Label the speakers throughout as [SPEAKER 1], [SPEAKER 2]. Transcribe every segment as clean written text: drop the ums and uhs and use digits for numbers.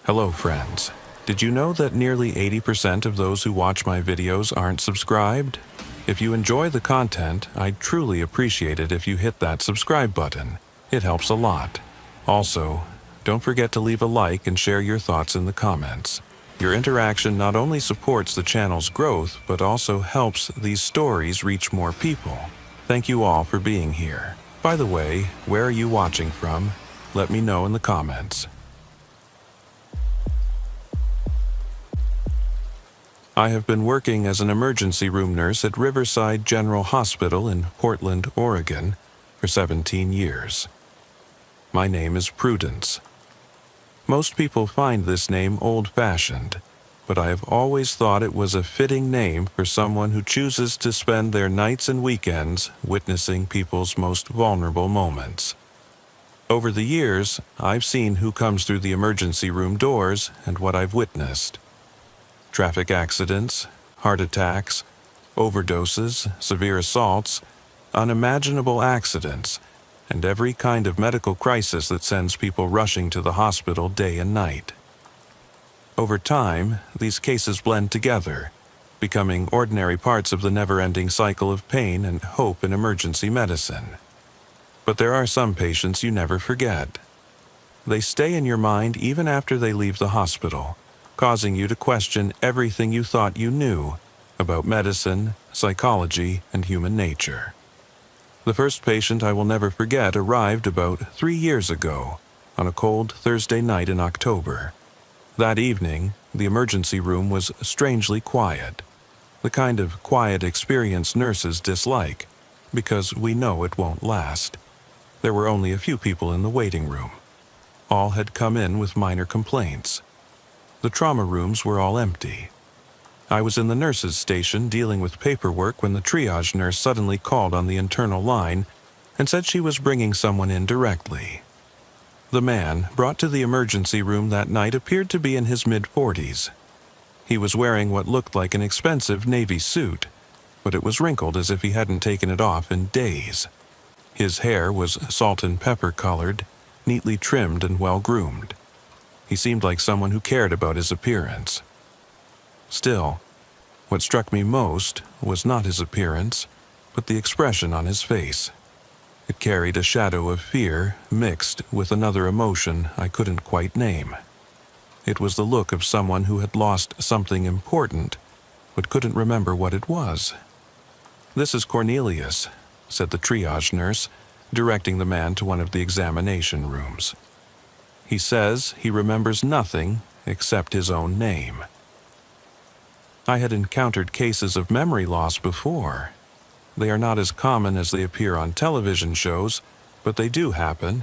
[SPEAKER 1] Hello friends. Did you know that nearly 80% of those who watch my videos aren't subscribed? If you enjoy the content, I'd truly appreciate it if you hit that subscribe button. It helps a lot. Also, don't forget to leave a like and share your thoughts in the comments. Your interaction not only supports the channel's growth, but also helps these stories reach more people. Thank you all for being here. By the way, where are you watching from? Let me know in the comments. I have been working as an emergency room nurse at Riverside General Hospital in Portland, Oregon, for 17 years. My name is Prudence. Most people find this name old-fashioned, but I have always thought it was a fitting name for someone who chooses to spend their nights and weekends witnessing people's most vulnerable moments. Over the years, I've seen who comes through the emergency room doors and what I've witnessed. Traffic accidents, heart attacks, overdoses, severe assaults, unimaginable accidents, and every kind of medical crisis that sends people rushing to the hospital day and night. Over time, these cases blend together, becoming ordinary parts of the never-ending cycle of pain and hope in emergency medicine. But there are some patients you never forget. They stay in your mind even after they leave the hospital, causing you to question everything you thought you knew about medicine, psychology, and human nature. The first patient I will never forget arrived about 3 years ago, on a cold Thursday night in October. That evening, the emergency room was strangely quiet, the kind of quiet experience nurses dislike, because we know it won't last. There were only a few people in the waiting room. All had come in with minor complaints. The trauma rooms were all empty. I was in the nurse's station dealing with paperwork when the triage nurse suddenly called on the internal line and said she was bringing someone in directly. The man brought to the emergency room that night appeared to be in his mid-40s. He was wearing what looked like an expensive navy suit, but it was wrinkled as if he hadn't taken it off in days. His hair was salt and pepper colored, neatly trimmed and well-groomed. He seemed like someone who cared about his appearance. Still, what struck me most was not his appearance, but the expression on his face. It carried a shadow of fear mixed with another emotion I couldn't quite name. It was the look of someone who had lost something important, but couldn't remember what it was. "This is Cornelius," said the triage nurse, directing the man to one of the examination rooms. "He says he remembers nothing except his own name." I had encountered cases of memory loss before. They are not as common as they appear on television shows, but they do happen.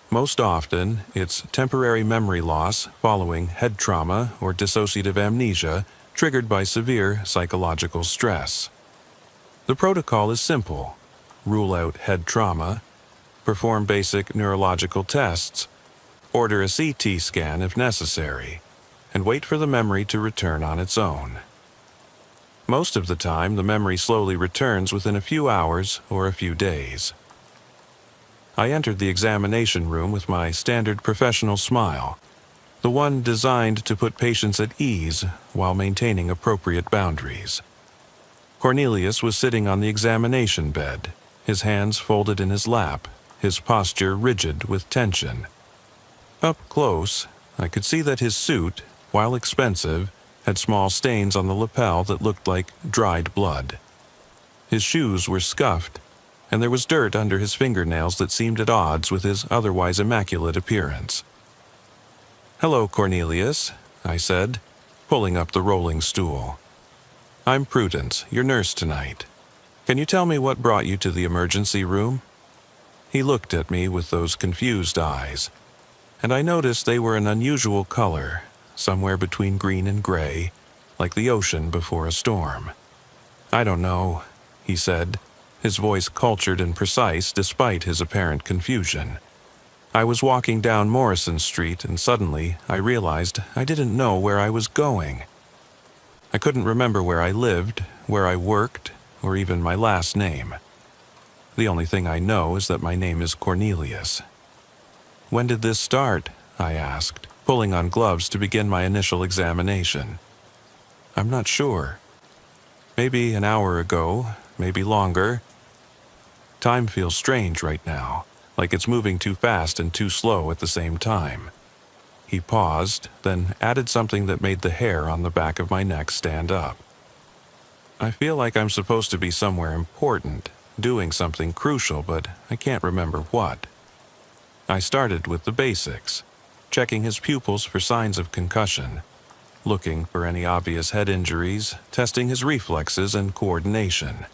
[SPEAKER 1] Most often, it's temporary memory loss following head trauma or dissociative amnesia triggered by severe psychological stress. The protocol is simple: rule out head trauma, perform basic neurological tests, order a CT scan if necessary, and wait for the memory to return on its own. Most of the time, the memory slowly returns within a few hours or a few days. I entered the examination room with my standard professional smile, the one designed to put patients at ease while maintaining appropriate boundaries. Cornelius was sitting on the examination bed, his hands folded in his lap, his posture rigid with tension. Up close, I could see that his suit, while expensive, had small stains on the lapel that looked like dried blood. His shoes were scuffed, and there was dirt under his fingernails that seemed at odds with his otherwise immaculate appearance. "Hello, Cornelius," I said, pulling up the rolling stool. "I'm Prudence, your nurse tonight. Can you tell me what brought you to the emergency room?" He looked at me with those confused eyes, and I noticed they were an unusual color, somewhere between green and gray, like the ocean before a storm. "I don't know," he said, his voice cultured and precise despite his apparent confusion. "I was walking down Morrison Street and suddenly I realized I didn't know where I was going. I couldn't remember where I lived, where I worked, or even my last name. The only thing I know is that my name is Cornelius." "When did this start?" I asked, pulling on gloves to begin my initial examination. I'm not sure. Maybe an hour ago, maybe longer. Time feels strange right now, like it's moving too fast and too slow at the same time. He paused, then added something that made the hair on the back of my neck stand up. I feel like I'm supposed to be somewhere important, doing something crucial, but I can't remember what. I started with the basics, checking his pupils for signs of concussion, looking for any obvious head injuries, testing his reflexes and coordination.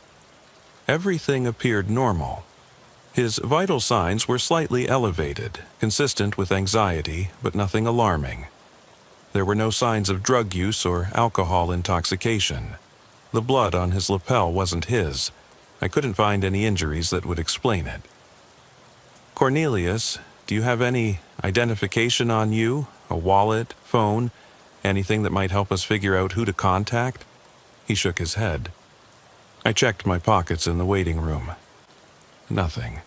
[SPEAKER 1] Everything appeared normal. His vital signs were slightly elevated, consistent with anxiety, but nothing alarming. There were no signs of drug use or alcohol intoxication. The blood on his lapel wasn't his. I couldn't find any injuries that would explain it. Cornelius, do you have any identification on you? A wallet, phone, anything that might help us figure out who to contact? He shook his head. I checked my pockets in the waiting room. Nothing.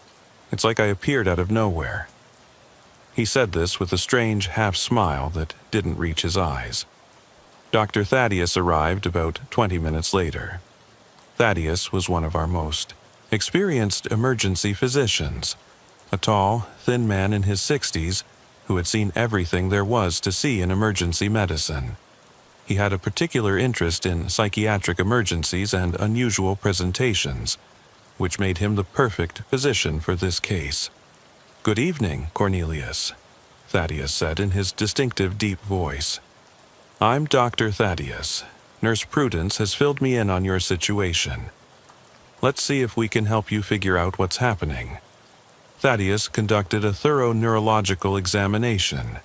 [SPEAKER 1] It's like I appeared out of nowhere. He said this with a strange half-smile that didn't reach his eyes. Dr. Thaddeus arrived about 20 minutes later. Thaddeus was one of our most experienced emergency physicians, a tall, thin man in his 60s who had seen everything there was to see in emergency medicine. He had a particular interest in psychiatric emergencies and unusual presentations, which made him the perfect physician for this case. "Good evening, Cornelius," Thaddeus said in his distinctive deep voice. "I'm Dr. Thaddeus. Nurse Prudence has filled me in on your situation. Let's see if we can help you figure out what's happening." Thaddeus conducted a thorough neurological examination,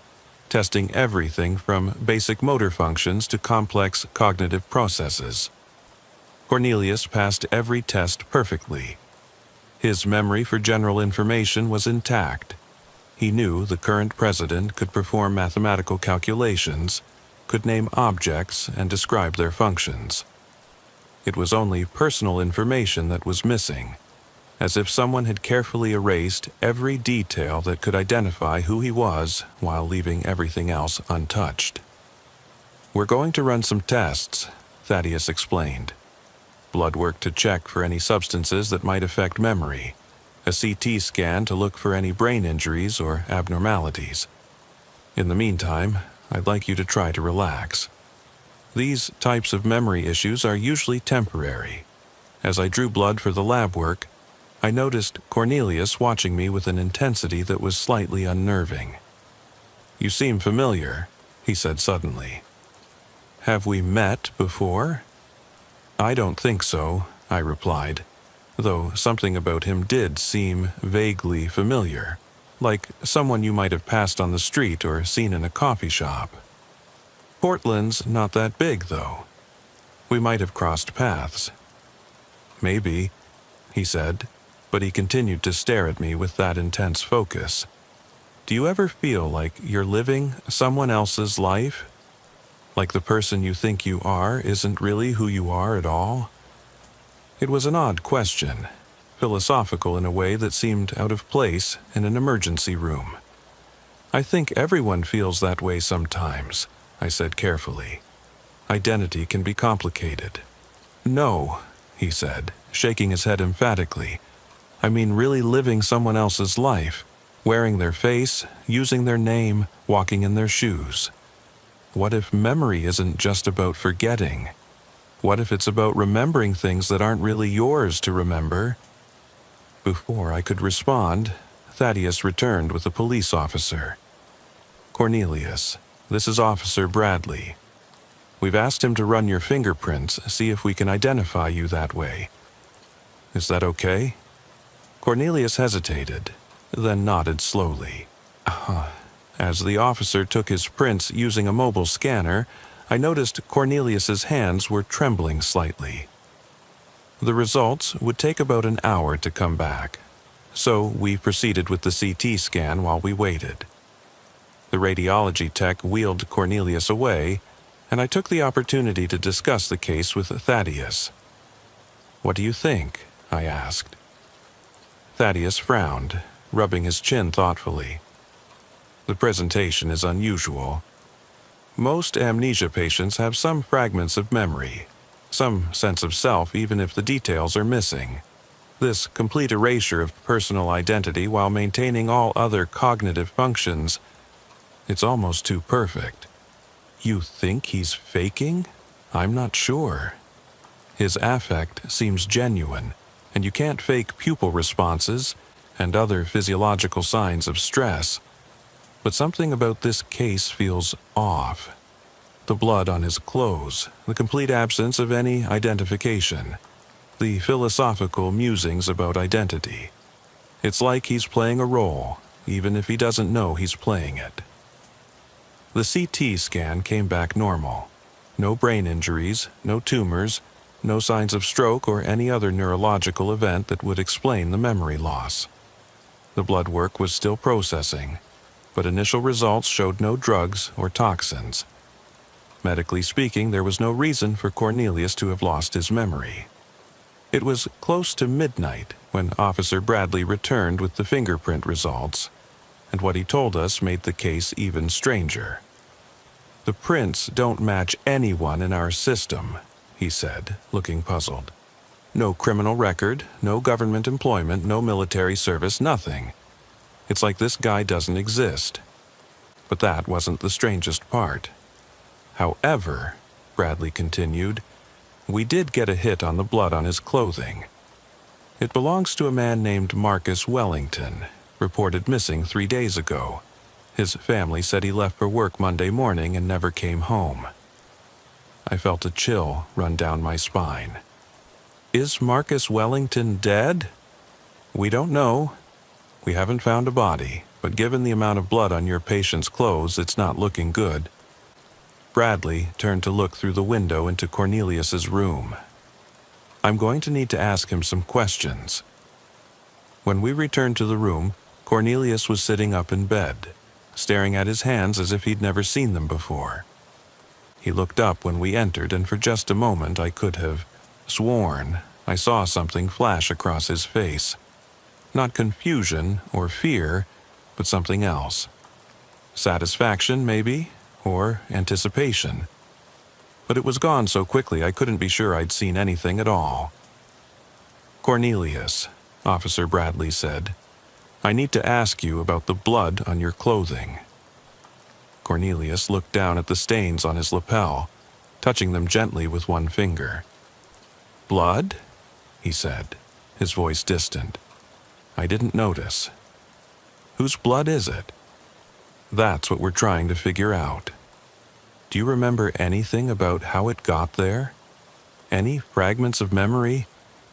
[SPEAKER 1] testing everything from basic motor functions to complex cognitive processes. Cornelius passed every test perfectly. His memory for general information was intact. He knew the current president could perform mathematical calculations, could name objects and describe their functions. It was only personal information that was missing, as if someone had carefully erased every detail that could identify who he was while leaving everything else untouched. "We're going to run some tests," Thaddeus explained. "Blood work to check for any substances that might affect memory, a CT scan to look for any brain injuries or abnormalities. In the meantime, I'd like you to try to relax. These types of memory issues are usually temporary. As I drew blood for the lab work, I noticed Cornelius watching me with an intensity that was slightly unnerving. "You seem familiar," he said suddenly. "Have we met before?" "I don't think so," I replied, though something about him did seem vaguely familiar, like someone you might have passed on the street or seen in a coffee shop. "Portland's not that big, though. We might have crossed paths." "Maybe," he said, but he continued to stare at me with that intense focus. "Do you ever feel like you're living someone else's life? Like the person you think you are isn't really who you are at all?" It was an odd question, philosophical in a way that seemed out of place in an emergency room. "I think everyone feels that way sometimes," I said carefully. "Identity can be complicated." "No," he said, shaking his head emphatically. "I mean really living someone else's life, wearing their face, using their name, walking in their shoes. What if memory isn't just about forgetting? What if it's about remembering things that aren't really yours to remember?" Before I could respond, Thaddeus returned with a police officer. "Cornelius, this is Officer Bradley. We've asked him to run your fingerprints, see if we can identify you that way. Is that okay?" Cornelius hesitated, then nodded slowly. As the officer took his prints using a mobile scanner, I noticed Cornelius's hands were trembling slightly. The results would take about an hour to come back, so we proceeded with the CT scan while we waited. The radiology tech wheeled Cornelius away, and I took the opportunity to discuss the case with Thaddeus. "What do you think?" I asked. Thaddeus frowned, rubbing his chin thoughtfully. The presentation is unusual. Most amnesia patients have some fragments of memory, some sense of self even if the details are missing. This complete erasure of personal identity while maintaining all other cognitive functions, it's almost too perfect. You think he's faking? I'm not sure. His affect seems genuine, and you can't fake pupil responses and other physiological signs of stress. But something about this case feels off. The blood on his clothes, the complete absence of any identification, the philosophical musings about identity. It's like he's playing a role, even if he doesn't know he's playing it. The CT scan came back normal. No brain injuries, no tumors, no signs of stroke or any other neurological event that would explain the memory loss. The blood work was still processing, but initial results showed no drugs or toxins. Medically speaking, there was no reason for Cornelius to have lost his memory. It was close to midnight when Officer Bradley returned with the fingerprint results, and what he told us made the case even stranger. The prints don't match anyone in our system, he said, looking puzzled. No criminal record, no government employment, no military service, nothing. It's like this guy doesn't exist. But that wasn't the strangest part. However, Bradley continued, we did get a hit on the blood on his clothing. It belongs to a man named Marcus Wellington, reported missing 3 days ago. His family said he left for work Monday morning and never came home. I felt a chill run down my spine. Is Marcus Wellington dead? We don't know. We haven't found a body, but given the amount of blood on your patient's clothes, it's not looking good. Bradley turned to look through the window into Cornelius's room. I'm going to need to ask him some questions. When we returned to the room, Cornelius was sitting up in bed, staring at his hands as if he'd never seen them before. He looked up when we entered, and for just a moment I could have sworn I saw something flash across his face. Not confusion or fear, but something else. Satisfaction, maybe, or anticipation. But it was gone so quickly I couldn't be sure I'd seen anything at all. Cornelius, Officer Bradley said, I need to ask you about the blood on your clothing. Cornelius looked down at the stains on his lapel, touching them gently with one finger. Blood? He said, his voice distant. I didn't notice. Whose blood is it? That's what we're trying to figure out. Do you remember anything about how it got there? Any fragments of memory?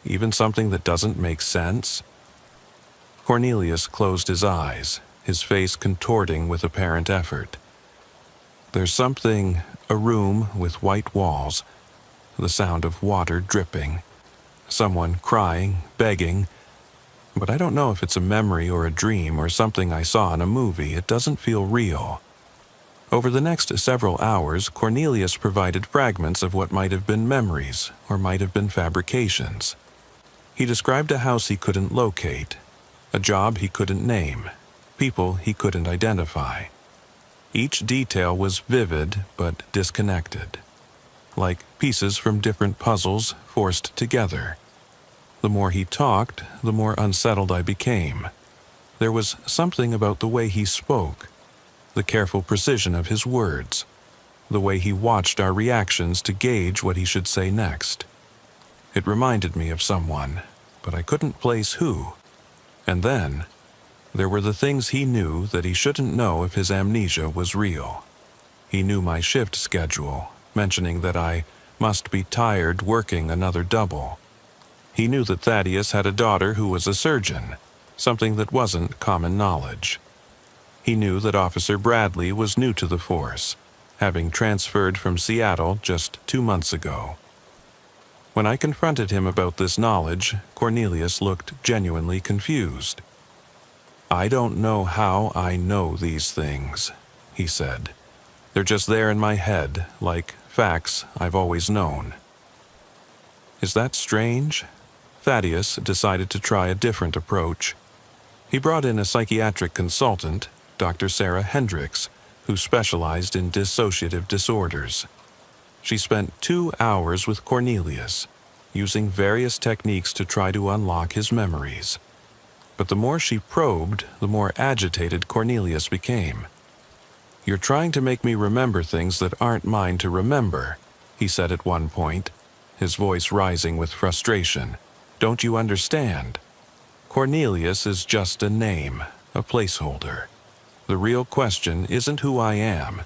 [SPEAKER 1] Even something that doesn't make sense? Cornelius closed his eyes, his face contorting with apparent effort. There's a room with white walls, the sound of water dripping, someone crying, begging, but I don't know if it's a memory or a dream or something I saw in a movie. It doesn't feel real. Over the next several hours, Cornelius provided fragments of what might have been memories or might have been fabrications. He described a house he couldn't locate, a job he couldn't name, people he couldn't identify. Each detail was vivid but disconnected, like pieces from different puzzles forced together. The more he talked, the more unsettled I became. There was something about the way he spoke, the careful precision of his words, the way he watched our reactions to gauge what he should say next. It reminded me of someone, but I couldn't place who. And then, there were the things he knew that he shouldn't know if his amnesia was real. He knew my shift schedule, mentioning that I must be tired working another double. He knew that Thaddeus had a daughter who was a surgeon, something that wasn't common knowledge. He knew that Officer Bradley was new to the force, having transferred from Seattle just 2 months ago. When I confronted him about this knowledge, Cornelius looked genuinely confused. I don't know how I know these things, he said. They're just there in my head, like facts I've always known. Is that strange? Thaddeus decided to try a different approach. He brought in a psychiatric consultant, Dr. Sarah Hendricks, who specialized in dissociative disorders. She spent 2 hours with Cornelius, using various techniques to try to unlock his memories. But the more she probed, the more agitated Cornelius became. "You're trying to make me remember things that aren't mine to remember," he said at one point, his voice rising with frustration. "Don't you understand? Cornelius is just a name, a placeholder. The real question isn't who I am,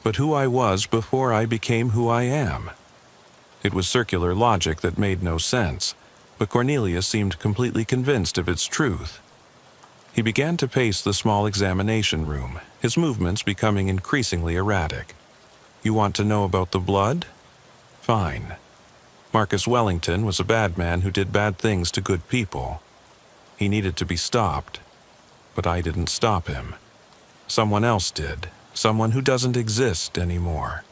[SPEAKER 1] but who I was before I became who I am." It was circular logic that made no sense, but Cornelius seemed completely convinced of its truth. He began to pace the small examination room, his movements becoming increasingly erratic. "You want to know about the blood? Fine. Marcus Wellington was a bad man who did bad things to good people. He needed to be stopped, but I didn't stop him. Someone else did, someone who doesn't exist anymore."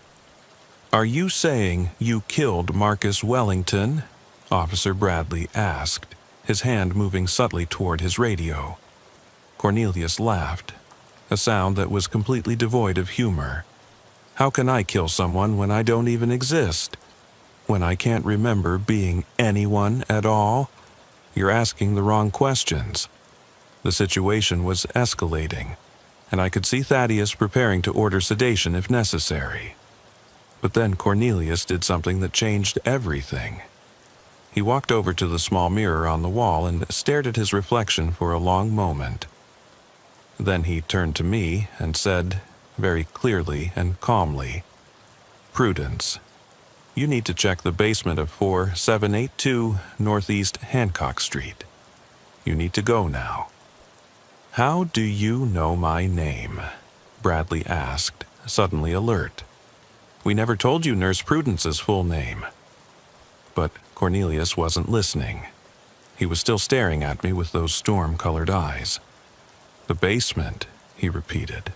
[SPEAKER 1] "Are you saying you killed Marcus Wellington?" Officer Bradley asked, his hand moving subtly toward his radio. Cornelius laughed, a sound that was completely devoid of humor. "How can I kill someone when I don't even exist? When I can't remember being anyone at all? You're asking the wrong questions." The situation was escalating, and I could see Thaddeus preparing to order sedation if necessary. But then Cornelius did something that changed everything. He walked over to the small mirror on the wall and stared at his reflection for a long moment. Then he turned to me and said, very clearly and calmly, "Prudence, you need to check the basement of 4782 Northeast Hancock Street. You need to go now." "How do you know my name?" Bradley asked, suddenly alert. "We never told you Nurse Prudence's full name." But Cornelius wasn't listening. He was still staring at me with those storm-colored eyes. "The basement," he repeated.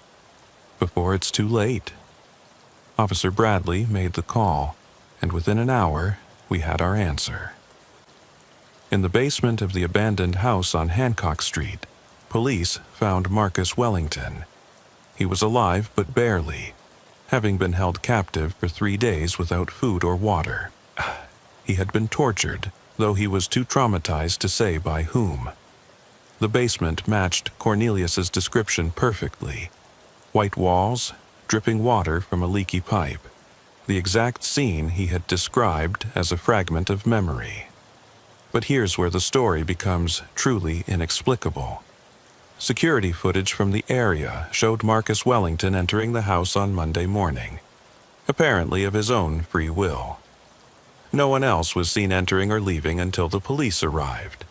[SPEAKER 1] "Before it's too late." Officer Bradley made the call, and within an hour, we had our answer. In the basement of the abandoned house on Hancock Street, police found Marcus Wellington. He was alive, but barely, having been held captive for 3 days without food or water. He had been tortured, though he was too traumatized to say by whom. The basement matched Cornelius's description perfectly. White walls, dripping water from a leaky pipe. The exact scene he had described as a fragment of memory. But here's where the story becomes truly inexplicable. Security footage from the area showed Marcus Wellington entering the house on Monday morning, apparently of his own free will. No one else was seen entering or leaving until the police arrived.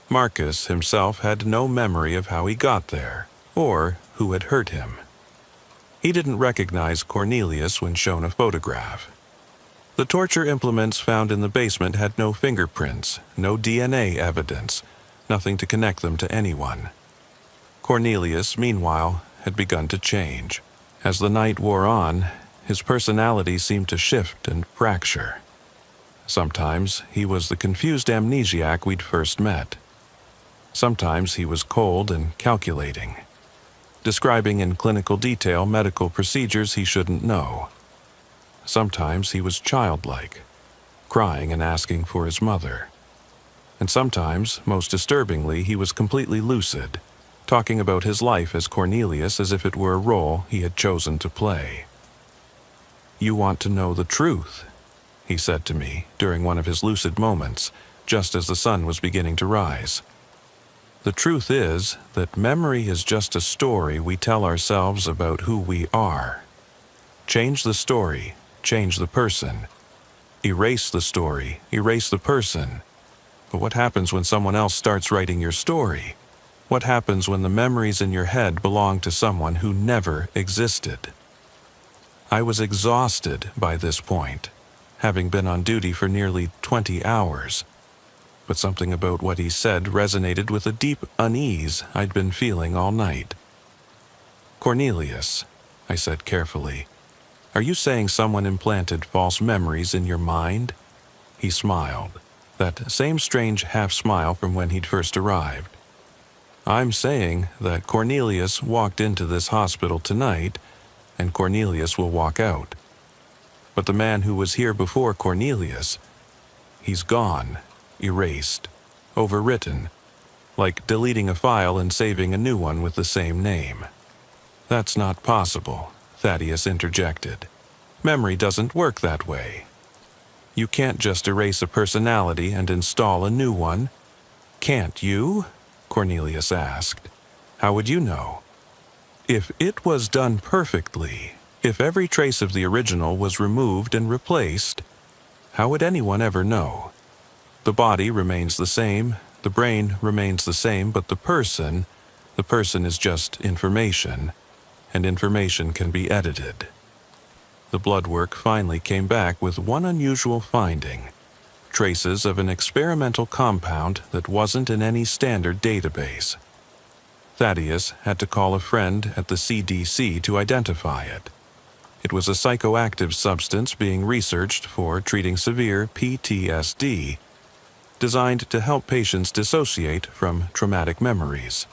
[SPEAKER 1] Marcus himself had no memory of how he got there, or who had hurt him. He didn't recognize Cornelius when shown a photograph. The torture implements found in the basement had no fingerprints, no DNA evidence, nothing to connect them to anyone. Cornelius, meanwhile, had begun to change. As the night wore on, his personality seemed to shift and fracture. Sometimes he was the confused amnesiac we'd first met. Sometimes he was cold and calculating, describing in clinical detail medical procedures he shouldn't know. Sometimes he was childlike, crying and asking for his mother. And sometimes, most disturbingly, he was completely lucid, talking about his life as Cornelius as if it were a role he had chosen to play. "You want to know the truth," he said to me during one of his lucid moments, just as the sun was beginning to rise. "The truth is that memory is just a story we tell ourselves about who we are. Change the story, change the person. Erase the story, erase the person. But what happens when someone else starts writing your story? What happens when the memories in your head belong to someone who never existed?" I was exhausted by this point, having been on duty for nearly 20 hours. But something about what he said resonated with a deep unease I'd been feeling all night. "Cornelius," I said carefully, "are you saying someone implanted false memories in your mind?" He smiled, that same strange half-smile from when he'd first arrived. I'm saying that Cornelius walked into this hospital tonight, and Cornelius will walk out. But the man who was here before Cornelius, he's gone, erased, overwritten, like deleting a file and saving a new one with the same name. That's not possible, Thaddeus interjected. Memory doesn't work that way. You can't just erase a personality and install a new one. Can't you? Cornelius asked. How would you know? If it was done perfectly, if every trace of the original was removed and replaced, how would anyone ever know? The body remains the same, the brain remains the same, but the person is just information, and information can be edited. The blood work finally came back with one unusual finding: traces of an experimental compound that wasn't in any standard database. Thaddeus had to call a friend at the CDC to identify it. It was a psychoactive substance being researched for treating severe PTSD, designed to help patients dissociate from traumatic memories.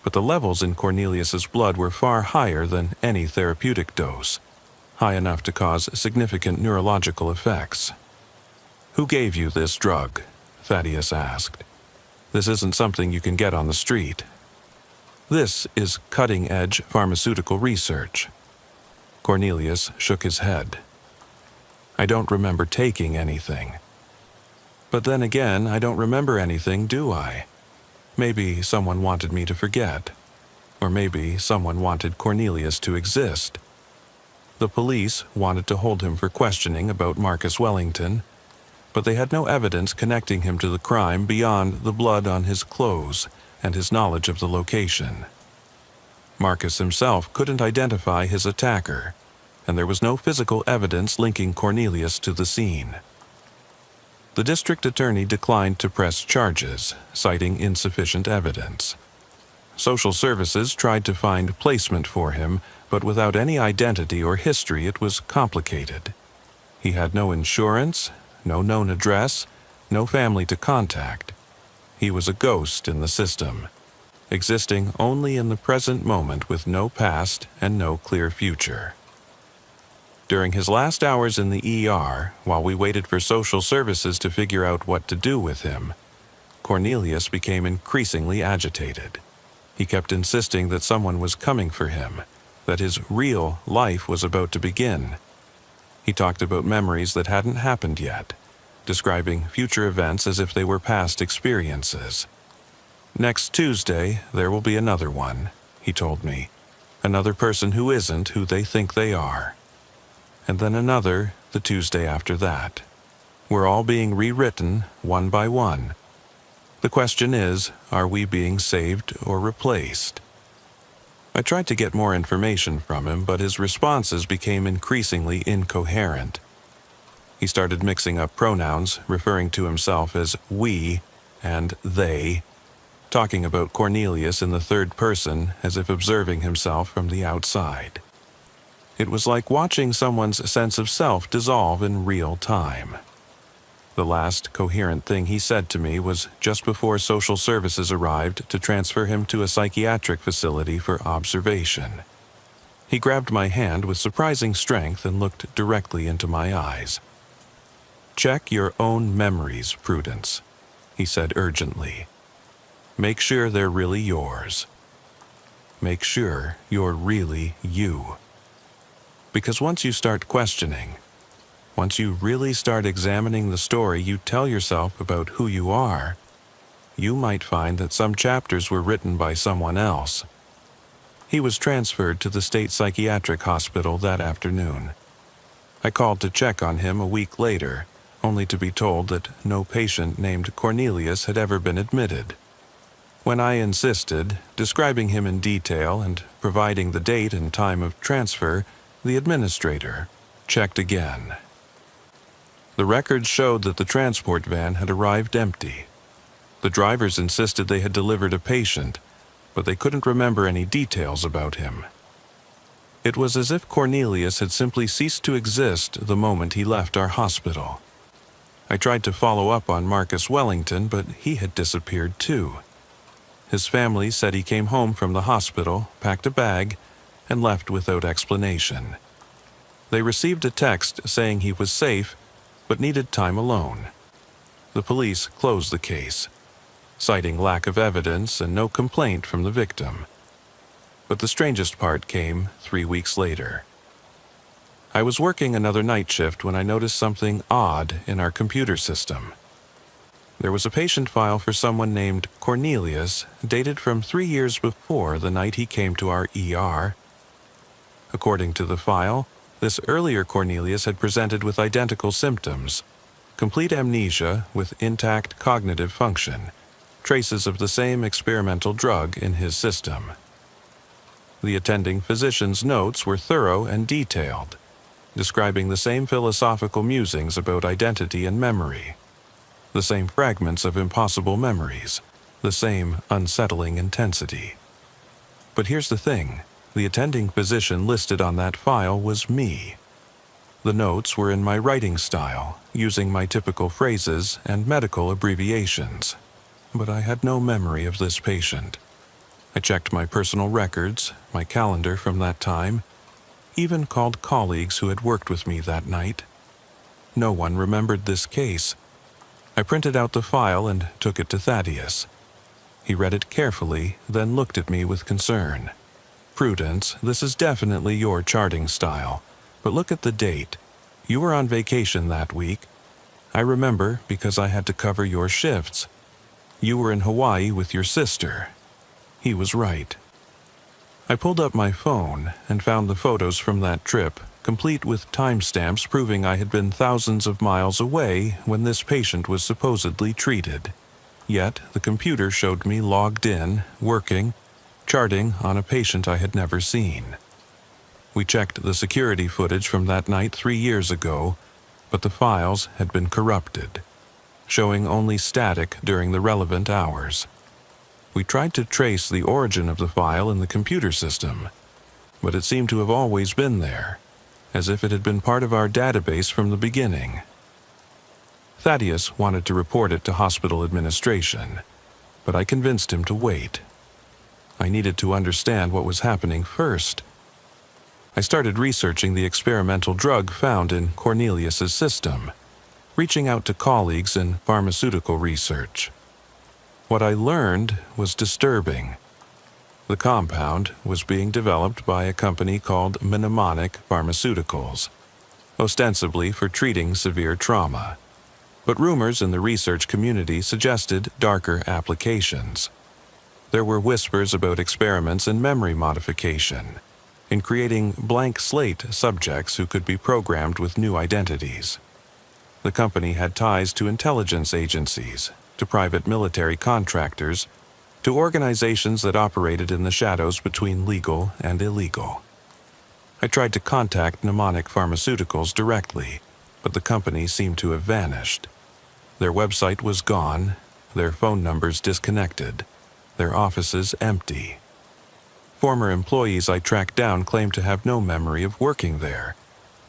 [SPEAKER 1] But the levels in Cornelius's blood were far higher than any therapeutic dose, high enough to cause significant neurological effects. Who gave you this drug? Thaddeus asked. This isn't something you can get on the street. This is cutting-edge pharmaceutical research. Cornelius shook his head. I don't remember taking anything. But then again, I don't remember anything, do I? Maybe someone wanted me to forget. Or maybe someone wanted Cornelius to exist. The police wanted to hold him for questioning about Marcus Wellington, but they had no evidence connecting him to the crime beyond the blood on his clothes and his knowledge of the location. Marcus himself couldn't identify his attacker, and there was no physical evidence linking Cornelius to the scene. The district attorney declined to press charges, citing insufficient evidence. Social services tried to find placement for him, but without any identity or history, it was complicated. He had no insurance, no known address, no family to contact. He was a ghost in the system, existing only in the present moment with no past and no clear future. During his last hours in the ER, while we waited for social services to figure out what to do with him, Cornelius became increasingly agitated. He kept insisting that someone was coming for him, that his real life was about to begin. He talked about memories that hadn't happened yet, describing future events as if they were past experiences. Next Tuesday, there will be another one, he told me. Another person who isn't who they think they are. And then another the Tuesday after that. We're all being rewritten, one by one. The question is, are we being saved or replaced? I tried to get more information from him, but his responses became increasingly incoherent. He started mixing up pronouns, referring to himself as we and they, talking about Cornelius in the third person as if observing himself from the outside. It was like watching someone's sense of self dissolve in real time. The last coherent thing he said to me was just before social services arrived to transfer him to a psychiatric facility for observation. He grabbed my hand with surprising strength and looked directly into my eyes. Check your own memories, Prudence, he said urgently. Make sure they're really yours. Make sure you're really you. Because once you start questioning, once you really start examining the story you tell yourself about who you are, you might find that some chapters were written by someone else. He was transferred to the state psychiatric hospital that afternoon. I called to check on him a week later, only to be told that no patient named Cornelius had ever been admitted. When I insisted, describing him in detail and providing the date and time of transfer, the administrator checked again. The records showed that the transport van had arrived empty. The drivers insisted they had delivered a patient, but they couldn't remember any details about him. It was as if Cornelius had simply ceased to exist the moment he left our hospital. I tried to follow up on Marcus Wellington, but he had disappeared too. his family said he came home from the hospital, packed a bag, and left without explanation. They received a text saying he was safe, but needed time alone. The police closed the case, citing lack of evidence and no complaint from the victim. But the strangest part came 3 weeks later. I was working another night shift when I noticed something odd in our computer system. There was a patient file for someone named Cornelius, dated from 3 years before the night he came to our ER. According to the file, this earlier Cornelius had presented with identical symptoms: complete amnesia with intact cognitive function, traces of the same experimental drug in his system. The attending physician's notes were thorough and detailed, describing the same philosophical musings about identity and memory, the same fragments of impossible memories, the same unsettling intensity. But here's the thing. The attending physician listed on that file was me. The notes were in my writing style, using my typical phrases and medical abbreviations. But I had no memory of this patient. I checked my personal records, my calendar from that time, even called colleagues who had worked with me that night. No one remembered this case. I printed out the file and took it to Thaddeus. He read it carefully, then looked at me with concern. "Prudence, this is definitely your charting style, but look at the date. You were on vacation that week. I remember because I had to cover your shifts. You were in Hawaii with your sister." He was right. I pulled up my phone and found the photos from that trip, complete with timestamps proving I had been thousands of miles away when this patient was supposedly treated. Yet the computer showed me logged in, working, charting on a patient I had never seen. We checked the security footage from that night 3 years ago, but the files had been corrupted, showing only static during the relevant hours. We tried to trace the origin of the file in the computer system, but it seemed to have always been there, as if it had been part of our database from the beginning. Thaddeus wanted to report it to hospital administration, but I convinced him to wait. I needed to understand what was happening first. I started researching the experimental drug found in Cornelius's system, reaching out to colleagues in pharmaceutical research. What I learned was disturbing. The compound was being developed by a company called Mnemonic Pharmaceuticals, ostensibly for treating severe trauma. But rumors in the research community suggested darker applications. There were whispers about experiments in memory modification, in creating blank slate subjects who could be programmed with new identities. The company had ties to intelligence agencies, to private military contractors, to organizations that operated in the shadows between legal and illegal. I tried to contact Mnemonic Pharmaceuticals directly, but the company seemed to have vanished. Their website was gone, their phone numbers disconnected, their offices empty. Former employees I tracked down claimed to have no memory of working there,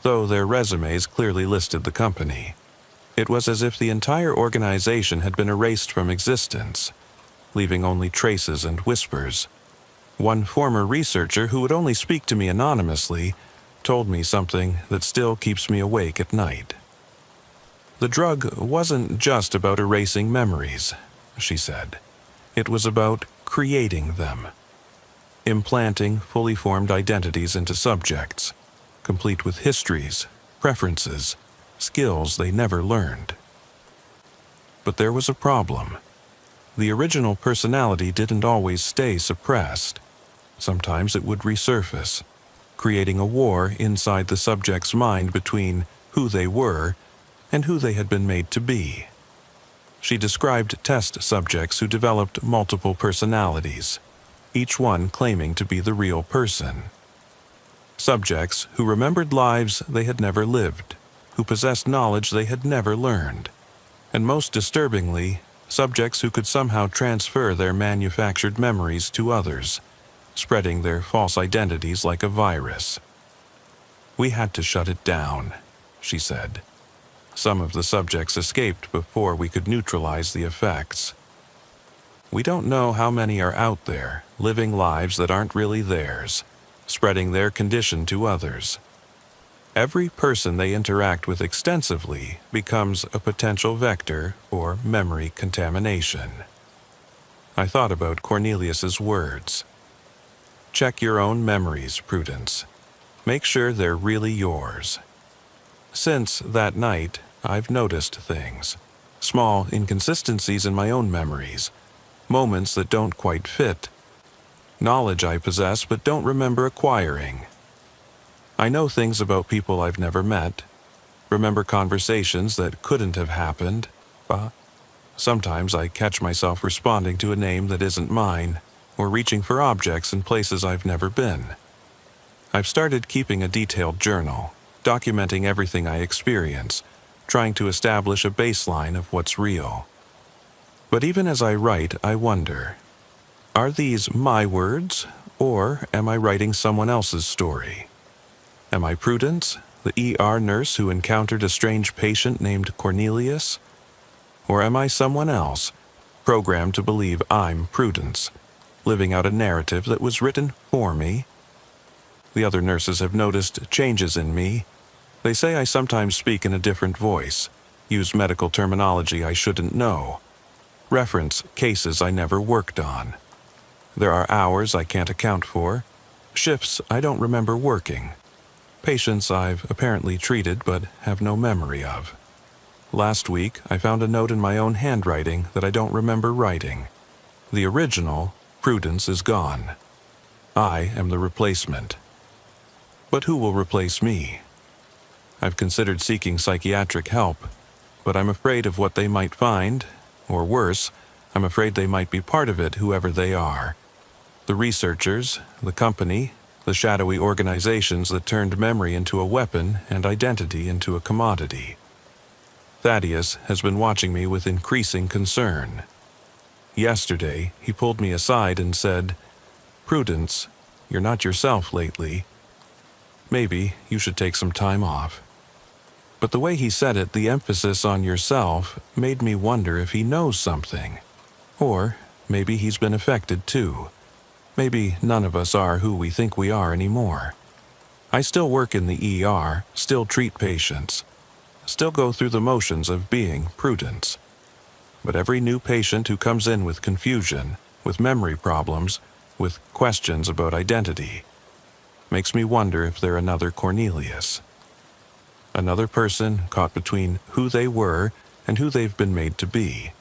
[SPEAKER 1] though their resumes clearly listed the company. It was as if the entire organization had been erased from existence, leaving only traces and whispers. One former researcher who would only speak to me anonymously told me something that still keeps me awake at night. "The drug wasn't just about erasing memories," she said. "It was about creating them, implanting fully formed identities into subjects, complete with histories, preferences, skills they never learned." But there was a problem. The original personality didn't always stay suppressed. Sometimes it would resurface, creating a war inside the subject's mind between who they were and who they had been made to be. She described test subjects who developed multiple personalities, each one claiming to be the real person. Subjects who remembered lives they had never lived, who possessed knowledge they had never learned, and most disturbingly, subjects who could somehow transfer their manufactured memories to others, spreading their false identities like a virus. "We had to shut it down," she said. "Some of the subjects escaped before we could neutralize the effects." We don't know how many are out there, living lives that aren't really theirs, spreading their condition to others. Every person they interact with extensively becomes a potential vector for memory contamination. I thought about Cornelius's words. Check your own memories, Prudence. Make sure they're really yours. Since that night, I've noticed things. Small inconsistencies in my own memories. Moments that don't quite fit. Knowledge I possess but don't remember acquiring. I know things about people I've never met. Remember conversations that couldn't have happened. Sometimes I catch myself responding to a name that isn't mine, or reaching for objects in places I've never been. I've started keeping a detailed journal, documenting everything I experience, trying to establish a baseline of what's real. But even as I write, I wonder, are these my words, or am I writing someone else's story? Am I Prudence, the ER nurse who encountered a strange patient named Cornelius? Or am I someone else, programmed to believe I'm Prudence, living out a narrative that was written for me? The other nurses have noticed changes in me. They say I sometimes speak in a different voice, use medical terminology I shouldn't know, reference cases I never worked on. There are hours I can't account for, shifts I don't remember working, patients I've apparently treated but have no memory of. Last week, I found a note in my own handwriting that I don't remember writing. The original, Prudence, is gone. I am the replacement. But who will replace me? I've considered seeking psychiatric help, but I'm afraid of what they might find, or worse, I'm afraid they might be part of it, whoever they are. The researchers, the company, the shadowy organizations that turned memory into a weapon and identity into a commodity. Thaddeus has been watching me with increasing concern. Yesterday, he pulled me aside and said, "Prudence, you're not yourself lately. Maybe you should take some time off." But the way he said it, the emphasis on yourself, made me wonder if he knows something. Or maybe he's been affected too. Maybe none of us are who we think we are anymore. I still work in the ER, still treat patients, still go through the motions of being Prudence. But every new patient who comes in with confusion, with memory problems, with questions about identity, makes me wonder if they're another Cornelius. Another person caught between who they were and who they've been made to be.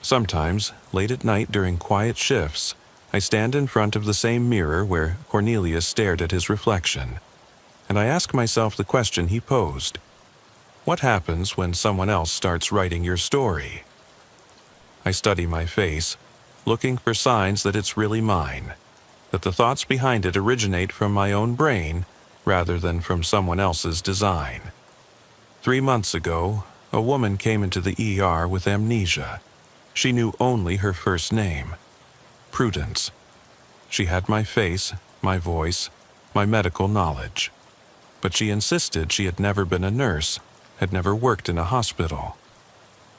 [SPEAKER 1] Sometimes, late at night during quiet shifts, I stand in front of the same mirror where Cornelius stared at his reflection, and I ask myself the question he posed. What happens when someone else starts writing your story? I study my face, looking for signs that it's really mine, that the thoughts behind it originate from my own brain rather than from someone else's design. 3 months ago, a woman came into the ER with amnesia. She knew only her first name, Prudence. She had my face, my voice, my medical knowledge. But she insisted she had never been a nurse, had never worked in a hospital.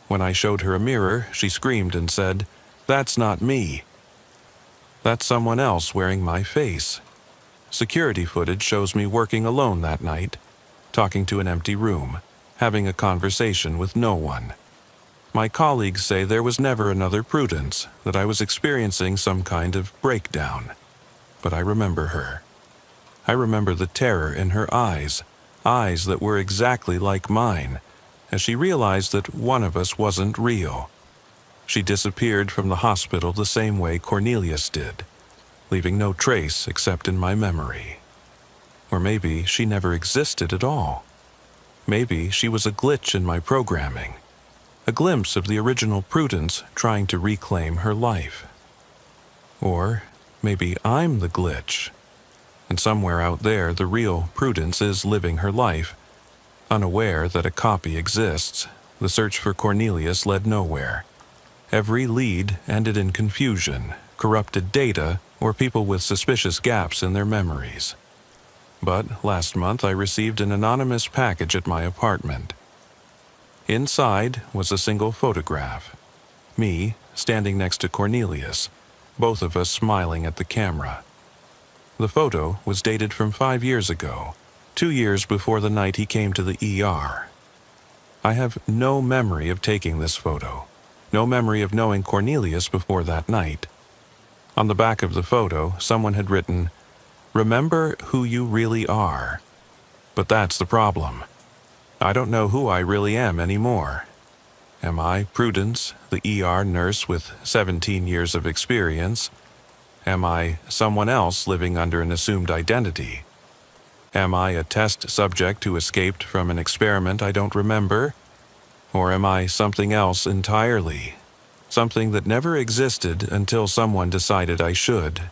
[SPEAKER 1] When I showed her a mirror, she screamed and said, "That's not me. That's someone else wearing my face." Security footage shows me working alone that night, talking to an empty room, having a conversation with no one. My colleagues say there was never another Prudence, that I was experiencing some kind of breakdown. But I remember her. I remember the terror in her eyes that were exactly like mine, as she realized that one of us wasn't real. She disappeared from the hospital the same way Cornelius did, leaving no trace except in my memory. Or maybe she never existed at all. Maybe she was a glitch in my programming, a glimpse of the original Prudence trying to reclaim her life. Or maybe I'm the glitch, and somewhere out there the real Prudence is living her life, unaware that a copy exists. The search for Cornelius led nowhere. Every lead ended in confusion, corrupted data, or people with suspicious gaps in their memories. But last month I received an anonymous package at my apartment. Inside was a single photograph. Me, standing next to Cornelius, both of us smiling at the camera. The photo was dated from 5 years ago, 2 years before the night he came to the ER. I have no memory of taking this photo, no memory of knowing Cornelius before that night. On the back of the photo, someone had written, "Remember who you really are." But that's the problem. I don't know who I really am anymore. Am I Prudence, the ER nurse with 17 years of experience? Am I someone else living under an assumed identity? Am I a test subject who escaped from an experiment I don't remember? Or am I something else entirely? Something that never existed until someone decided I should.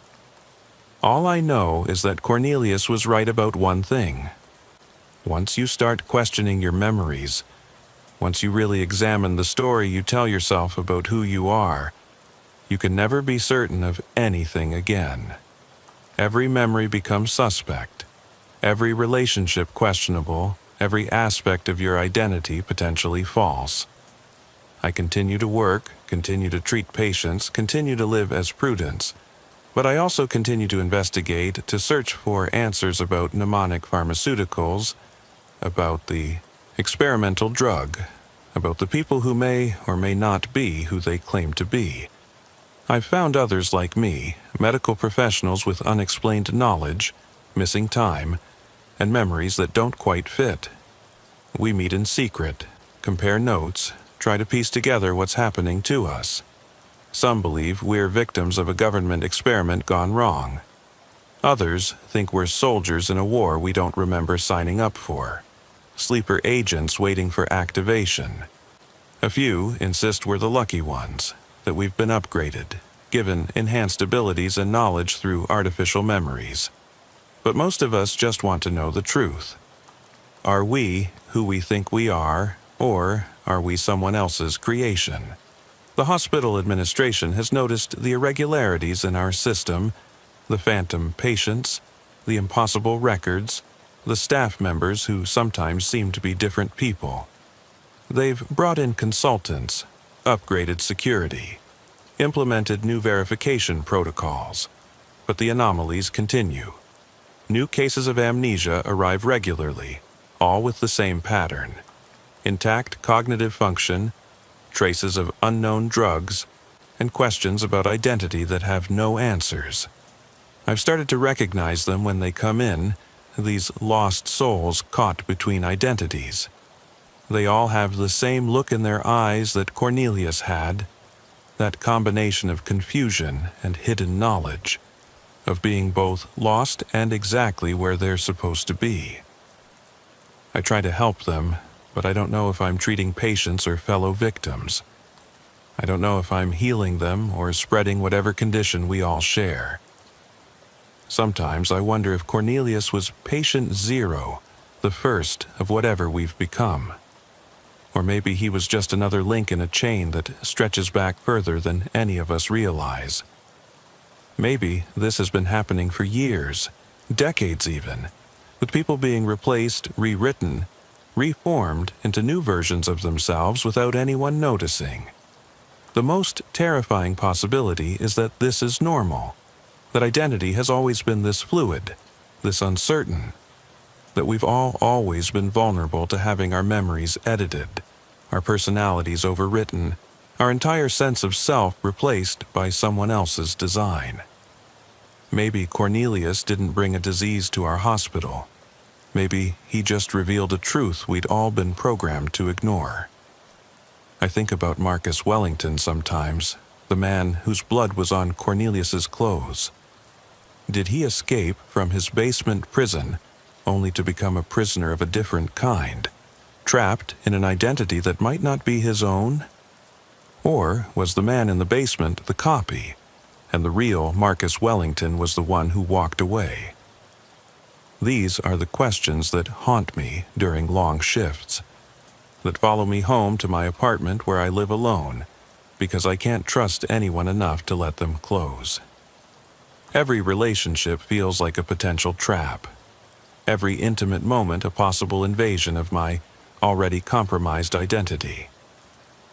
[SPEAKER 1] All I know is that Cornelius was right about one thing. Once you start questioning your memories, once you really examine the story you tell yourself about who you are, you can never be certain of anything again. Every memory becomes suspect, every relationship questionable, every aspect of your identity potentially false. I continue to work, continue to treat patients, continue to live as Prudence, but I also continue to investigate, to search for answers about mnemonic pharmaceuticals, about the experimental drug, about the people who may or may not be who they claim to be. I've found others like me, medical professionals with unexplained knowledge, missing time, and memories that don't quite fit. We meet in secret, compare notes, try to piece together what's happening to us. Some believe we're victims of a government experiment gone wrong. Others think we're soldiers in a war we don't remember signing up for. Sleeper agents waiting for activation. A few insist we're the lucky ones, that we've been upgraded, given enhanced abilities and knowledge through artificial memories. But most of us just want to know the truth. Are we who we think we are, or are we someone else's creation? The hospital administration has noticed the irregularities in our system, the phantom patients, the impossible records, the staff members who sometimes seem to be different people. They've brought in consultants, upgraded security, implemented new verification protocols, but the anomalies continue. New cases of amnesia arrive regularly, all with the same pattern. Intact cognitive function, traces of unknown drugs, and questions about identity that have no answers. I've started to recognize them when they come in, these lost souls caught between identities. They all have the same look in their eyes that Cornelius had, that combination of confusion and hidden knowledge, of being both lost and exactly where they're supposed to be. I try to help them, but I don't know if I'm treating patients or fellow victims. I don't know if I'm healing them or spreading whatever condition we all share. Sometimes I wonder if Cornelius was patient zero, the first of whatever we've become. Or maybe he was just another link in a chain that stretches back further than any of us realize. Maybe this has been happening for years, decades even, with people being replaced, rewritten, reformed into new versions of themselves without anyone noticing. The most terrifying possibility is that this is normal, that identity has always been this fluid, this uncertain, that we've all always been vulnerable to having our memories edited, our personalities overwritten, our entire sense of self replaced by someone else's design. Maybe Cornelius didn't bring a disease to our hospital. Maybe he just revealed a truth we'd all been programmed to ignore. I think about Marcus Wellington sometimes, the man whose blood was on Cornelius's clothes. Did he escape from his basement prison only to become a prisoner of a different kind, trapped in an identity that might not be his own? Or was the man in the basement the copy, and the real Marcus Wellington was the one who walked away? These are the questions that haunt me during long shifts, that follow me home to my apartment where I live alone, because I can't trust anyone enough to let them close. Every relationship feels like a potential trap. Every intimate moment a possible invasion of my already compromised identity.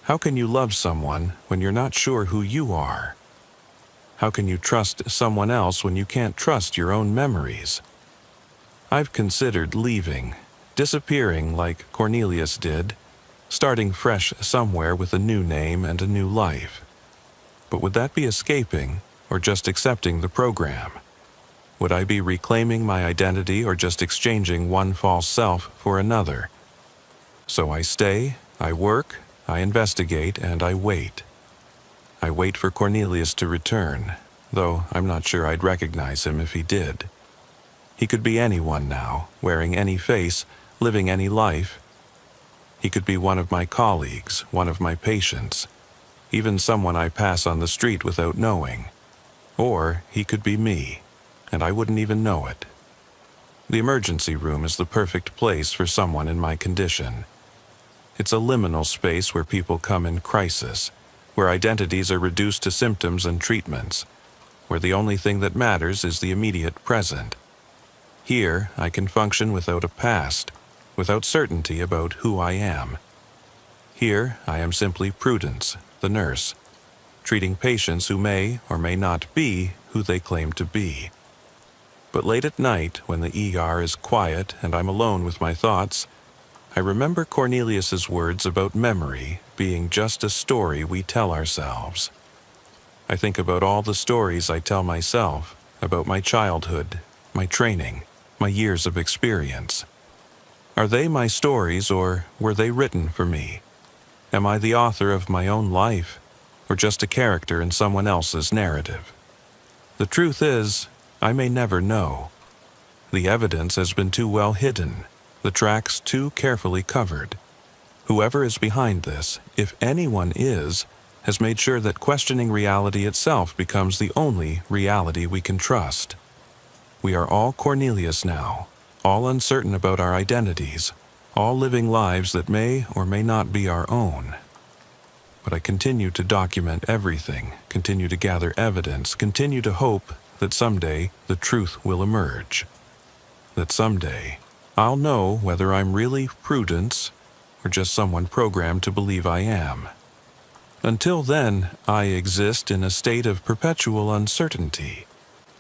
[SPEAKER 1] How can you love someone when you're not sure who you are? How can you trust someone else when you can't trust your own memories? I've considered leaving, disappearing like Cornelius did, starting fresh somewhere with a new name and a new life. But would that be escaping or just accepting the program? Would I be reclaiming my identity or just exchanging one false self for another? So I stay, I work, I investigate, and I wait. I wait for Cornelius to return, though I'm not sure I'd recognize him if he did. He could be anyone now, wearing any face, living any life. He could be one of my colleagues, one of my patients, even someone I pass on the street without knowing. Or he could be me, and I wouldn't even know it. The emergency room is the perfect place for someone in my condition. It's a liminal space where people come in crisis, where identities are reduced to symptoms and treatments, where the only thing that matters is the immediate present. Here, I can function without a past, without certainty about who I am. Here, I am simply Prudence, the nurse, treating patients who may or may not be who they claim to be. But late at night, when the ER is quiet and I'm alone with my thoughts, I remember Cornelius's words about memory being just a story we tell ourselves. I think about all the stories I tell myself about my childhood, my training, my years of experience. Are they my stories, or were they written for me? Am I the author of my own life, or just a character in someone else's narrative? The truth is, I may never know. The evidence has been too well hidden, the tracks too carefully covered. Whoever is behind this, if anyone is, has made sure that questioning reality itself becomes the only reality we can trust. We are all Cornelius now, all uncertain about our identities, all living lives that may or may not be our own. But I continue to document everything, continue to gather evidence, continue to hope that someday the truth will emerge. That someday I'll know whether I'm really Prudence or just someone programmed to believe I am. Until then, I exist in a state of perpetual uncertainty,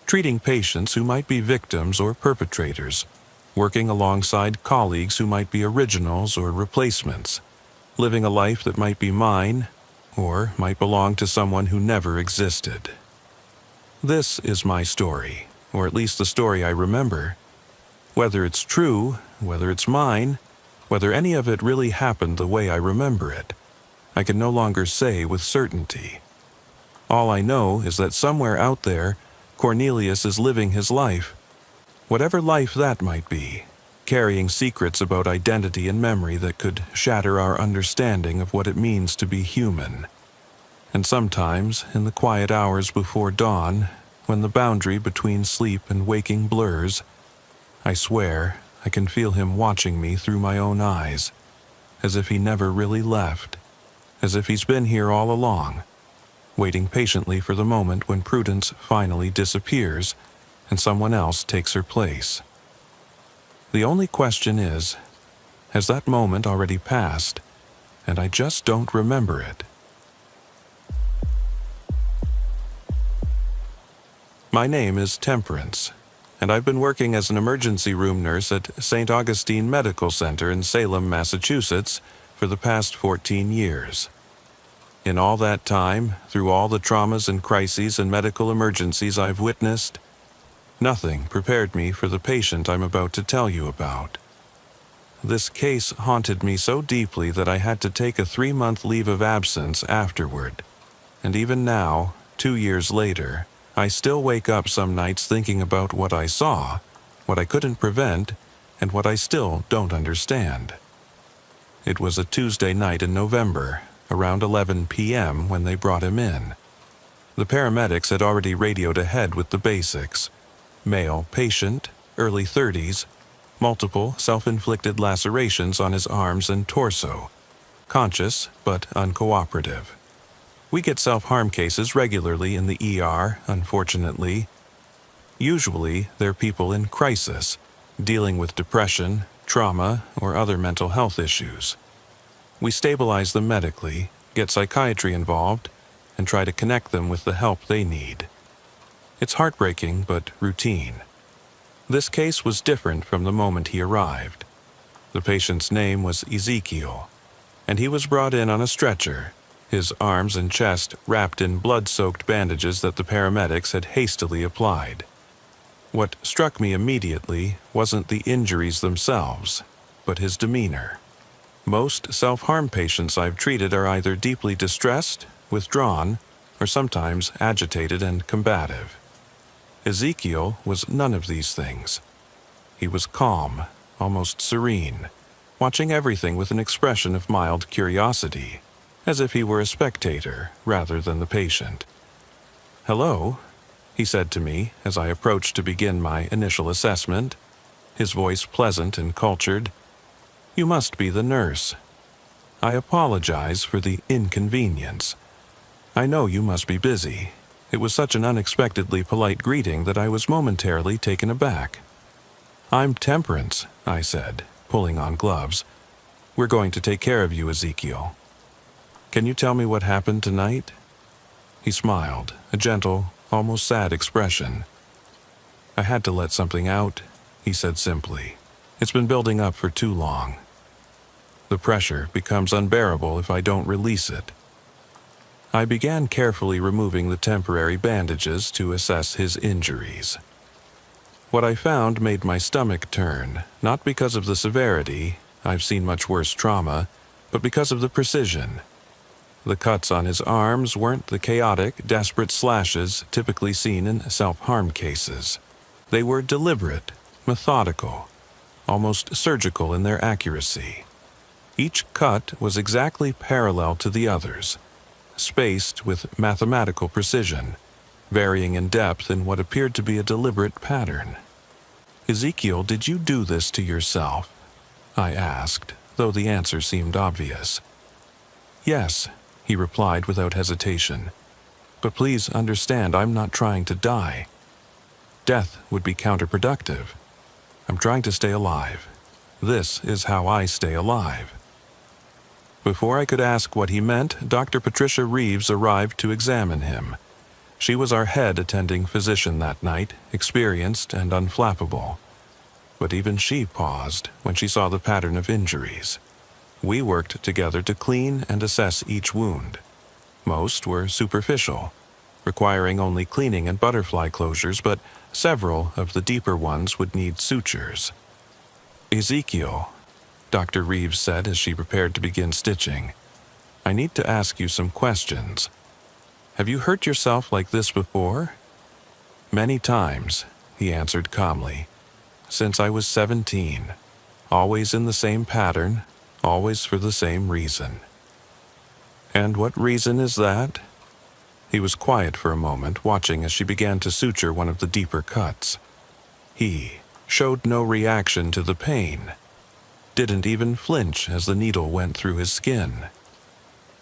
[SPEAKER 1] treating patients who might be victims or perpetrators, working alongside colleagues who might be originals or replacements, living a life that might be mine or might belong to someone who never existed. This is my story, or at least the story I remember. Whether it's true, whether it's mine, whether any of it really happened the way I remember it, I can no longer say with certainty. All I know is that somewhere out there, Cornelius is living his life, whatever life that might be, carrying secrets about identity and memory that could shatter our understanding of what it means to be human. And sometimes, in the quiet hours before dawn, when the boundary between sleep and waking blurs, I swear I can feel him watching me through my own eyes, as if he never really left, as if he's been here all along, waiting patiently for the moment when Prudence finally disappears and someone else takes her place. The only question is, has that moment already passed, and I just don't remember it? My name is Temperance, and I've been working as an emergency room nurse at St. Augustine Medical Center in Salem, Massachusetts, for the past 14 years. In all that time, through all the traumas and crises and medical emergencies I've witnessed, nothing prepared me for the patient I'm about to tell you about. This case haunted me so deeply that I had to take a 3-month leave of absence afterward. And even now, 2 years later, I still wake up some nights thinking about what I saw, what I couldn't prevent, and what I still don't understand. It was a Tuesday night in November, around 11 p.m. when they brought him in. The paramedics had already radioed ahead with the basics. Male patient, early 30s, multiple self-inflicted lacerations on his arms and torso, conscious but uncooperative. We get self-harm cases regularly in the ER, unfortunately. Usually, they're people in crisis, dealing with depression, trauma, or other mental health issues. We stabilize them medically, get psychiatry involved, and try to connect them with the help they need. It's heartbreaking, but routine. This case was different from the moment he arrived. The patient's name was Ezekiel, and he was brought in on a stretcher, his arms and chest wrapped in blood-soaked bandages that the paramedics had hastily applied. What struck me immediately wasn't the injuries themselves, but his demeanor. Most self-harm patients I've treated are either deeply distressed, withdrawn, or sometimes agitated and combative. Ezekiel was none of these things. He was calm, almost serene, watching everything with an expression of mild curiosity, as if he were a spectator rather than the patient. "Hello," he said to me as I approached to begin my initial assessment, his voice pleasant and cultured. "You must be the nurse. I apologize for the inconvenience. I know you must be busy." It was such an unexpectedly polite greeting that I was momentarily taken aback. "I'm Temperance," I said, pulling on gloves. "We're going to take care of you, Ezekiel. Can you tell me what happened tonight?" He smiled, a gentle, almost sad expression. "I had to let something out," he said simply. "It's been building up for too long. The pressure becomes unbearable if I don't release it." I began carefully removing the temporary bandages to assess his injuries. What I found made my stomach turn, not because of the severity, I've seen much worse trauma, but because of the precision. The cuts on his arms weren't the chaotic, desperate slashes typically seen in self-harm cases. They were deliberate, methodical, almost surgical in their accuracy. Each cut was exactly parallel to the others, spaced with mathematical precision, varying in depth in what appeared to be a deliberate pattern. "Ezekiel, did you do this to yourself?" I asked, though the answer seemed obvious. "Yes," he replied without hesitation. "But please understand, I'm not trying to die. Death would be counterproductive. I'm trying to stay alive. This is how I stay alive." Before I could ask what he meant, Dr. Patricia Reeves arrived to examine him. She was our head attending physician that night, experienced and unflappable. But even she paused when she saw the pattern of injuries. We worked together to clean and assess each wound. Most were superficial, requiring only cleaning and butterfly closures, but several of the deeper ones would need sutures. "Ezekiel," Dr. Reeves said as she prepared to begin stitching, "I need to ask you some questions. Have you hurt yourself like this before?" "Many times," he answered calmly. "Since I was 17. Always in the same pattern, always for the same reason." "And what reason is that?" He was quiet for a moment, watching as she began to suture one of the deeper cuts. He showed no reaction to the pain, didn't even flinch as the needle went through his skin.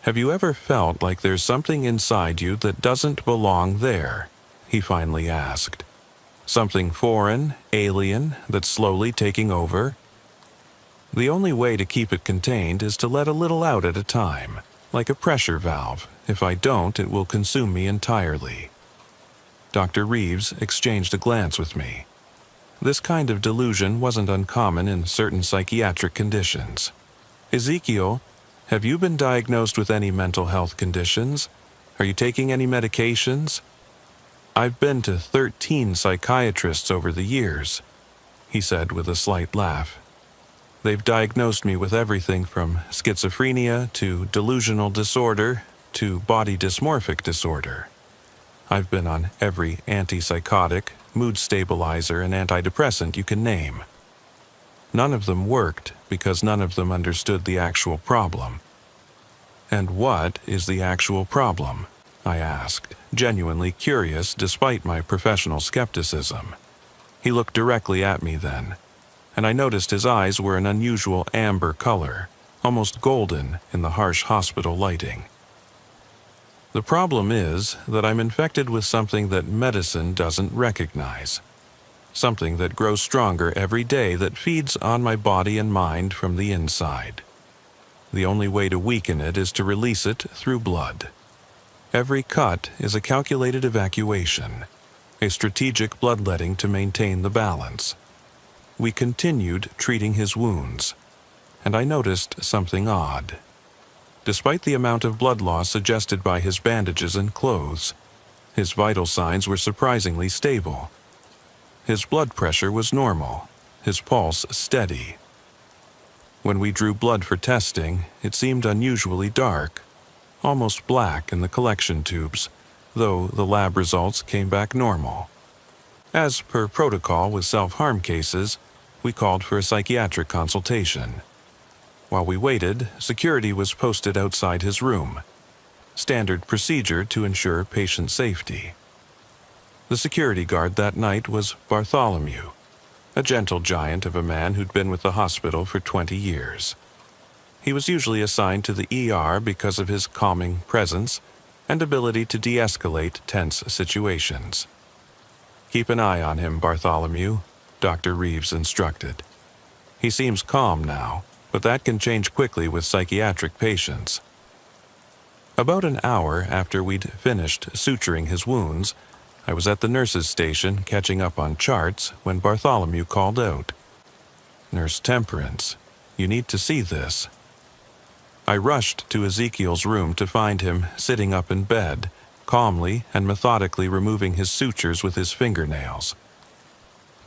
[SPEAKER 1] "Have you ever felt like there's something inside you that doesn't belong there?" he finally asked. "Something foreign, alien, that's slowly taking over?" "The only way to keep it contained is to let a little out at a time, like a pressure valve. If I don't, it will consume me entirely." Dr. Reeves exchanged a glance with me. This kind of delusion wasn't uncommon in certain psychiatric conditions. "Ezekiel, have you been diagnosed with any mental health conditions? Are you taking any medications?" "I've been to 13 psychiatrists over the years," he said with a slight laugh. "They've diagnosed me with everything from schizophrenia to delusional disorder to body dysmorphic disorder. I've been on every antipsychotic, mood stabilizer, and antidepressant you can name. None of them worked because none of them understood the actual problem." "And what is the actual problem?" I asked, genuinely curious despite my professional skepticism. He looked directly at me then, and I noticed his eyes were an unusual amber color, almost golden in the harsh hospital lighting. "The problem is that I'm infected with something that medicine doesn't recognize. Something that grows stronger every day that feeds on my body and mind from the inside. the only way to weaken it is to release it through blood. Every cut is a calculated evacuation, a strategic bloodletting to maintain the balance. We continued treating his wounds, and I noticed something odd. Despite the amount of blood loss suggested by his bandages and clothes, his vital signs were surprisingly stable. His blood pressure was normal, his pulse steady. When we drew blood for testing, it seemed unusually dark, almost black in the collection tubes, though the lab results came back normal. As per protocol with self-harm cases, we called for a psychiatric consultation. While we waited, security was posted outside his room, standard procedure to ensure patient safety. The security guard that night was Bartholomew, a gentle giant of a man who'd been with the hospital for 20 years. He was usually assigned to the ER because of his calming presence and ability to de-escalate tense situations. "Keep an eye on him, Bartholomew," Dr. Reeves instructed. "He seems calm now, but that can change quickly with psychiatric patients." About an hour after we'd finished suturing his wounds, I was at the nurse's station catching up on charts when Bartholomew called out, "Nurse Temperance, you need to see this." I rushed to Ezekiel's room to find him sitting up in bed, calmly and methodically removing his sutures with his fingernails.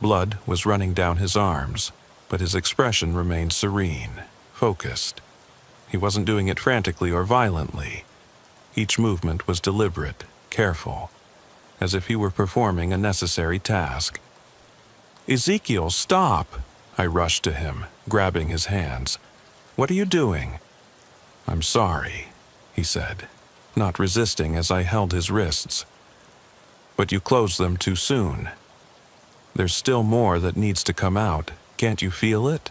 [SPEAKER 1] Blood was running down his arms, but his expression remained serene, focused. He wasn't doing it frantically or violently. Each movement was deliberate, careful, as if he were performing a necessary task. "Ezekiel, stop!" I rushed to him, grabbing his hands. "What are you doing?" "I'm sorry," he said, not resisting as I held his wrists. "But you closed them too soon. There's still more that needs to come out. Can't you feel it?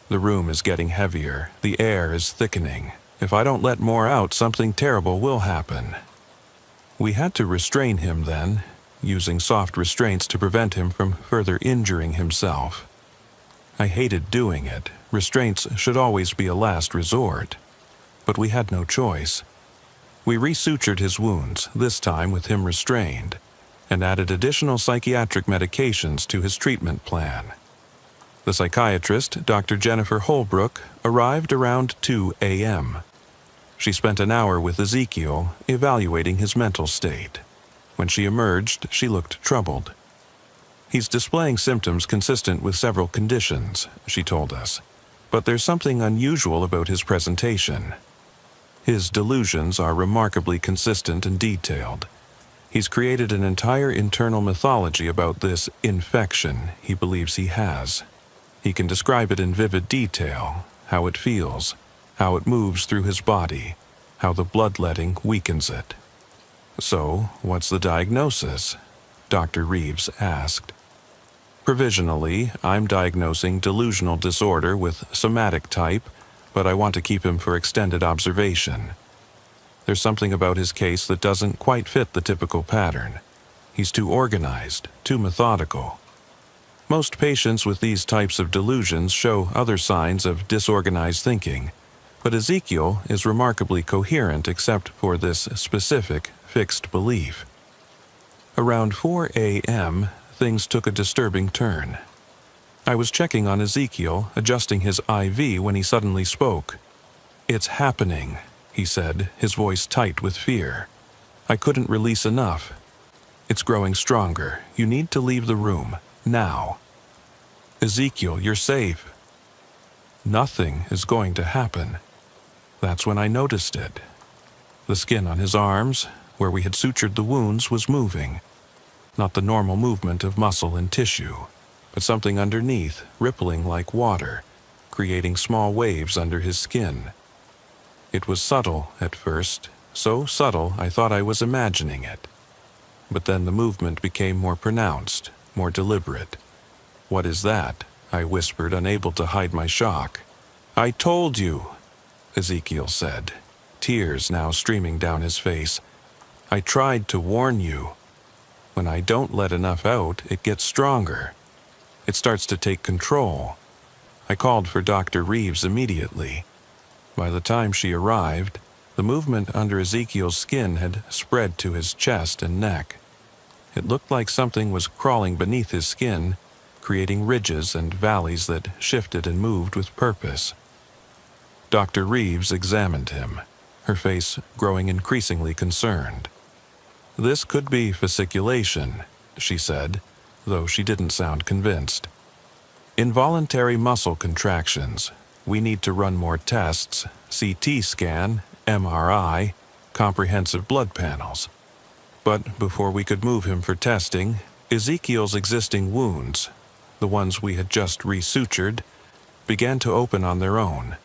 [SPEAKER 1] The room is getting heavier. The air is thickening. If I don't let more out, something terrible will happen." We had to restrain him then, using soft restraints to prevent him from further injuring himself. I hated doing it. Restraints should always be a last resort. But we had no choice. We resutured his wounds, this time with him restrained, and added additional psychiatric medications to his treatment plan. The psychiatrist, Dr. Jennifer Holbrook, arrived around 2 a.m. She spent an hour with Ezekiel, evaluating his mental state. When she emerged, she looked troubled. "He's displaying symptoms consistent with several conditions," she told us, "but there's something unusual about his presentation. His delusions are remarkably consistent and detailed. He's created an entire internal mythology about this infection he believes he has. He can describe it in vivid detail, how it feels, how it moves through his body, how the bloodletting weakens it." "So, what's the diagnosis?" Dr. Reeves asked. "Provisionally, I'm diagnosing delusional disorder with somatic type, but I want to keep him for extended observation. There's something about his case that doesn't quite fit the typical pattern. He's too organized, too methodical. Most patients with these types of delusions show other signs of disorganized thinking, but Ezekiel is remarkably coherent except for this specific, fixed belief." Around 4 a.m., things took a disturbing turn. I was checking on Ezekiel, adjusting his IV when he suddenly spoke. "It's happening," he said, his voice tight with fear. "I couldn't release enough. It's growing stronger. You need to leave the room, now." "Ezekiel, you're safe." Nothing is going to happen. That's when I noticed it. The skin on his arms, where we had sutured the wounds, was moving. Not the normal movement of muscle and tissue, but something underneath, rippling like water, creating small waves under his skin. It was subtle at first, so subtle I thought I was imagining it. But then the movement became more pronounced, more deliberate. "What is that?" I whispered, unable to hide my shock. "I told you," Ezekiel said, tears now streaming down his face. "I tried to warn you. When I don't let enough out, it gets stronger. It starts to take control." I called for Dr. Reeves immediately. By the time she arrived, the movement under Ezekiel's skin had spread to his chest and neck. It looked like something was crawling beneath his skin, creating ridges and valleys that shifted and moved with purpose. Dr. Reeves examined him, her face growing increasingly concerned. "This could be fasciculation," she said, though she didn't sound convinced. "Involuntary muscle contractions. We need to run more tests, CT scan, MRI, comprehensive blood panels." But before we could move him for testing, Ezekiel's existing wounds, the ones we had just resutured, began to open on their own.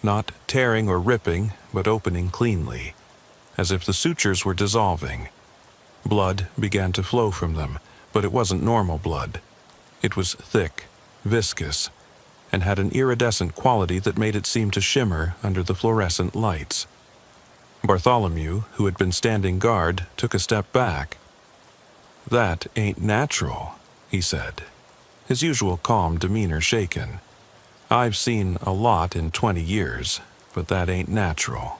[SPEAKER 1] Not tearing or ripping, but opening cleanly, as if the sutures were dissolving. Blood began to flow from them, but it wasn't normal blood. It was thick, viscous, and had an iridescent quality that made it seem to shimmer under the fluorescent lights. Bartholomew, who had been standing guard, took a step back. "That ain't natural," he said, his usual calm demeanor shaken. "I've seen a lot in 20 years, but that ain't natural."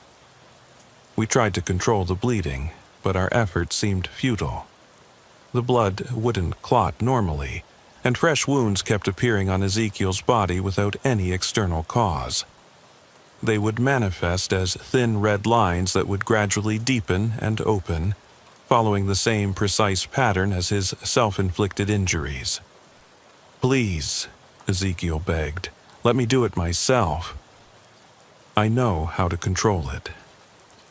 [SPEAKER 1] We tried to control the bleeding, but our efforts seemed futile. The blood wouldn't clot normally, and fresh wounds kept appearing on Ezekiel's body without any external cause. They would manifest as thin red lines that would gradually deepen and open, following the same precise pattern as his self-inflicted injuries. "Please," Ezekiel begged, "let me do it myself. I know how to control it.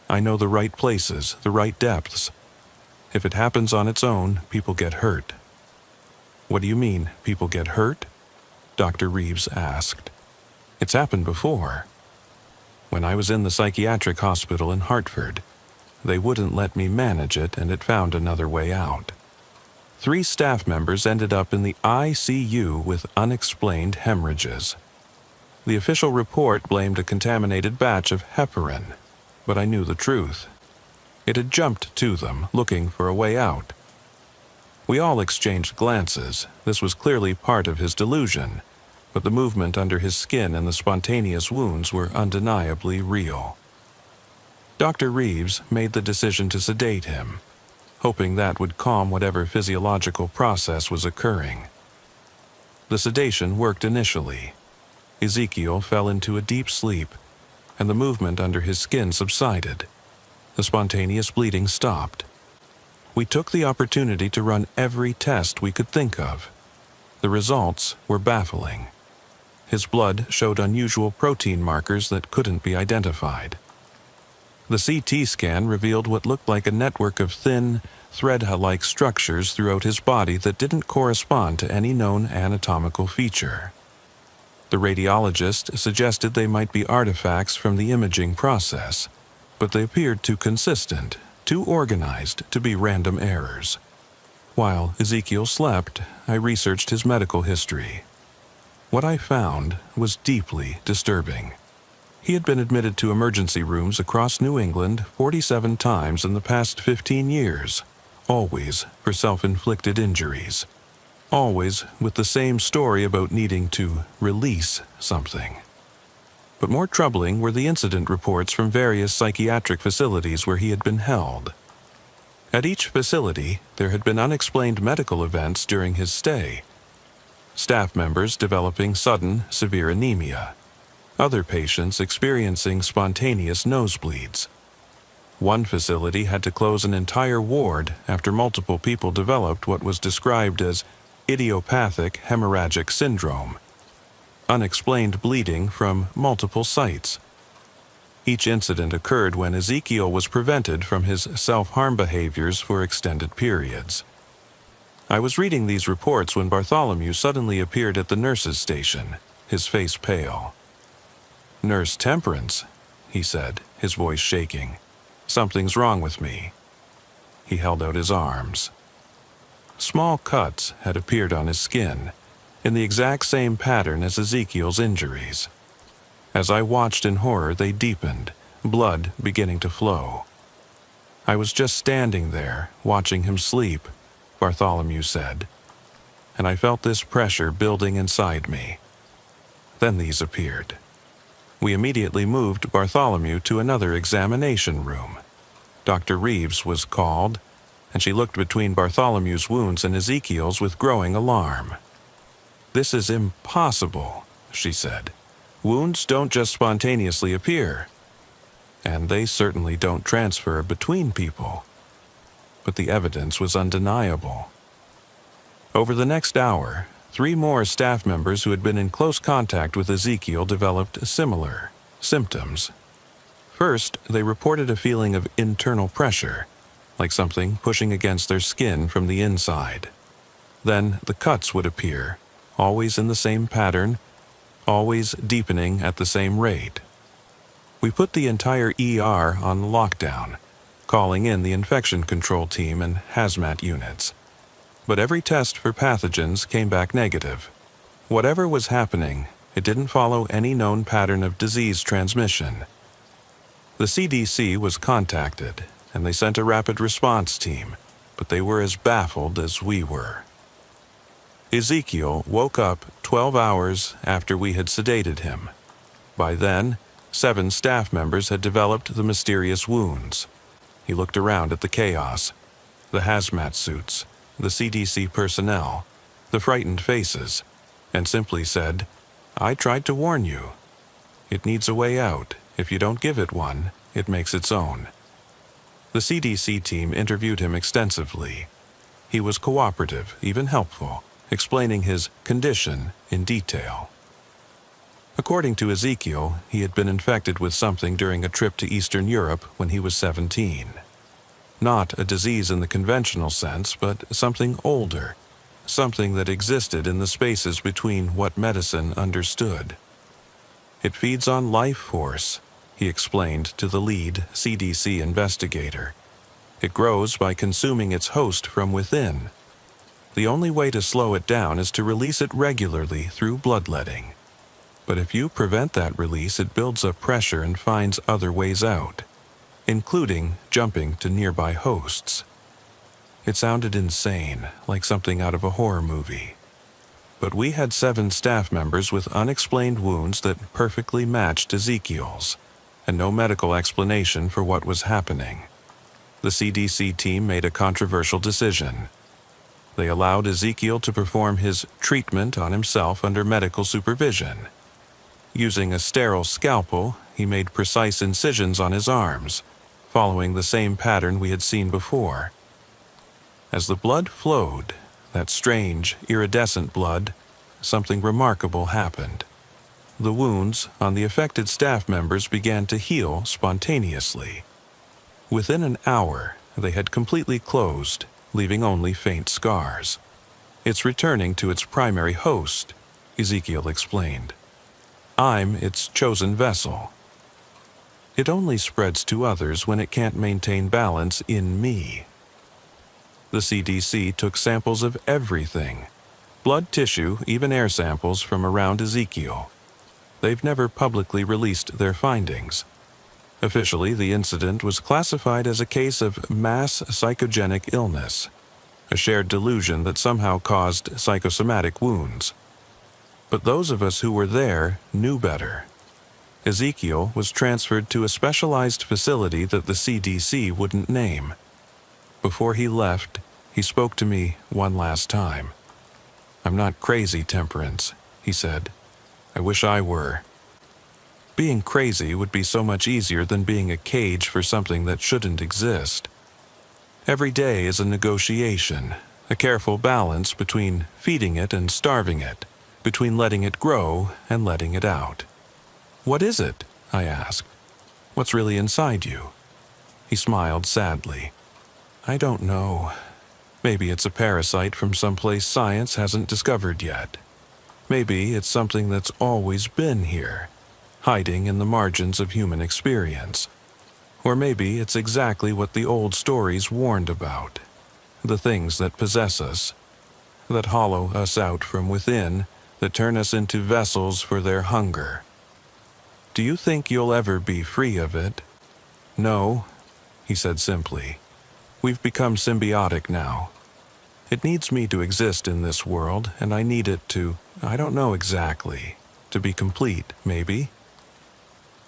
[SPEAKER 1] I know the right places, the right depths. If it happens on its own, people get hurt." "What do you mean, people get hurt?" Dr. Reeves asked. "It's happened before. When I was in the psychiatric hospital in Hartford, they wouldn't let me manage it, and it found another way out. 3 staff members ended up in the ICU with unexplained hemorrhages. The official report blamed a contaminated batch of heparin, but I knew the truth. It had jumped to them, looking for a way out. We all exchanged glances. This was clearly part of his delusion, but the movement under his skin and the spontaneous wounds were undeniably real. Dr. Reeves made the decision to sedate him, hoping that would calm whatever physiological process was occurring. The sedation worked initially. Ezekiel fell into a deep sleep, and the movement under his skin subsided. The spontaneous bleeding stopped. We took the opportunity to run every test we could think of. The results were baffling. His blood showed unusual protein markers that couldn't be identified. The CT scan revealed what looked like a network of thin, thread-like structures throughout his body that didn't correspond to any known anatomical feature. The radiologist suggested they might be artifacts from the imaging process, but they appeared too consistent, too organized to be random errors. While Ezekiel slept, I researched his medical history. What I found was deeply disturbing. He had been admitted to emergency rooms across New England 47 times in the past 15 years, always for self-inflicted injuries, always with the same story about needing to release something. But more troubling were the incident reports from various psychiatric facilities where he had been held. At each facility, there had been unexplained medical events during his stay. Staff members developing sudden, severe anemia. Other patients experiencing spontaneous nosebleeds. One facility had to close an entire ward after multiple people developed what was described as idiopathic hemorrhagic syndrome, unexplained bleeding from multiple sites. Each incident occurred when Ezekiel was prevented from his self-harm behaviors for extended periods. I was reading these reports when Bartholomew suddenly appeared at the nurse's station, his face pale. "Nurse Temperance," he said, his voice shaking. "Something's wrong with me." He held out his arms. Small cuts had appeared on his skin, in the exact same pattern as Ezekiel's injuries. As I watched in horror, they deepened, blood beginning to flow. "I was just standing there, watching him sleep," Bartholomew said, "and I felt this pressure building inside me. Then these appeared. We immediately moved Bartholomew to another examination room. Dr. Reeves was called, and she looked between Bartholomew's wounds and Ezekiel's with growing alarm. "This is impossible," she said. "Wounds don't just spontaneously appear, and they certainly don't transfer between people." But the evidence was undeniable. Over the next hour, 3 more staff members who had been in close contact with Ezekiel developed similar symptoms. First, they reported a feeling of internal pressure, like something pushing against their skin from the inside. Then the cuts would appear, always in the same pattern, always deepening at the same rate. We put the entire ER on lockdown, calling in the infection control team and hazmat units. But every test for pathogens came back negative. Whatever was happening, it didn't follow any known pattern of disease transmission. The CDC was contacted, and they sent a rapid response team, but they were as baffled as we were. Ezekiel woke up 12 hours after we had sedated him. By then, 7 staff members had developed the mysterious wounds. He looked around at the chaos, the hazmat suits, the CDC personnel, the frightened faces, and simply said, "I tried to warn you. It needs a way out. If you don't give it one, it makes its own." The CDC team interviewed him extensively. He was cooperative, even helpful, explaining his condition in detail. According to Ezekiel, he had been infected with something during a trip to Eastern Europe when he was 17. Not a disease in the conventional sense, but something older, something that existed in the spaces between what medicine understood. "It feeds on life force," he explained to the lead CDC investigator. "It grows by consuming its host from within. The only way to slow it down is to release it regularly through bloodletting. But if you prevent that release, it builds up pressure and finds other ways out, including jumping to nearby hosts." It sounded insane, like something out of a horror movie. But we had 7 staff members with unexplained wounds that perfectly matched Ezekiel's, and no medical explanation for what was happening. The CDC team made a controversial decision. They allowed Ezekiel to perform his treatment on himself under medical supervision. Using a sterile scalpel, he made precise incisions on his arms, following the same pattern we had seen before. As the blood flowed, that strange, iridescent blood, something remarkable happened. The wounds on the affected staff members began to heal spontaneously. Within an hour, they had completely closed, leaving only faint scars. "It's returning to its primary host," Ezekiel explained. "I'm its chosen vessel. It only spreads to others when it can't maintain balance in me." The CDC took samples of everything: blood, tissue, even air samples from around Ezekiel. They've never publicly released their findings. Officially, the incident was classified as a case of mass psychogenic illness, a shared delusion that somehow caused psychosomatic wounds. But those of us who were there knew better. Ezekiel was transferred to a specialized facility that the CDC wouldn't name. Before he left, he spoke to me one last time. "I'm not crazy, Temperance," he said. "I wish I were. Being crazy would be so much easier than being a cage for something that shouldn't exist. Every day is a negotiation, a careful balance between feeding it and starving it, between letting it grow and letting it out." "What is it?" I asked. "What's really inside you?" He smiled sadly. "I don't know. Maybe it's a parasite from someplace science hasn't discovered yet. Maybe it's something that's always been here, hiding in the margins of human experience. Or maybe it's exactly what the old stories warned about, the things that possess us, that hollow us out from within, that turn us into vessels for their hunger. Do you think you'll ever be free of it?" "No," he said simply. "We've become symbiotic now. It needs me to exist in this world, and I need it to, I don't know exactly, to be complete, maybe."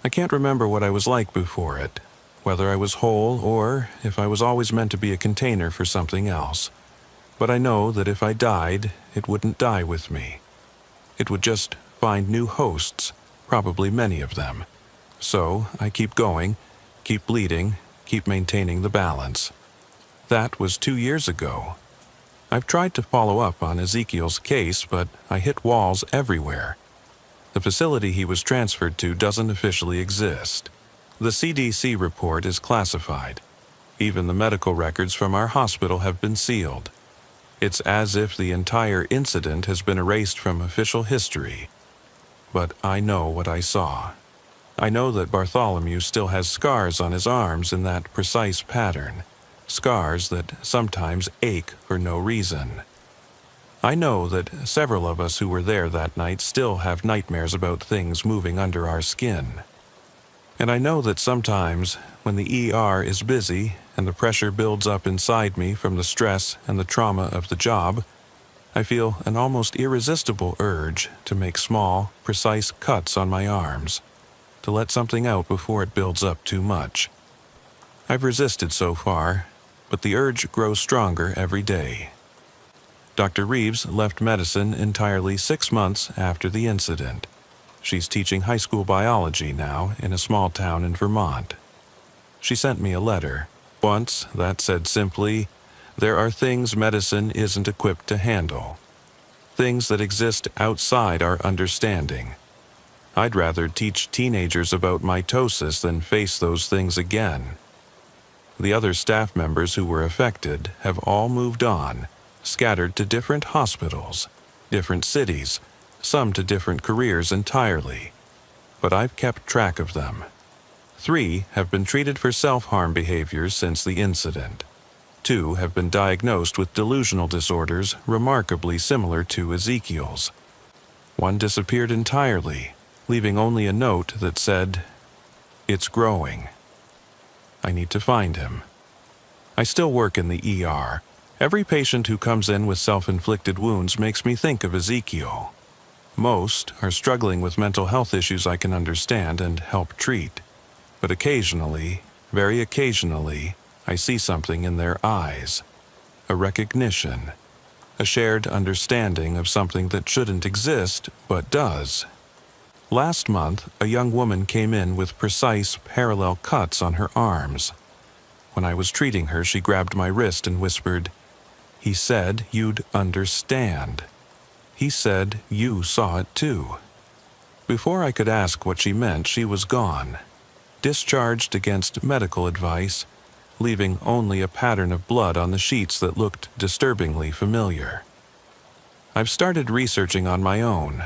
[SPEAKER 1] I can't remember what I was like before it, whether I was whole or if I was always meant to be a container for something else. But I know that if I died, it wouldn't die with me. It would just find new hosts, probably many of them. So I keep going, keep bleeding, keep maintaining the balance. That was 2 years ago. I've tried to follow up on Ezekiel's case, but I hit walls everywhere. The facility he was transferred to doesn't officially exist. The CDC report is classified. Even the medical records from our hospital have been sealed. It's as if the entire incident has been erased from official history. But I know what I saw. I know that Bartholomew still has scars on his arms in that precise pattern, scars that sometimes ache for no reason. I know that several of us who were there that night still have nightmares about things moving under our skin. And I know that sometimes, when the ER is busy and the pressure builds up inside me from the stress and the trauma of the job, I feel an almost irresistible urge to make small, precise cuts on my arms, to let something out before it builds up too much. I've resisted so far, but the urge grows stronger every day. Dr. Reeves left medicine entirely 6 months after the incident. She's teaching high school biology now in a small town in Vermont. She sent me a letter, once that said simply, "There are things medicine isn't equipped to handle. Things that exist outside our understanding. I'd rather teach teenagers about mitosis than face those things again." The other staff members who were affected have all moved on, scattered to different hospitals, different cities, some to different careers entirely. But I've kept track of them. 3 have been treated for self-harm behaviors since the incident. 2 have been diagnosed with delusional disorders remarkably similar to Ezekiel's. 1 disappeared entirely, leaving only a note that said, "It's growing." I need to find him. I still work in the ER. Every patient who comes in with self-inflicted wounds makes me think of Ezekiel. Most are struggling with mental health issues I can understand and help treat. But occasionally, very occasionally, I see something in their eyes. A recognition. A shared understanding of something that shouldn't exist, but does. Last month, a young woman came in with precise, parallel cuts on her arms. When I was treating her, she grabbed my wrist and whispered, "He said you'd understand. He said you saw it too." Before I could ask what she meant, she was gone, discharged against medical advice, leaving only a pattern of blood on the sheets that looked disturbingly familiar. I've started researching on my own,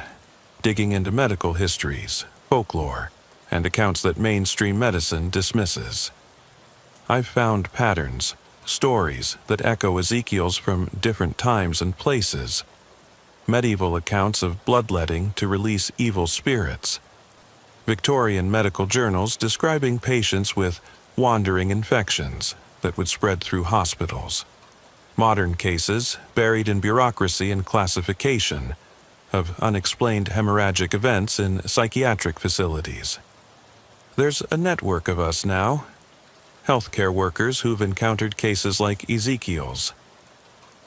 [SPEAKER 1] digging into medical histories, folklore, and accounts that mainstream medicine dismisses. I've found patterns, stories that echo Ezekiel's from different times and places. Medieval accounts of bloodletting to release evil spirits. Victorian medical journals describing patients with wandering infections that would spread through hospitals. Modern cases buried in bureaucracy and classification of unexplained hemorrhagic events in psychiatric facilities. There's a network of us now. Healthcare workers who've encountered cases like Ezekiel's.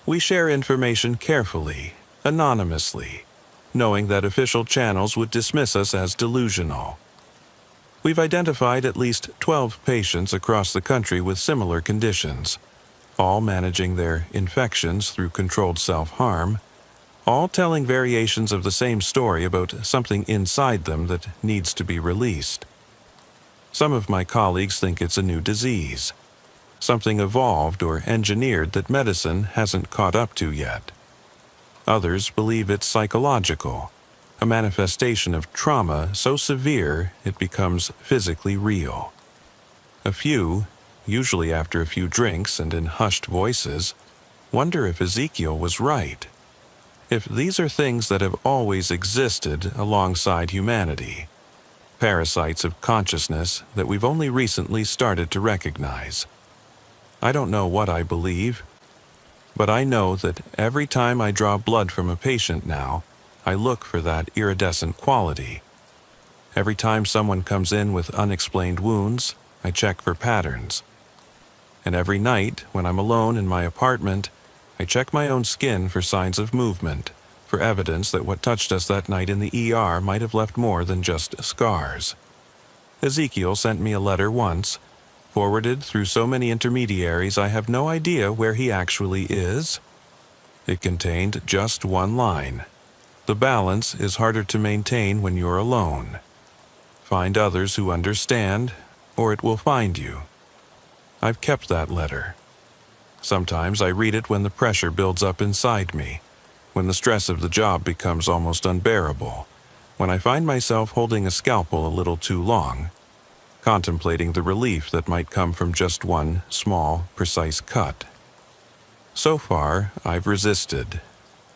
[SPEAKER 1] We share information carefully, anonymously, knowing that official channels would dismiss us as delusional. We've identified at least 12 patients across the country with similar conditions, all managing their infections through controlled self-harm, all telling variations of the same story about something inside them that needs to be released. Some of my colleagues think it's a new disease, something evolved or engineered that medicine hasn't caught up to yet. Others believe it's psychological, a manifestation of trauma so severe it becomes physically real. A few, usually after a few drinks and in hushed voices, wonder if Ezekiel was right. If these are things that have always existed alongside humanity, parasites of consciousness that we've only recently started to recognize. I don't know what I believe, but I know that every time I draw blood from a patient now, I look for that iridescent quality. Every time someone comes in with unexplained wounds, I check for patterns. And every night, when I'm alone in my apartment, I check my own skin for signs of movement, for evidence that what touched us that night in the ER might have left more than just scars. Ezekiel sent me a letter once, forwarded through so many intermediaries I have no idea where he actually is. It contained just one line. The balance is harder to maintain when you're alone. Find others who understand, or it will find you. I've kept that letter. Sometimes I read it when the pressure builds up inside me, when the stress of the job becomes almost unbearable, when I find myself holding a scalpel a little too long, contemplating the relief that might come from just one small, precise cut. So far, I've resisted,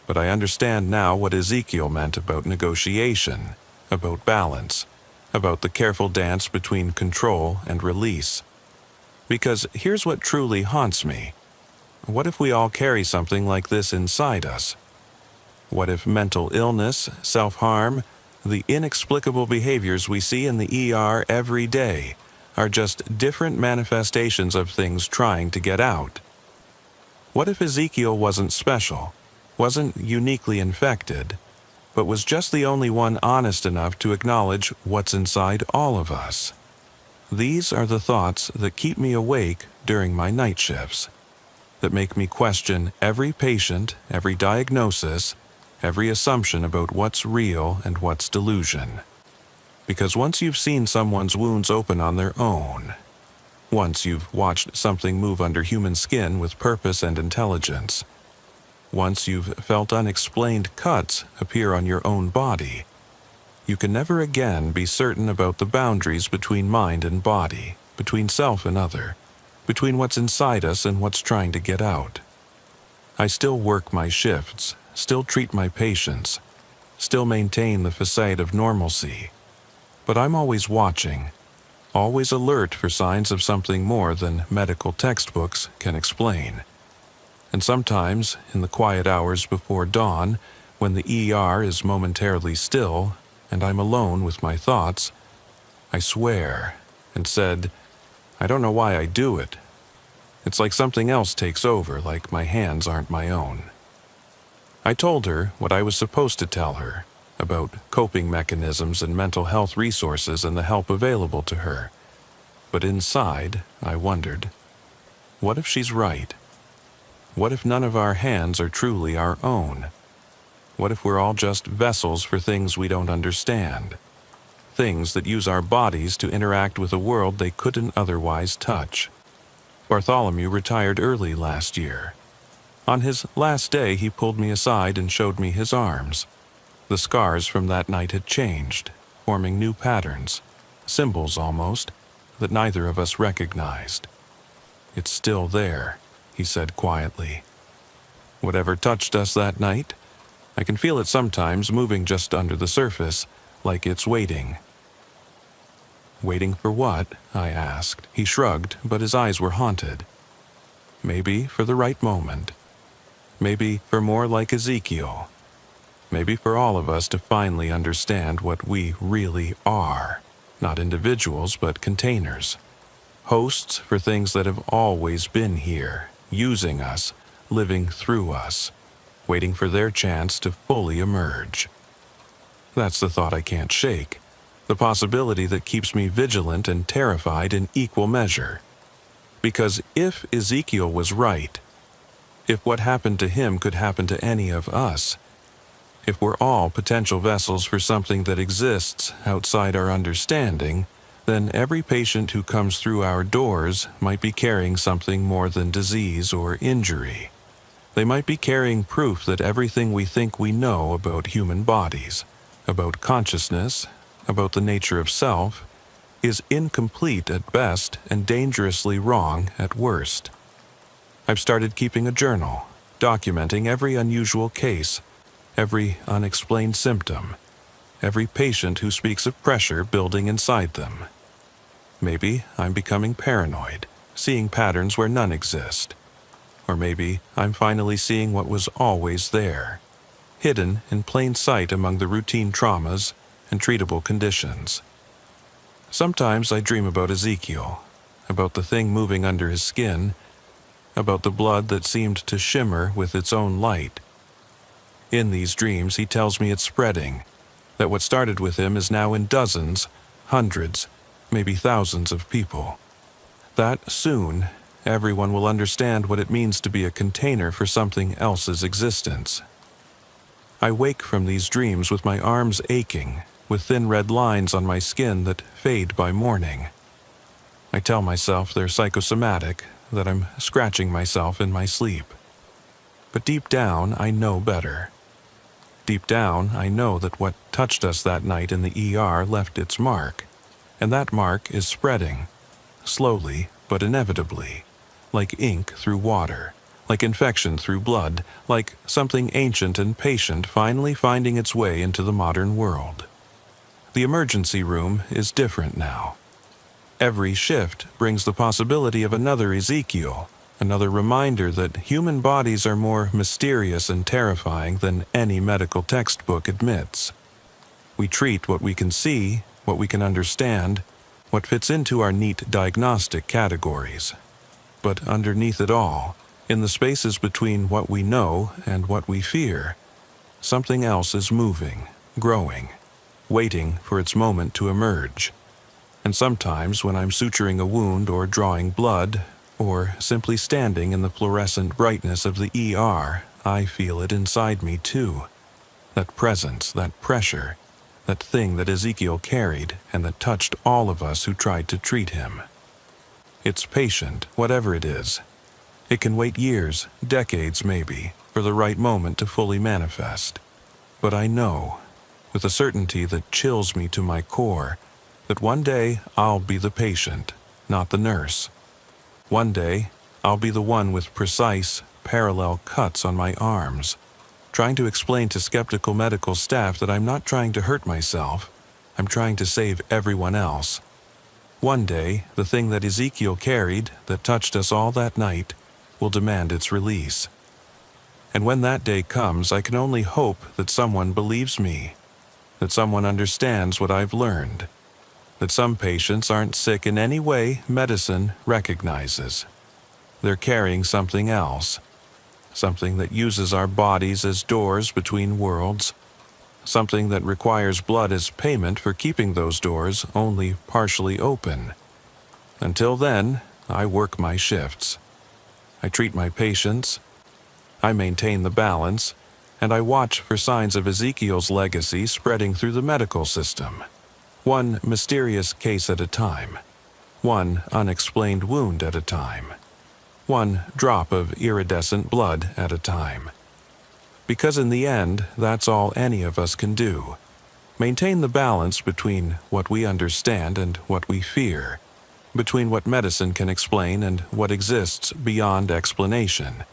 [SPEAKER 1] but I understand now what Ezekiel meant about negotiation, about balance, about the careful dance between control and release. Because here's what truly haunts me. What if we all carry something like this inside us? What if mental illness, self-harm, the inexplicable behaviors we see in the ER every day are just different manifestations of things trying to get out? What if Ezekiel wasn't special, wasn't uniquely infected, but was just the only one honest enough to acknowledge what's inside all of us? These are the thoughts that keep me awake during my night shifts, that make me question every patient, every diagnosis, every assumption about what's real and what's delusion. Because once you've seen someone's wounds open on their own, once you've watched something move under human skin with purpose and intelligence, once you've felt unexplained cuts appear on your own body, you can never again be certain about the boundaries between mind and body, between self and other, between what's inside us and what's trying to get out. I still work my shifts, still treat my patients, still maintain the facade of normalcy, but I'm always watching, always alert for signs of something more than medical textbooks can explain. And sometimes, in the quiet hours before dawn, when the ER is momentarily still, and I'm alone with my thoughts, I swear and said, I don't know why I do it. It's like something else takes over, like my hands aren't my own. I told her what I was supposed to tell her about coping mechanisms and mental health resources and the help available to her. But inside, I wondered, what if she's right? What if none of our hands are truly our own? What if we're all just vessels for things we don't understand? Things that use our bodies to interact with a world they couldn't otherwise touch. Bartholomew retired early last year. On his last day, he pulled me aside and showed me his arms. The scars from that night had changed, forming new patterns, symbols almost, that neither of us recognized. It's still there, he said quietly. Whatever touched us that night, I can feel it sometimes moving just under the surface, like it's waiting. Waiting for what? I asked. He shrugged, but his eyes were haunted. Maybe for the right moment. Maybe for more like Ezekiel. Maybe for all of us to finally understand what we really are. Not individuals, but containers. Hosts for things that have always been here, using us, living through us, waiting for their chance to fully emerge. That's the thought I can't shake. The possibility that keeps me vigilant and terrified in equal measure. Because if Ezekiel was right, if what happened to him could happen to any of us, if we're all potential vessels for something that exists outside our understanding, then every patient who comes through our doors might be carrying something more than disease or injury. They might be carrying proof that everything we think we know about human bodies, about consciousness, about the nature of self, is incomplete at best and dangerously wrong at worst. I've started keeping a journal, documenting every unusual case, every unexplained symptom, every patient who speaks of pressure building inside them. Maybe I'm becoming paranoid, seeing patterns where none exist. Or maybe I'm finally seeing what was always there, hidden in plain sight among the routine traumas, and treatable conditions. Sometimes I dream about Ezekiel, about the thing moving under his skin, about the blood that seemed to shimmer with its own light. In these dreams, he tells me it's spreading, that what started with him is now in dozens, hundreds, maybe thousands of people. That soon, everyone will understand what it means to be a container for something else's existence. I wake from these dreams with my arms aching, with thin red lines on my skin that fade by morning. I tell myself they're psychosomatic, that I'm scratching myself in my sleep. But deep down, I know better. Deep down, I know that what touched us that night in the ER left its mark, and that mark is spreading, slowly but inevitably, like ink through water, like infection through blood, like something ancient and patient finally finding its way into the modern world. The emergency room is different now. Every shift brings the possibility of another Ezekiel, another reminder that human bodies are more mysterious and terrifying than any medical textbook admits. We treat what we can see, what we can understand, what fits into our neat diagnostic categories. But underneath it all, in the spaces between what we know and what we fear, something else is moving, growing, waiting for its moment to emerge. And sometimes when I'm suturing a wound or drawing blood, or simply standing in the fluorescent brightness of the ER, I feel it inside me too. That presence, that pressure, that thing that Ezekiel carried and that touched all of us who tried to treat him. It's patient, whatever it is. It can wait years, decades maybe, for the right moment to fully manifest. But I know, with a certainty that chills me to my core, that one day I'll be the patient, not the nurse. One day, I'll be the one with precise, parallel cuts on my arms, trying to explain to skeptical medical staff that I'm not trying to hurt myself, I'm trying to save everyone else. One day, the thing that Ezekiel carried, that touched us all that night, will demand its release. And when that day comes, I can only hope that someone believes me, that someone understands what I've learned, that some patients aren't sick in any way medicine recognizes. They're carrying something else, something that uses our bodies as doors between worlds, something that requires blood as payment for keeping those doors only partially open. Until then, I work my shifts. I treat my patients, I maintain the balance, and I watch for signs of Ezekiel's legacy spreading through the medical system. One mysterious case at a time, one unexplained wound at a time, one drop of iridescent blood at a time. Because in the end, that's all any of us can do. Maintain the balance between what we understand and what we fear, between what medicine can explain and what exists beyond explanation,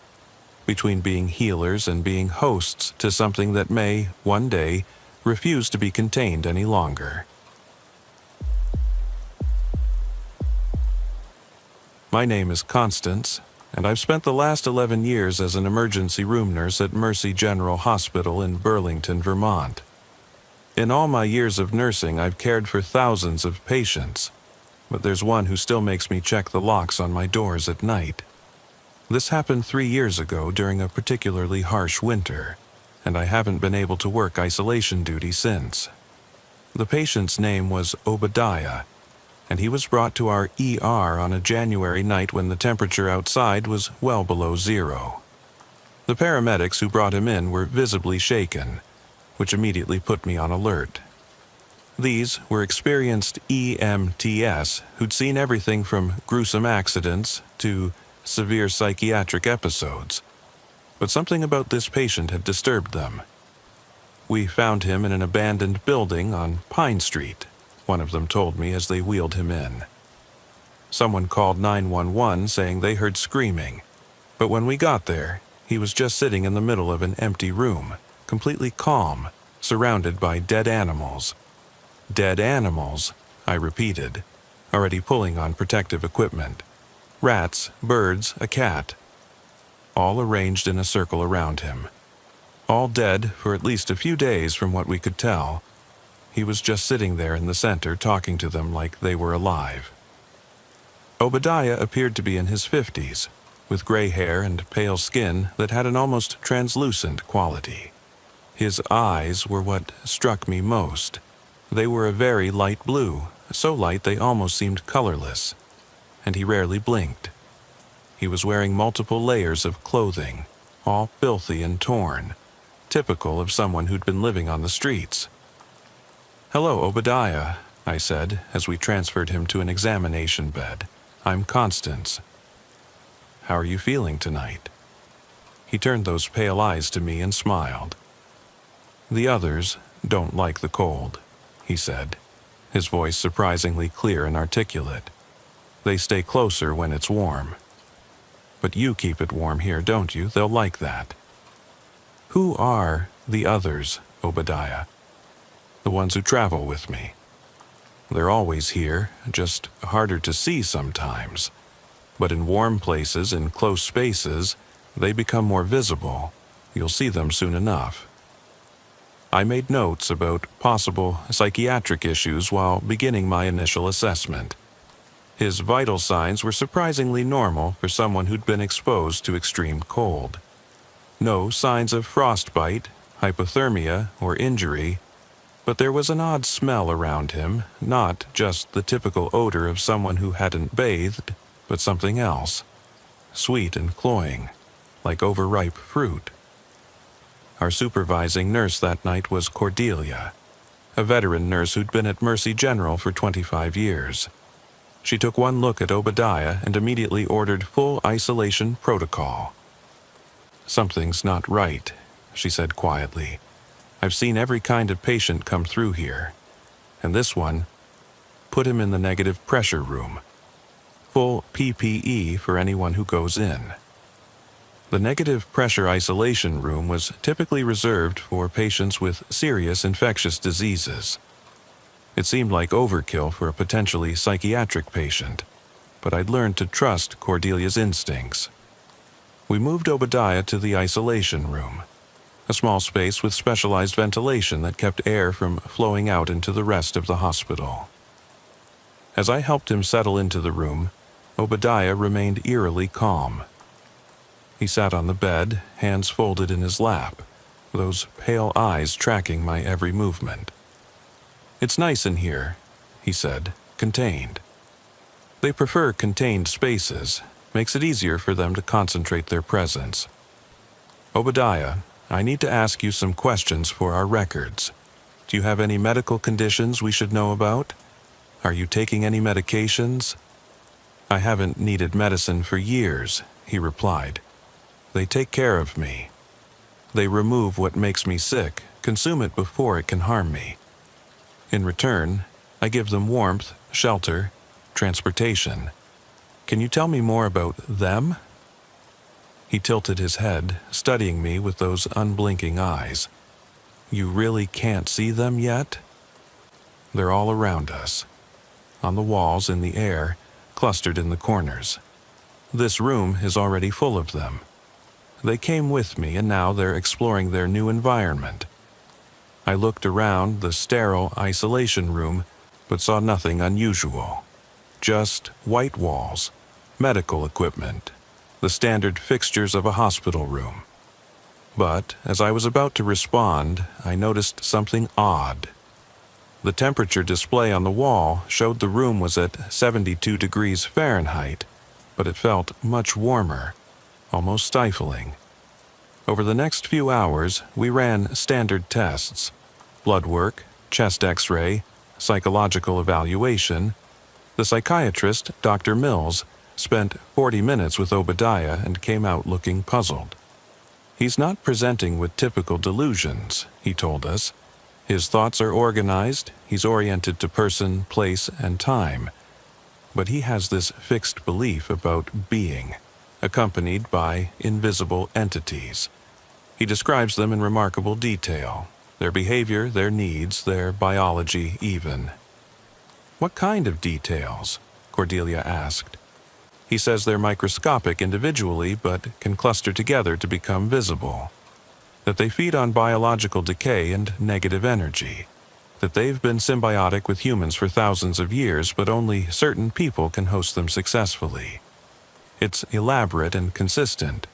[SPEAKER 1] between being healers and being hosts to something that may, one day, refuse to be contained any longer. My name is Constance, and I've spent the last 11 years as an emergency room nurse at Mercy General Hospital in Burlington, Vermont. In all my years of nursing, I've cared for thousands of patients, but there's one who still makes me check the locks on my doors at night. This happened 3 years ago during a particularly harsh winter, and I haven't been able to work isolation duty since. The patient's name was Obadiah, and he was brought to our ER on a January night when the temperature outside was well below zero. The paramedics who brought him in were visibly shaken, which immediately put me on alert. These were experienced EMTs who'd seen everything from gruesome accidents to severe psychiatric episodes, but something about this patient had disturbed them. We found him in an abandoned building on Pine Street, one of them told me as they wheeled him in. Someone called 911 saying they heard screaming, but when we got there, he was just sitting in the middle of an empty room, completely calm, surrounded by dead animals. Dead animals, I repeated, already pulling on protective equipment. Rats, birds, a cat, all arranged in a circle around him. All dead for at least a few days from what we could tell. He was just sitting there in the center talking to them like they were alive. Obadiah appeared to be in his 50s, with gray hair and pale skin that had an almost translucent quality. His eyes were what struck me most. They were a very light blue, so light they almost seemed colorless, and he rarely blinked. He was wearing multiple layers of clothing, all filthy and torn, typical of someone who'd been living on the streets. "Hello, Obadiah," I said as we transferred him to an examination bed. "I'm Constance. How are you feeling tonight?" He turned those pale eyes to me and smiled. "The others don't like the cold," he said, his voice surprisingly clear and articulate. "They stay closer when it's warm. But you keep it warm here, don't you? They'll like that." "Who are the others, Obadiah?" "The ones who travel with me. They're always here, just harder to see sometimes. But in warm places, in close spaces, they become more visible. You'll see them soon enough." I made notes about possible psychiatric issues while beginning my initial assessment. His vital signs were surprisingly normal for someone who'd been exposed to extreme cold. No signs of frostbite, hypothermia, or injury, but there was an odd smell around him, not just the typical odor of someone who hadn't bathed, but something else, sweet and cloying, like overripe fruit. Our supervising nurse that night was Cordelia, a veteran nurse who'd been at Mercy General for 25 years. She took one look at Obadiah and immediately ordered full isolation protocol. "Something's not right," she said quietly. "I've seen every kind of patient come through here. And this one, put him in the negative pressure room. Full PPE for anyone who goes in." The negative pressure isolation room was typically reserved for patients with serious infectious diseases. It seemed like overkill for a potentially psychiatric patient, but I'd learned to trust Cordelia's instincts. We moved Obadiah to the isolation room, a small space with specialized ventilation that kept air from flowing out into the rest of the hospital. As I helped him settle into the room, Obadiah remained eerily calm. He sat on the bed, hands folded in his lap, those pale eyes tracking my every movement. "It's nice in here," he said, "contained. They prefer contained spaces, makes it easier for them to concentrate their presence. Obadiah, I need to ask you some questions for our records. Do you have any medical conditions we should know about? Are you taking any medications?" "I haven't needed medicine for years," he replied. "They take care of me. They remove what makes me sick, consume it before it can harm me. In return, I give them warmth, shelter, transportation. Can you tell me more about them?" He tilted his head, studying me with those unblinking eyes. "You really can't see them yet?" "They're all around us. On the walls, in the air, clustered in the corners. This room is already full of them. They came with me and now they're exploring their new environment." I looked around the sterile isolation room, but saw nothing unusual. Just white walls, medical equipment, the standard fixtures of a hospital room. But as I was about to respond, I noticed something odd. The temperature display on the wall showed the room was at 72 degrees Fahrenheit, but it felt much warmer, almost stifling. Over the next few hours, we ran standard tests: blood work, chest x-ray, psychological evaluation. The psychiatrist, Dr. Mills, spent 40 minutes with Obadiah and came out looking puzzled. "He's not presenting with typical delusions," he told us. "His thoughts are organized, he's oriented to person, place, and time. But he has this fixed belief about being, accompanied by invisible entities. He describes them in remarkable detail, their behavior, their needs, their biology even." "What kind of details?" Cordelia asked. "He says they're microscopic individually but can cluster together to become visible. That they feed on biological decay and negative energy. that they've been symbiotic with humans for thousands of years, but only certain people can host them successfully. It's elaborate and consistent,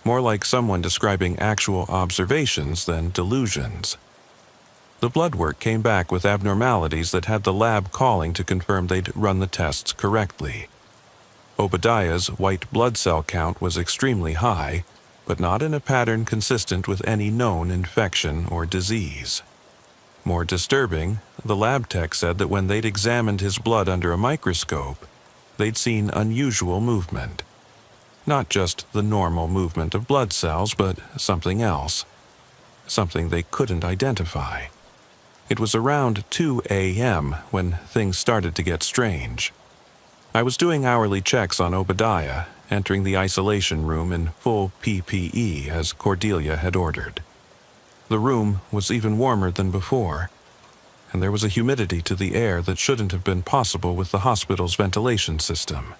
[SPEAKER 1] more like someone describing actual observations than delusions. The blood work came back with abnormalities that had the lab calling to confirm they'd run the tests correctly. Obadiah's white blood cell count was extremely high, but not in a pattern consistent with any known infection or disease. More disturbing, the lab tech said that when they'd examined his blood under a microscope, they'd seen unusual movement. Not just the normal movement of blood cells, but something else. Something they couldn't identify. It was around 2 a.m. when things started to get strange. I was doing hourly checks on Obadiah, entering the isolation room in full PPE as Cordelia had ordered. The room was even warmer than before, and there was a humidity to the air that shouldn't have been possible with the hospital's ventilation system.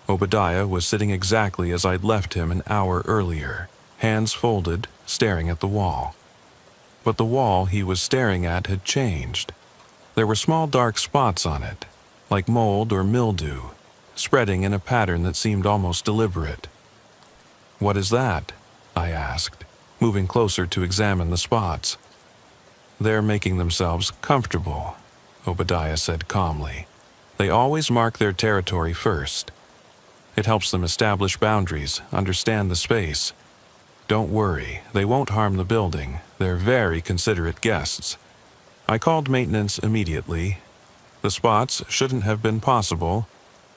[SPEAKER 1] Obadiah was sitting exactly as I'd left him an hour earlier, hands folded, staring at the wall. But the wall he was staring at had changed. There were small dark spots on it, like mold or mildew, spreading in a pattern that seemed almost deliberate. "What is that?" I asked, moving closer to examine the spots. "They're making themselves comfortable," Obadiah said calmly. "They always mark their territory first. It helps them establish boundaries, understand the space. Don't worry, they won't harm the building. They're very considerate guests." I called maintenance immediately. The spots shouldn't have been possible.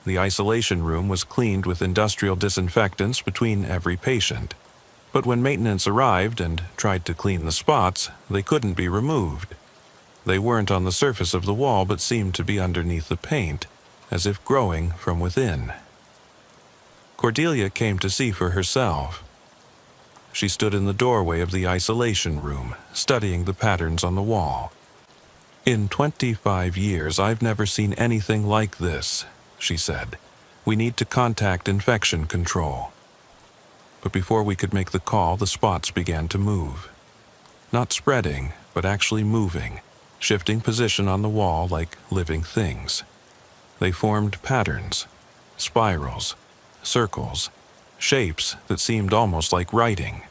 [SPEAKER 1] The isolation room was cleaned with industrial disinfectants between every patient. But when maintenance arrived and tried to clean the spots, they couldn't be removed. They weren't on the surface of the wall but seemed to be underneath the paint, as if growing from within. Cordelia came to see for herself. She stood in the doorway of the isolation room, studying the patterns on the wall. "In 25 years, I've never seen anything like this," she said. "We need to contact infection control." But before we could make the call, the spots began to move. Not spreading, but actually moving, shifting position on the wall like living things. They formed patterns, spirals, circles, shapes that seemed almost like writing.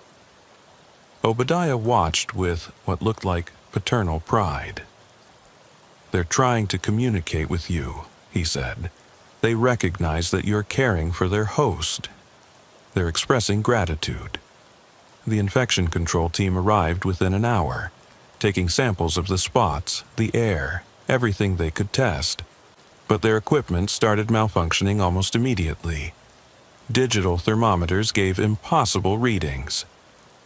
[SPEAKER 1] Obadiah watched with what looked like paternal pride. "They're trying to communicate with you," he said. "They recognize that you're caring for their host. They're expressing gratitude." The infection control team arrived within an hour, taking samples of the spots, the air, everything they could test. But their equipment started malfunctioning almost immediately. Digital thermometers gave impossible readings.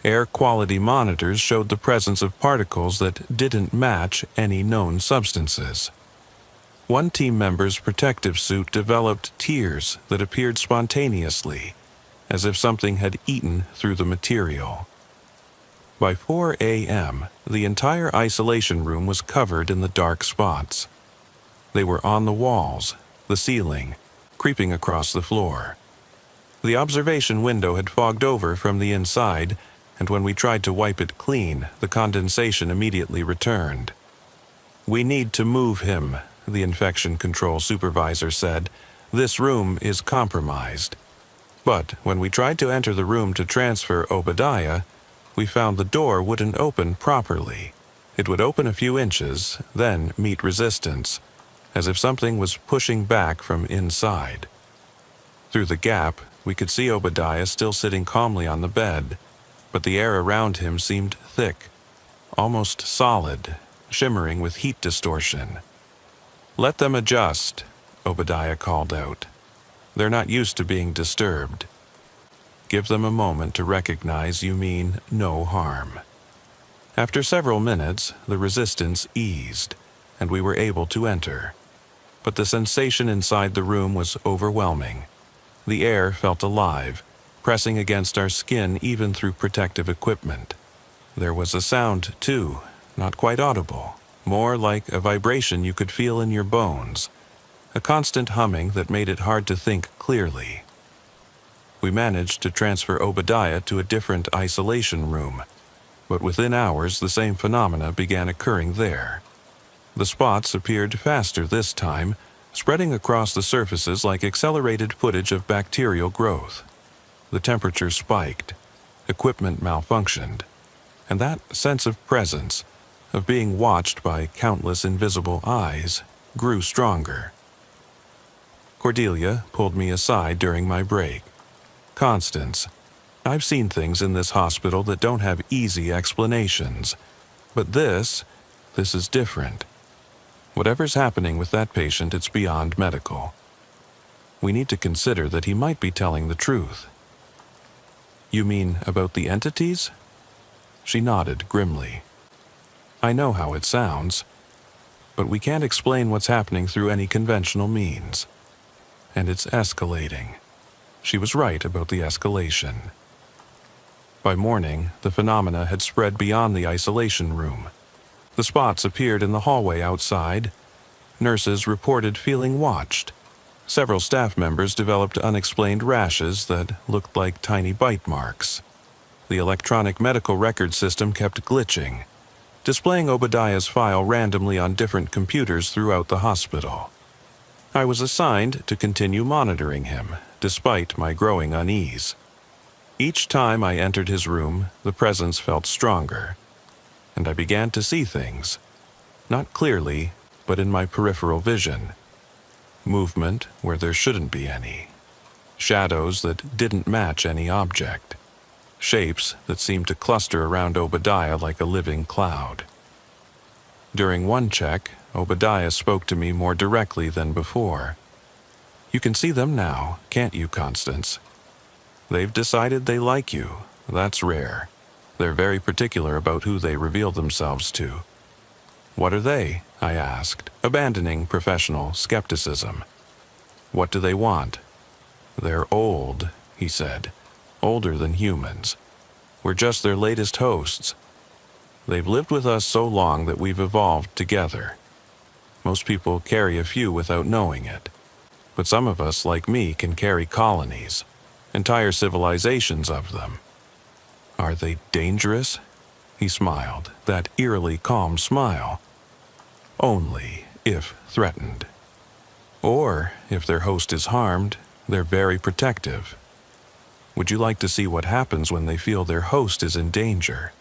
[SPEAKER 1] Air quality monitors showed the presence of particles that didn't match any known substances. One team member's protective suit developed tears that appeared spontaneously, as if something had eaten through the material. By 4 a.m., the entire isolation room was covered in the dark spots. They were on the walls, the ceiling, creeping across the floor. The observation window had fogged over from the inside, and when we tried to wipe it clean, the condensation immediately returned. "We need to move him," the infection control supervisor said. "This room is compromised." But when we tried to enter the room to transfer Obadiah, we found the door wouldn't open properly. It would open a few inches, then meet resistance, as if something was pushing back from inside. Through the gap, we could see Obadiah still sitting calmly on the bed, but the air around him seemed thick, almost solid, shimmering with heat distortion. "Let them adjust," Obadiah called out. "They're not used to being disturbed. Give them a moment to recognize you mean no harm." After several minutes, the resistance eased, and we were able to enter. But the sensation inside the room was overwhelming. The air felt alive, pressing against our skin even through protective equipment. There was a sound, too, not quite audible, more like a vibration you could feel in your bones, a constant humming that made it hard to think clearly. We managed to transfer Obadiah to a different isolation room, but within hours the same phenomena began occurring there. The spots appeared faster this time, spreading across the surfaces like accelerated footage of bacterial growth. The temperature spiked, equipment malfunctioned, and that sense of presence, of being watched by countless invisible eyes, grew stronger. Cordelia pulled me aside during my break. "Constance, I've seen things in this hospital that don't have easy explanations, but this is different. Whatever's happening with that patient, it's beyond medical. We need to consider that he might be telling the truth." "You mean about the entities?" She nodded grimly. "I know how it sounds, but we can't explain what's happening through any conventional means. And it's escalating." She was right about the escalation. By morning, the phenomena had spread beyond the isolation room. The spots appeared in the hallway outside. Nurses reported feeling watched. Several staff members developed unexplained rashes that looked like tiny bite marks. The electronic medical record system kept glitching, displaying Obadiah's file randomly on different computers throughout the hospital. I was assigned to continue monitoring him, despite my growing unease. Each time I entered his room, the presence felt stronger, and I began to see things, not clearly, but in my peripheral vision. Movement where there shouldn't be any. Shadows that didn't match any object. Shapes that seemed to cluster around Obadiah like a living cloud. During one check, Obadiah spoke to me more directly than before. "You can see them now, can't you, Constance? They've decided they like you. That's rare. They're very particular about who they reveal themselves to." "What are they?" I asked, abandoning professional skepticism. "What do they want?" "They're old," he said. "Older than humans. We're just their latest hosts. They've lived with us so long that we've evolved together. Most people carry a few without knowing it. But some of us, like me, can carry colonies, entire civilizations of them." "Are they dangerous?" He smiled, that eerily calm smile. "Only if threatened. Or, if their host is harmed, they're very protective. Would you like to see what happens when they feel their host is in danger?"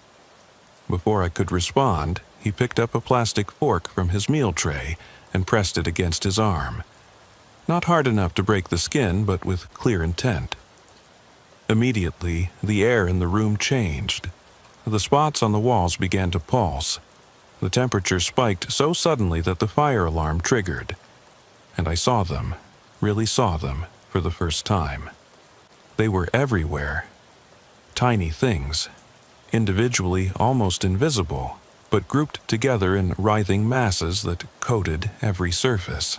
[SPEAKER 1] Before I could respond, he picked up a plastic fork from his meal tray and pressed it against his arm. Not hard enough to break the skin, but with clear intent. Immediately, the air in the room changed. The spots on the walls began to pulse. The temperature spiked so suddenly that the fire alarm triggered. And I saw them, really saw them, for the first time. They were everywhere. Tiny things, individually almost invisible, but grouped together in writhing masses that coated every surface.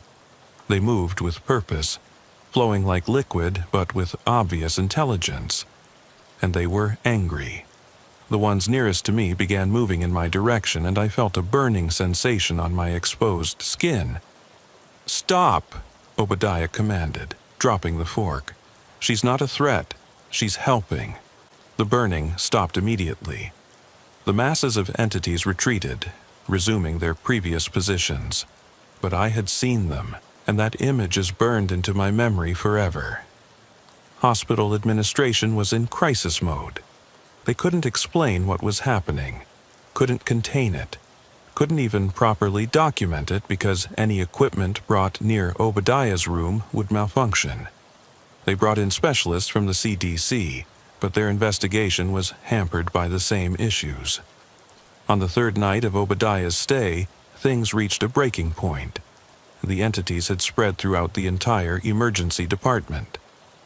[SPEAKER 1] They moved with purpose, flowing like liquid but with obvious intelligence. And they were angry. The ones nearest to me began moving in my direction, and I felt a burning sensation on my exposed skin. "Stop!" Obadiah commanded, dropping the fork. "She's not a threat. She's helping." The burning stopped immediately. The masses of entities retreated, resuming their previous positions. But I had seen them, and that image is burned into my memory forever. Hospital administration was in crisis mode. They couldn't explain what was happening, couldn't contain it, couldn't even properly document it because any equipment brought near Obadiah's room would malfunction. They brought in specialists from the CDC, but their investigation was hampered by the same issues. On the third night of Obadiah's stay, things reached a breaking point. The entities had spread throughout the entire emergency department.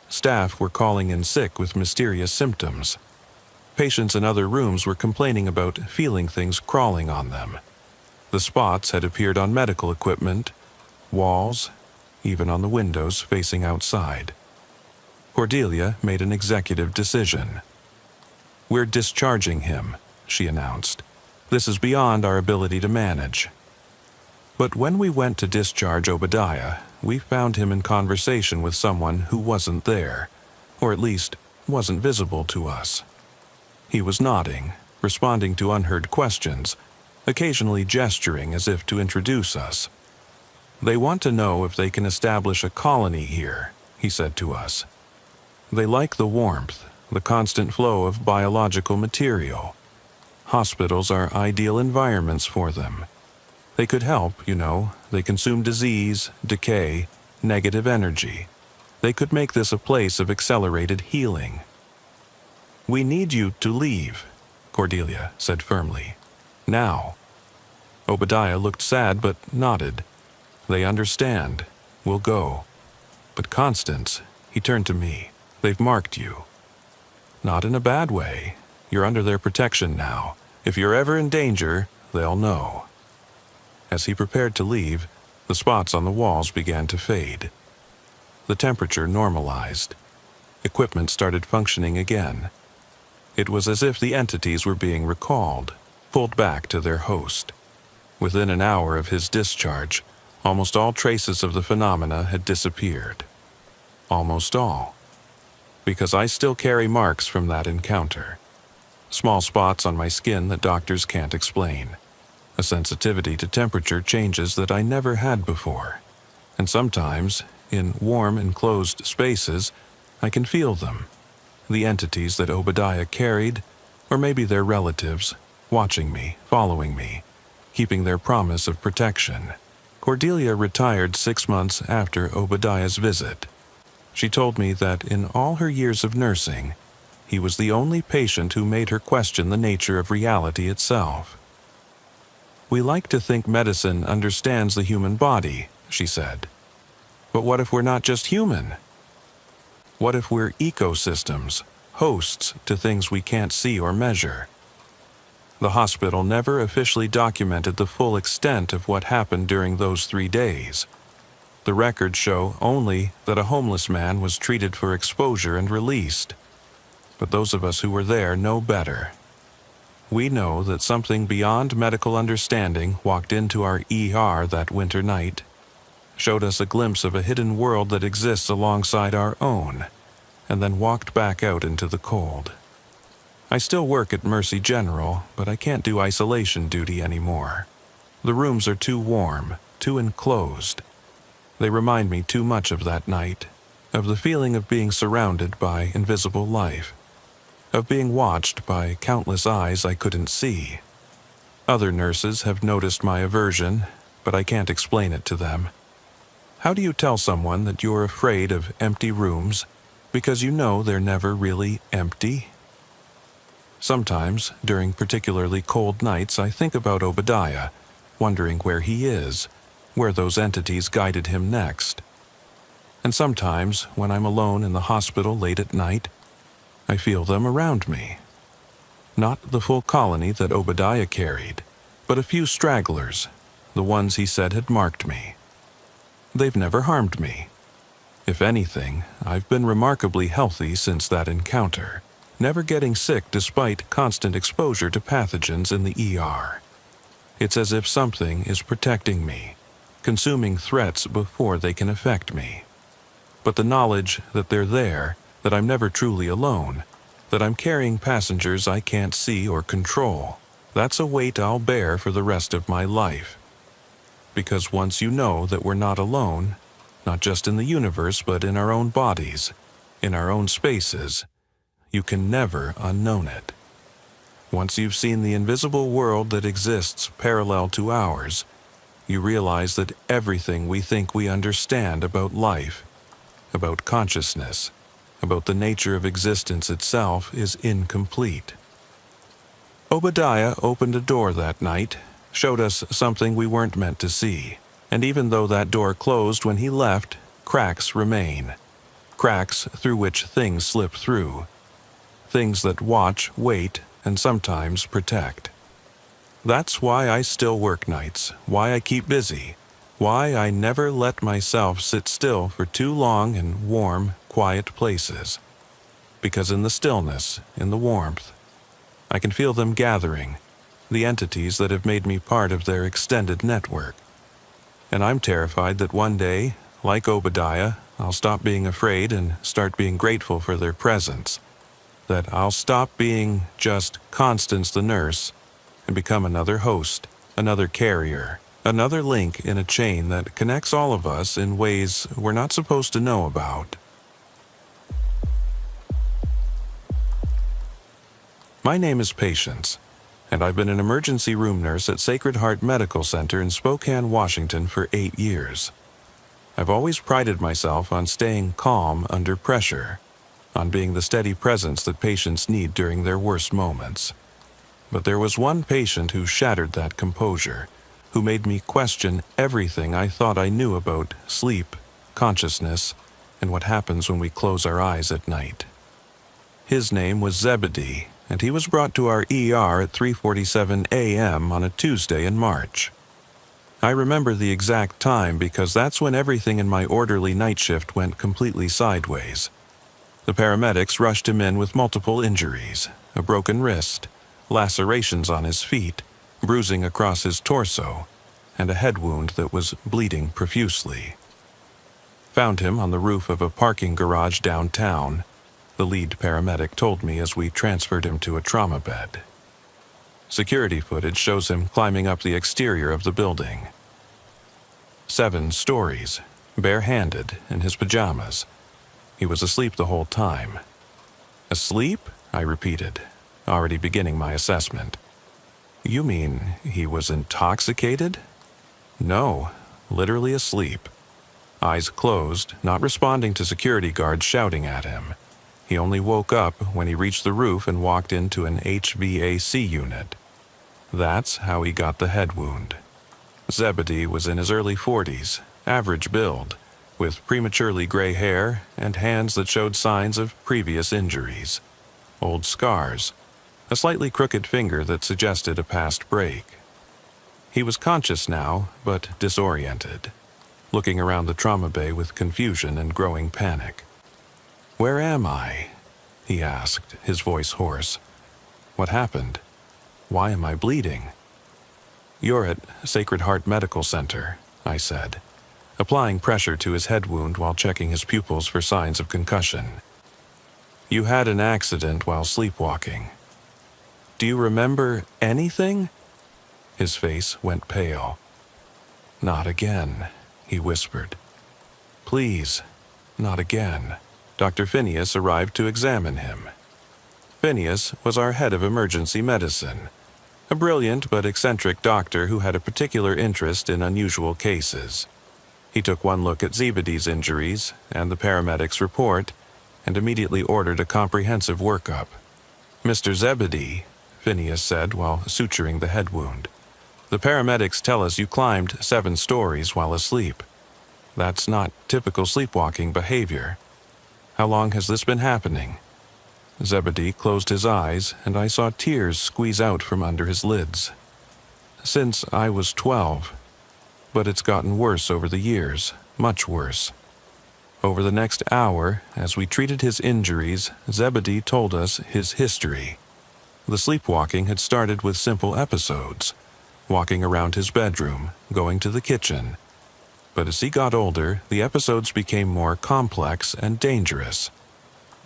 [SPEAKER 1] Staff were calling in sick with mysterious symptoms. Patients in other rooms were complaining about feeling things crawling on them. The spots had appeared on medical equipment, walls, even on the windows facing outside. Cordelia made an executive decision. "We're discharging him," she announced. "This is beyond our ability to manage." But when we went to discharge Obadiah, we found him in conversation with someone who wasn't there, or at least wasn't visible to us. He was nodding, responding to unheard questions, occasionally gesturing as if to introduce us. "They want to know if they can establish a colony here," he said to us. "They like the warmth, the constant flow of biological material. Hospitals are ideal environments for them. They could help, They consume disease, decay, negative energy. They could make this a place of accelerated healing." "We need you to leave," Cordelia said firmly. "Now." Obadiah looked sad but nodded. "They understand. We'll go. But Constance," he turned to me, "they've marked you. Not in a bad way. You're under their protection now. If you're ever in danger, they'll know." As he prepared to leave, the spots on the walls began to fade. The temperature normalized. Equipment started functioning again. It was as if the entities were being recalled, pulled back to their host. Within an hour of his discharge, almost all traces of the phenomena had disappeared. Almost all. Because I still carry marks from that encounter. Small spots on my skin that doctors can't explain. A sensitivity to temperature changes that I never had before. And sometimes, in warm, enclosed spaces, I can feel them. The entities that Obadiah carried, or maybe their relatives, watching me, following me, keeping their promise of protection. Cordelia retired 6 months after Obadiah's visit. She told me that in all her years of nursing, he was the only patient who made her question the nature of reality itself. "We like to think medicine understands the human body," she said. "But what if we're not just human? What if we're ecosystems, hosts to things we can't see or measure?" The hospital never officially documented the full extent of what happened during those 3 days. The records show only that a homeless man was treated for exposure and released. But those of us who were there know better. We know that something beyond medical understanding walked into our ER that winter night, showed us a glimpse of a hidden world that exists alongside our own, and then walked back out into the cold. I still work at Mercy General, but I can't do isolation duty anymore. The rooms are too warm, too enclosed. They remind me too much of that night, of the feeling of being surrounded by invisible life, of being watched by countless eyes I couldn't see. Other nurses have noticed my aversion, but I can't explain it to them. How do you tell someone that you're afraid of empty rooms because you know they're never really empty? Sometimes, during particularly cold nights, I think about Obadiah, wondering where he is, where those entities guided him next. And sometimes, when I'm alone in the hospital late at night, I feel them around me. Not the full colony that Obadiah carried, but a few stragglers, the ones he said had marked me. They've never harmed me. If anything, I've been remarkably healthy since that encounter, never getting sick despite constant exposure to pathogens in the ER. It's as if something is protecting me, consuming threats before they can affect me. But the knowledge that they're there, that I'm never truly alone, that I'm carrying passengers I can't see or control, that's a weight I'll bear for the rest of my life. Because once you know that we're not alone, not just in the universe but in our own bodies, in our own spaces, you can never unknown it. Once you've seen the invisible world that exists parallel to ours, you realize that everything we think we understand about life, about consciousness, about the nature of existence itself is incomplete. Obadiah opened a door that night, showed us something we weren't meant to see, and even though that door closed when he left, cracks remain. Cracks through which things slip through. Things that watch, wait, and sometimes protect. That's why I still work nights, why I keep busy, why I never let myself sit still for too long in warm, quiet places. Because in the stillness, in the warmth, I can feel them gathering, the entities that have made me part of their extended network. And I'm terrified that one day, like Obadiah, I'll stop being afraid and start being grateful for their presence. That I'll stop being just Constance the nurse and become another host, another carrier, another link in a chain that connects all of us in ways we're not supposed to know about. My name is Patience, and I've been an emergency room nurse at Sacred Heart Medical Center in Spokane, Washington for 8 years. I've always prided myself on staying calm under pressure, on being the steady presence that patients need during their worst moments. But there was one patient who shattered that composure, who made me question everything I thought I knew about sleep, consciousness, and what happens when we close our eyes at night. His name was Zebedee, and he was brought to our ER at 3:47 a.m. on a Tuesday in March. I remember the exact time because that's when everything in my orderly night shift went completely sideways. The paramedics rushed him in with multiple injuries, a broken wrist, lacerations on his feet, bruising across his torso, and a head wound that was bleeding profusely. Found him on the roof of a parking garage downtown, the lead paramedic told me as we transferred him to a trauma bed. Security footage shows him climbing up the exterior of the building. 7 stories, barehanded, in his pajamas. He was asleep the whole time. Asleep? I repeated, already beginning my assessment. You mean he was intoxicated? No, literally asleep. Eyes closed, not responding to security guards shouting at him. He only woke up when he reached the roof and walked into an HVAC unit. That's how he got the head wound. Zebedee was in his early 40s, average build, with prematurely gray hair and hands that showed signs of previous injuries. Old scars, a slightly crooked finger that suggested a past break. He was conscious now, but disoriented, looking around the trauma bay with confusion and growing panic. "Where am I?" he asked, his voice hoarse. "What happened? Why am I bleeding?" "You're at Sacred Heart Medical Center," I said, applying pressure to his head wound while checking his pupils for signs of concussion. "You had an accident while sleepwalking. Do you remember anything?" His face went pale. "Not again," he whispered. "Please, not again." Dr. Phineas arrived to examine him. Phineas was our head of emergency medicine, a brilliant but eccentric doctor who had a particular interest in unusual cases. He took one look at Zebedee's injuries and the paramedics' report and immediately ordered a comprehensive workup. "Mr. Zebedee," Phineas said while suturing the head wound, "the paramedics tell us you climbed 7 stories while asleep. That's not typical sleepwalking behavior. How long has this been happening?" Zebedee closed his eyes, and I saw tears squeeze out from under his lids. "Since I was 12. But it's gotten worse over the years, much worse." Over the next hour, as we treated his injuries, Zebedee told us his history. The sleepwalking had started with simple episodes, walking around his bedroom, going to the kitchen. But as he got older, the episodes became more complex and dangerous.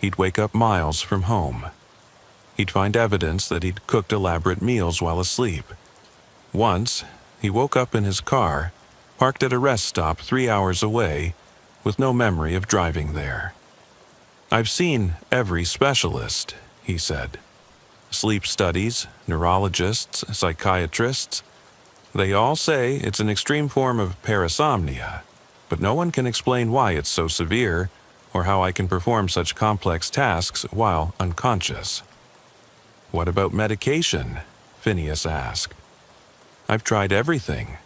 [SPEAKER 1] He'd wake up miles from home. He'd find evidence that he'd cooked elaborate meals while asleep. Once, he woke up in his car, parked at a rest stop 3 hours away, with no memory of driving there. "I've seen every specialist," he said. "Sleep studies, neurologists, psychiatrists. They all say it's an extreme form of parasomnia, but no one can explain why it's so severe or how I can perform such complex tasks while unconscious." "What about medication?" Phineas asked. "I've tried everything.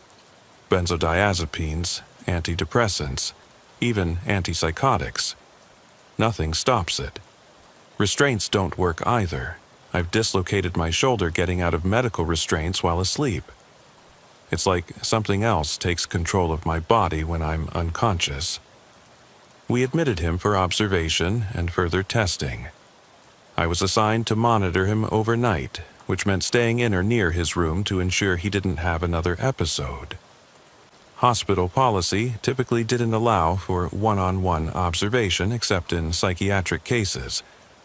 [SPEAKER 1] Benzodiazepines, antidepressants, even antipsychotics. Nothing stops it. Restraints don't work either. I've dislocated my shoulder getting out of medical restraints while asleep. It's like something else takes control of my body when I'm unconscious." We admitted him for observation and further testing. I was assigned to monitor him overnight, which meant staying in or near his room to ensure he didn't have another episode. Hospital policy typically didn't allow for one-on-one observation except in psychiatric cases,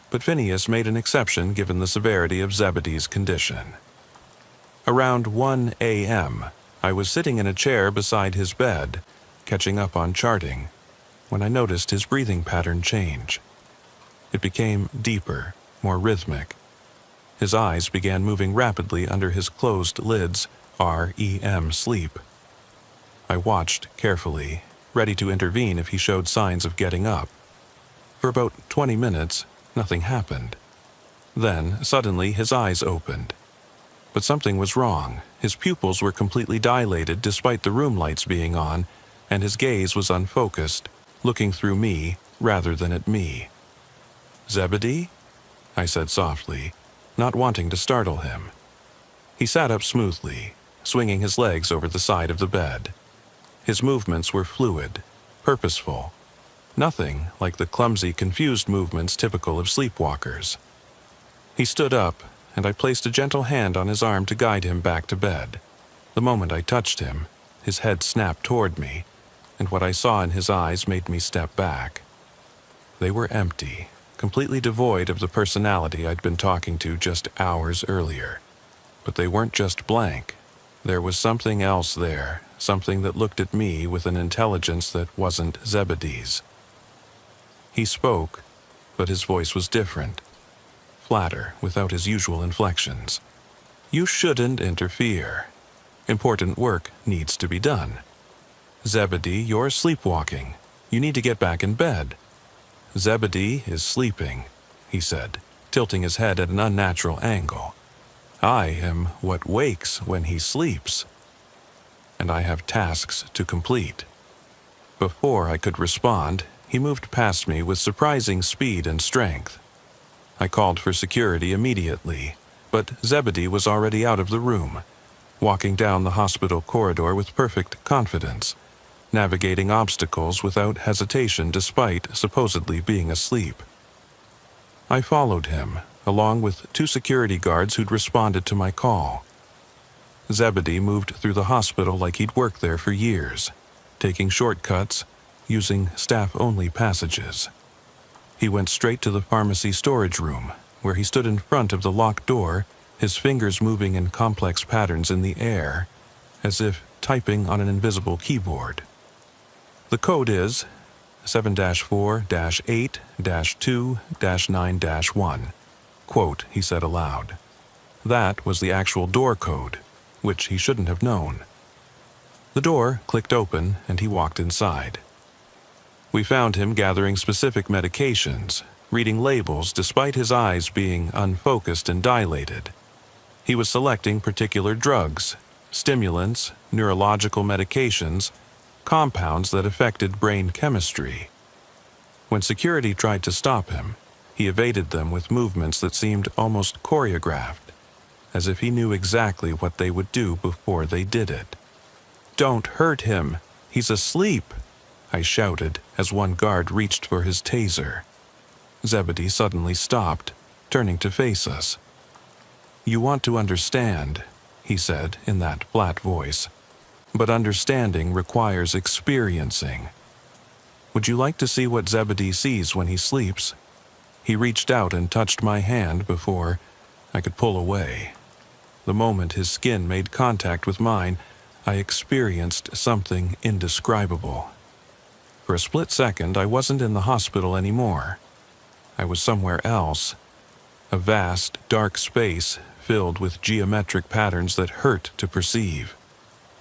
[SPEAKER 1] but Phineas made an exception given the severity of Zebedee's condition. Around 1 a.m., I was sitting in a chair beside his bed, catching up on charting, when I noticed his breathing pattern change. It became deeper, more rhythmic. His eyes began moving rapidly under his closed lids, REM sleep. I watched carefully, ready to intervene if he showed signs of getting up. For about 20 minutes, nothing happened. Then, suddenly, his eyes opened. But something was wrong. His pupils were completely dilated despite the room lights being on, and his gaze was unfocused, looking through me rather than at me. "Zebedee?" I said softly, not wanting to startle him. He sat up smoothly, swinging his legs over the side of the bed. His movements were fluid, purposeful, nothing like the clumsy, confused movements typical of sleepwalkers. He stood up, and I placed a gentle hand on his arm to guide him back to bed. The moment I touched him, his head snapped toward me, and what I saw in his eyes made me step back. They were empty, completely devoid of the personality I'd been talking to just hours earlier. But they weren't just blank. There was something else there, something that looked at me with an intelligence that wasn't Zebedee's. He spoke, but his voice was different, flatter, without his usual inflections. "You shouldn't interfere. Important work needs to be done. Zebedee, you're sleepwalking. You need to get back in bed." "Zebedee is sleeping," he said, tilting his head at an unnatural angle. "I am what wakes when he sleeps. And I have tasks to complete." Before I could respond, he moved past me with surprising speed and strength. I called for security immediately, but Zebedee was already out of the room, walking down the hospital corridor with perfect confidence, navigating obstacles without hesitation despite supposedly being asleep. I followed him, along with 2 security guards who'd responded to my call. Zebedee moved through the hospital like he'd worked there for years, taking shortcuts, using staff-only passages. He went straight to the pharmacy storage room, where he stood in front of the locked door, his fingers moving in complex patterns in the air, as if typing on an invisible keyboard. "The code is 7-4-8-2-9-1, quote, he said aloud. That was the actual door code, which he shouldn't have known. The door clicked open, and he walked inside. We found him gathering specific medications, reading labels despite his eyes being unfocused and dilated. He was selecting particular drugs, stimulants, neurological medications, compounds that affected brain chemistry. When security tried to stop him, he evaded them with movements that seemed almost choreographed, as if he knew exactly what they would do before they did it. "Don't hurt him! He's asleep!" I shouted as one guard reached for his taser. Zebedee suddenly stopped, turning to face us. "You want to understand," he said in that flat voice, "but understanding requires experiencing. Would you like to see what Zebedee sees when he sleeps?" He reached out and touched my hand before I could pull away. The moment his skin made contact with mine, I experienced something indescribable. For a split second, I wasn't in the hospital anymore. I was somewhere else. A vast, dark space filled with geometric patterns that hurt to perceive,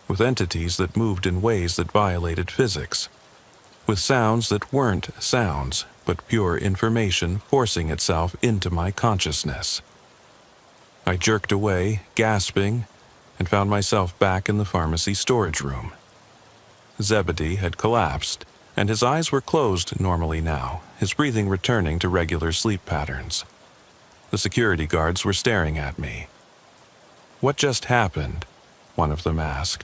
[SPEAKER 1] with entities that moved in ways that violated physics, with sounds that weren't sounds, but pure information forcing itself into my consciousness. I jerked away, gasping, and found myself back in the pharmacy storage room. Zebedee had collapsed, and his eyes were closed normally now, his breathing returning to regular sleep patterns. The security guards were staring at me. "What just happened?" one of them asked.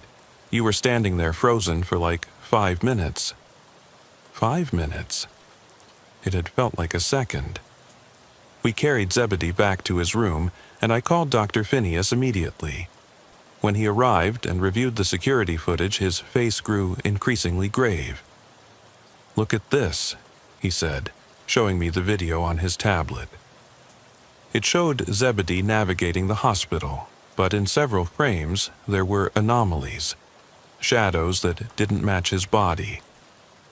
[SPEAKER 1] "You were standing there frozen for like 5 minutes." 5 minutes? It had felt like a second. We carried Zebedee back to his room, and I called Dr. Phineas immediately. When he arrived and reviewed the security footage, his face grew increasingly grave. "Look at this," he said, showing me the video on his tablet. It showed Zebedee navigating the hospital, But in several frames, there were anomalies, shadows that didn't match his body,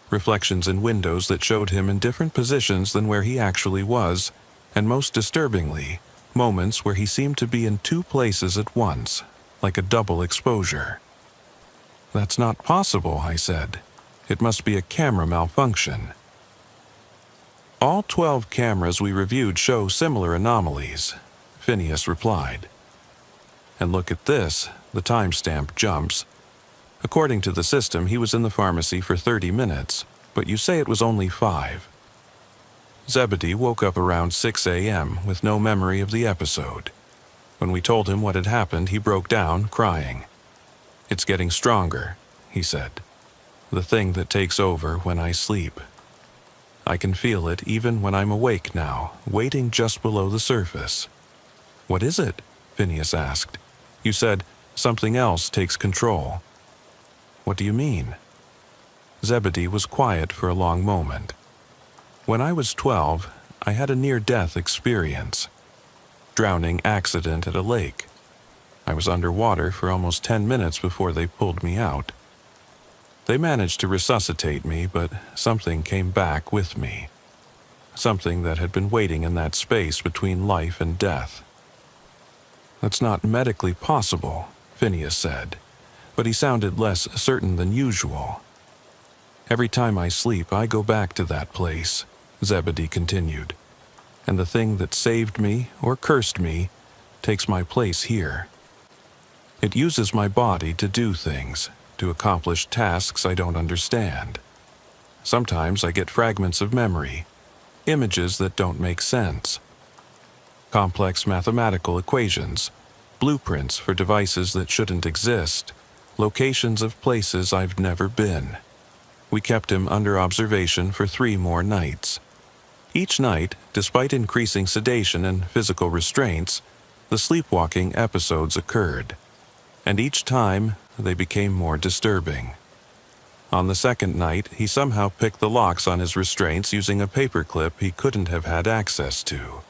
[SPEAKER 1] reflections in windows that showed him in different positions than where he actually was, and most disturbingly, moments where he seemed to be in two places at once, like a double exposure. "That's not possible," I said. "It must be a camera malfunction." "All 12 cameras we reviewed show similar anomalies," Phineas replied. "And look at this," the timestamp jumps. "According to the system, he was in the pharmacy for 30 minutes, but you say it was only 5. Zebedee woke up around 6 a.m. with no memory of the episode. When we told him what had happened, he broke down, crying. "It's getting stronger," he said. "The thing that takes over when I sleep. I can feel it even when I'm awake now, waiting just below the surface." "What is it?" Phineas asked. "You said something else takes control." "What do you mean?" Zebedee was quiet for a long moment. "When I was 12, I had a near-death experience. Drowning accident at a lake. I was underwater for almost 10 minutes before they pulled me out. They managed to resuscitate me, but something came back with me. Something that had been waiting in that space between life and death." "That's not medically possible," Phineas said, but he sounded less certain than usual. "Every time I sleep, I go back to that place," Zebedee continued, "and the thing that saved me or cursed me takes my place here. It uses my body to do things, to accomplish tasks I don't understand. Sometimes I get fragments of memory, images that don't make sense. Complex mathematical equations, blueprints for devices that shouldn't exist, locations of places I've never been." We kept him under observation for 3 more nights. Each night, despite increasing sedation and physical restraints, the sleepwalking episodes occurred, and each time they became more disturbing. On the second night, he somehow picked the locks on his restraints using a paperclip he couldn't have had access to.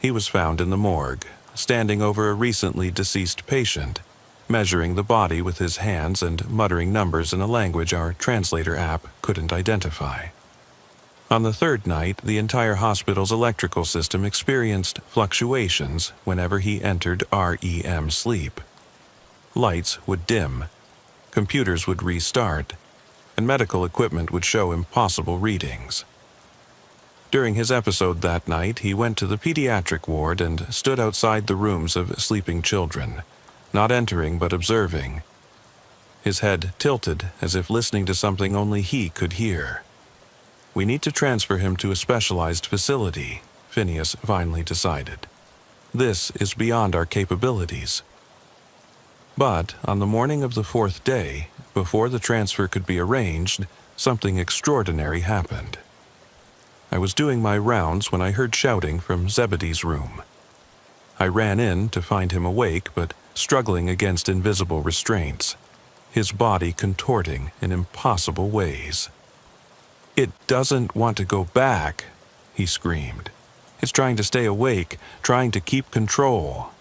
[SPEAKER 1] He was found in the morgue, standing over a recently deceased patient, measuring the body with his hands and muttering numbers in a language our translator app couldn't identify. On the third night, the entire hospital's electrical system experienced fluctuations whenever he entered REM sleep. Lights would dim, computers would restart, and medical equipment would show impossible readings. During his episode that night, he went to the pediatric ward and stood outside the rooms of sleeping children, not entering but observing. His head tilted as if listening to something only he could hear. "We need to transfer him to a specialized facility," Phineas finally decided. "This is beyond our capabilities." But on the morning of the 4th day, before the transfer could be arranged, something extraordinary happened. I was doing my rounds when I heard shouting from Zebedee's room. I ran in to find him awake but struggling against invisible restraints, his body contorting in impossible ways. "It doesn't want to go back," he screamed. "It's trying to stay awake, trying to keep control."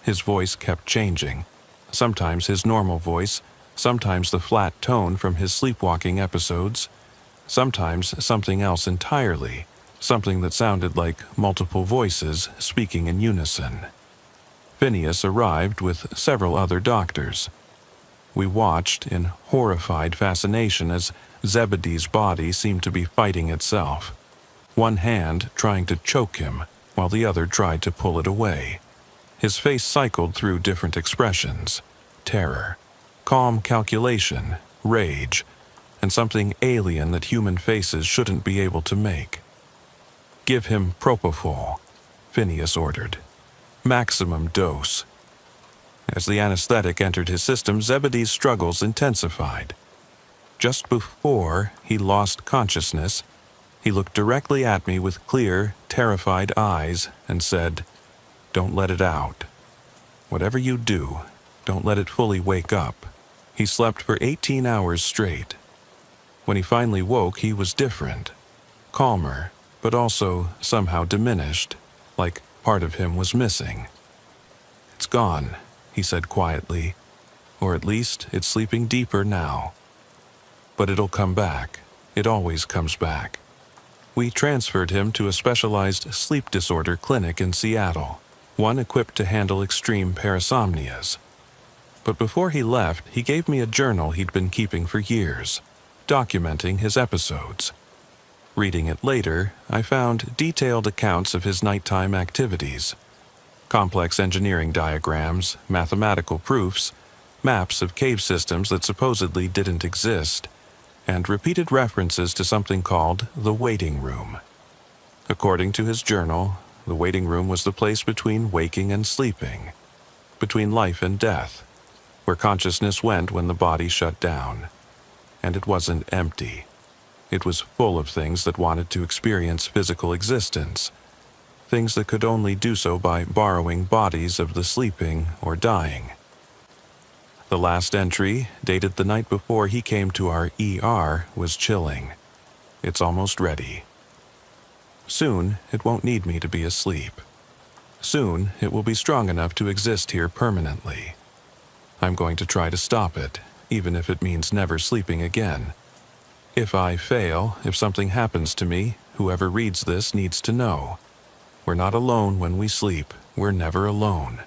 [SPEAKER 1] His voice kept changing, sometimes his normal voice, sometimes the flat tone from his sleepwalking episodes, sometimes something else entirely, something that sounded like multiple voices speaking in unison. Phineas arrived with several other doctors. We watched in horrified fascination as Zebedee's body seemed to be fighting itself, one hand trying to choke him while the other tried to pull it away. His face cycled through different expressions: terror, calm calculation, rage, and something alien that human faces shouldn't be able to make. "Give him propofol," Phineas ordered. "Maximum dose." As the anesthetic entered his system, Zebedee's struggles intensified. Just before he lost consciousness, he looked directly at me with clear, terrified eyes and said, "Don't let it out. Whatever you do, don't let it fully wake up." He slept for 18 hours straight. When he finally woke, he was different, calmer, but also somehow diminished, like part of him was missing. It's gone, he said quietly, or at least it's sleeping deeper now. But it'll come back. It always comes back. We transferred him to a specialized sleep disorder clinic in Seattle, one equipped to handle extreme parasomnias. But before he left, he gave me a journal he'd been keeping for years, documenting his episodes. Reading it later, I found detailed accounts of his nighttime activities. Complex engineering diagrams, mathematical proofs, maps of cave systems that supposedly didn't exist, and repeated references to something called the waiting room. According to his journal, the waiting room was the place between waking and sleeping, between life and death, where consciousness went when the body shut down. And it wasn't empty. It was full of things that wanted to experience physical existence, things that could only do so by borrowing bodies of the sleeping or dying. The last entry, dated the night before he came to our ER, was chilling. It's almost ready. Soon, it won't need me to be asleep. Soon, it will be strong enough to exist here permanently. I'm going to try to stop it, even if it means never sleeping again. If I fail, if something happens to me, whoever reads this needs to know. We're not alone when we sleep. We're never alone.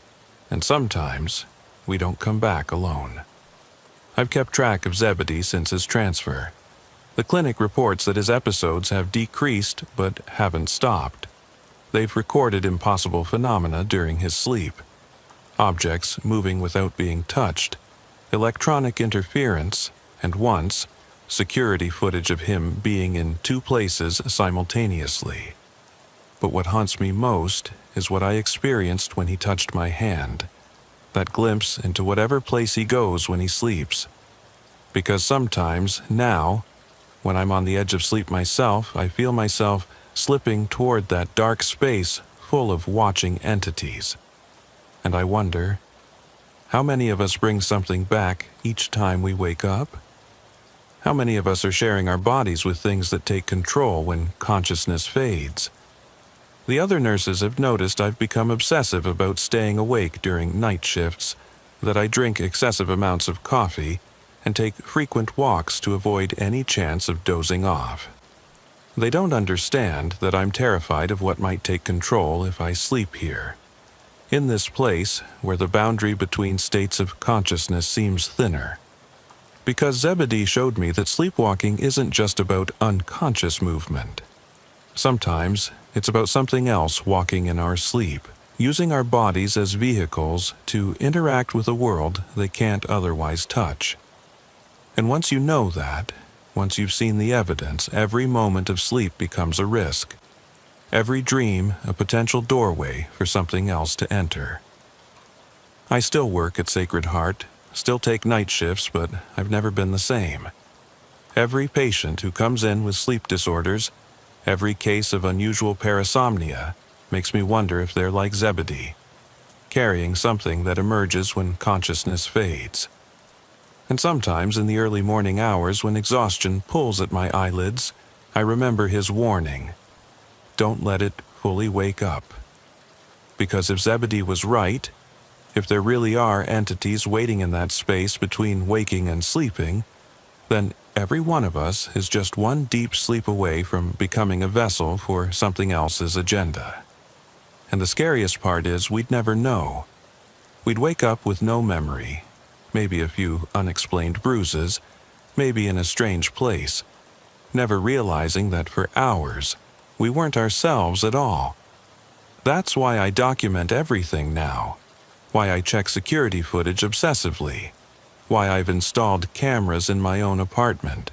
[SPEAKER 1] And sometimes, we don't come back alone. I've kept track of Zebedee since his transfer. The clinic reports that his episodes have decreased but haven't stopped. They've recorded impossible phenomena during his sleep. Objects moving without being touched, electronic interference, and once, security footage of him being in two places simultaneously. But what haunts me most is what I experienced when he touched my hand. That glimpse into whatever place he goes when he sleeps. Because sometimes, now, when I'm on the edge of sleep myself, I feel myself slipping toward that dark space full of watching entities. And I wonder, how many of us bring something back each time we wake up? How many of us are sharing our bodies with things that take control when consciousness fades? The other nurses have noticed I've become obsessive about staying awake during night shifts, that I drink excessive amounts of coffee, and take frequent walks to avoid any chance of dozing off. They don't understand that I'm terrified of what might take control if I sleep here. In this place, where the boundary between states of consciousness seems thinner. Because Zebedee showed me that sleepwalking isn't just about unconscious movement. Sometimes, it's about something else walking in our sleep, using our bodies as vehicles to interact with a world they can't otherwise touch. And once you know that, once you've seen the evidence, every moment of sleep becomes a risk. Every dream a potential doorway for something else to enter. I still work at Sacred Heart, still take night shifts, but I've never been the same. Every patient who comes in with sleep disorders, every case of unusual parasomnia, makes me wonder if they're like Zebedee, carrying something that emerges when consciousness fades. And sometimes in the early morning hours when exhaustion pulls at my eyelids, I remember his warning. Don't let it fully wake up. Because if Zebedee was right, if there really are entities waiting in that space between waking and sleeping, then every one of us is just one deep sleep away from becoming a vessel for something else's agenda. And the scariest part is we'd never know. We'd wake up with no memory, maybe a few unexplained bruises, maybe in a strange place, never realizing that for hours we weren't ourselves at all. That's why I document everything now, why I check security footage obsessively, why I've installed cameras in my own apartment.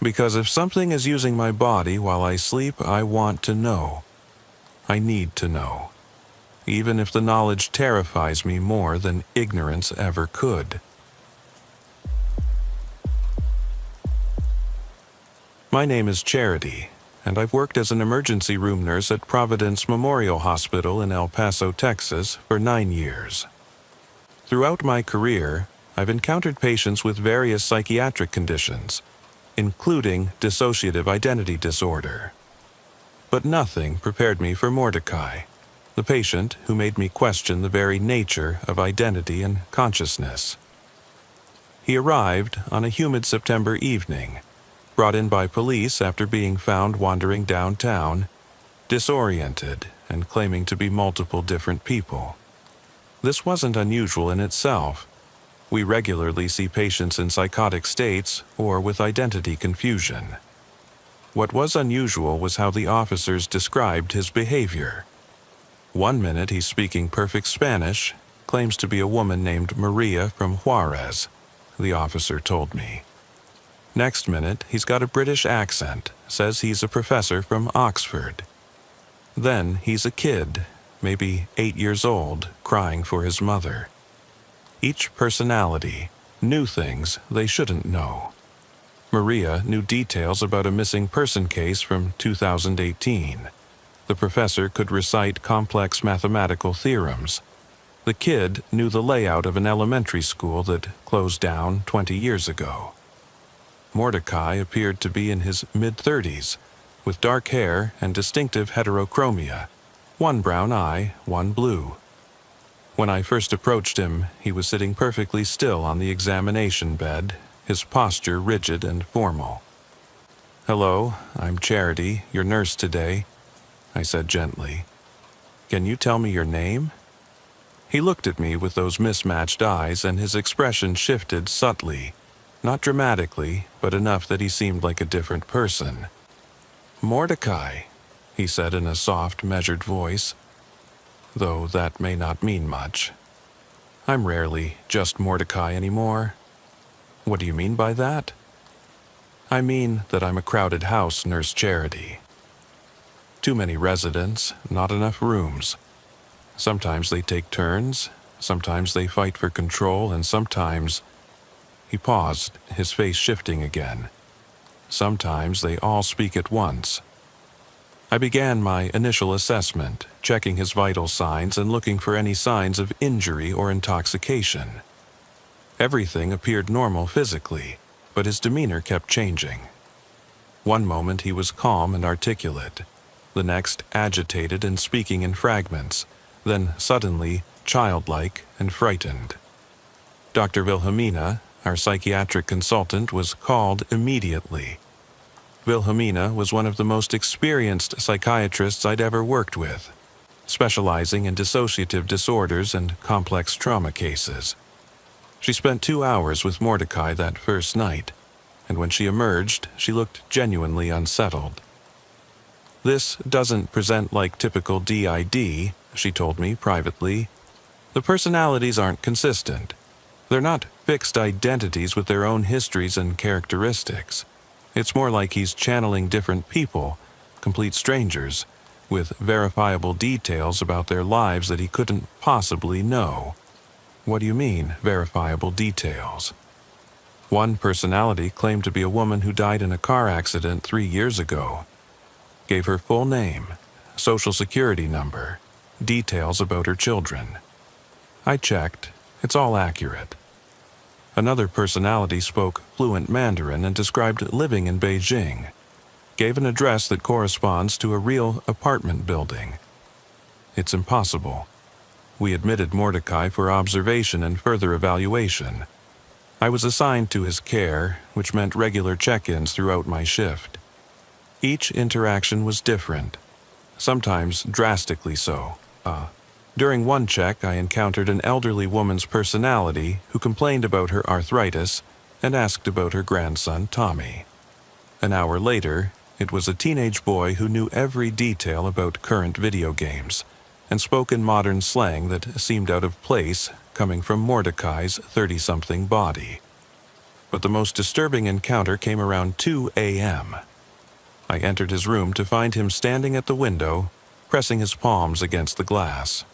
[SPEAKER 1] Because if something is using my body while I sleep, I want to know. I need to know, even if the knowledge terrifies me more than ignorance ever could. My name is Charity, and I've worked as an emergency room nurse at Providence Memorial Hospital in El Paso, Texas, for 9 years. Throughout my career, I've encountered patients with various psychiatric conditions, including dissociative identity disorder. But nothing prepared me for Mordecai, the patient who made me question the very nature of identity and consciousness. He arrived on a humid September evening, brought in by police after being found wandering downtown, disoriented and claiming to be multiple different people. This wasn't unusual in itself. We regularly see patients in psychotic states or with identity confusion. What was unusual was how the officers described his behavior. One minute he's speaking perfect Spanish, claims to be a woman named Maria from Juarez, the officer told me. Next minute he's got a British accent, says he's a professor from Oxford. Then he's a kid, maybe 8 years old, crying for his mother. Each personality knew things they shouldn't know. Maria knew details about a missing person case from 2018. The professor could recite complex mathematical theorems. The kid knew the layout of an elementary school that closed down 20 years ago. Mordecai appeared to be in his mid-30s, with dark hair and distinctive heterochromia, one brown eye, one blue. When I first approached him, he was sitting perfectly still on the examination bed, his posture rigid and formal. "Hello, I'm Charity, your nurse today," I said gently. "Can you tell me your name?" He looked at me with those mismatched eyes, and his expression shifted subtly, not dramatically, but enough that he seemed like a different person. "Mordecai," he said in a soft, measured voice, though that may not mean much. I'm rarely just Mordecai anymore. What do you mean by that? I mean that I'm a crowded house, Nurse Charity. Too many residents, not enough rooms. Sometimes they take turns, sometimes they fight for control, and sometimes... He paused, his face shifting again. Sometimes they all speak at once. I began my initial assessment, checking his vital signs and looking for any signs of injury or intoxication. Everything appeared normal physically, but his demeanor kept changing. One moment he was calm and articulate, the next agitated and speaking in fragments, then suddenly childlike and frightened. Dr. Wilhelmina, our psychiatric consultant, was called immediately. Wilhelmina was one of the most experienced psychiatrists I'd ever worked with, specializing in dissociative disorders and complex trauma cases. She spent 2 hours with Mordecai that first night, and when she emerged, she looked genuinely unsettled. "This doesn't present like typical DID," she told me privately. "The personalities aren't consistent. They're not fixed identities with their own histories and characteristics. It's more like he's channeling different people, complete strangers, with verifiable details about their lives that he couldn't possibly know." "What do you mean, verifiable details?" One personality claimed to be a woman who died in a car accident 3 years ago. Gave her full name, social security number, details about her children. I checked. It's all accurate. Another personality spoke fluent Mandarin and described living in Beijing. Gave an address that corresponds to a real apartment building. It's impossible. We admitted Mordecai for observation and further evaluation. I was assigned to his care, which meant regular check-ins throughout my shift. Each interaction was different, sometimes drastically so. During one check, I encountered an elderly woman's personality who complained about her arthritis and asked about her grandson, Tommy. An hour later, it was a teenage boy who knew every detail about current video games and spoke in modern slang that seemed out of place coming from Mordecai's 30-something body. But the most disturbing encounter came around 2 a.m. I entered his room to find him standing at the window, pressing his palms against the glass.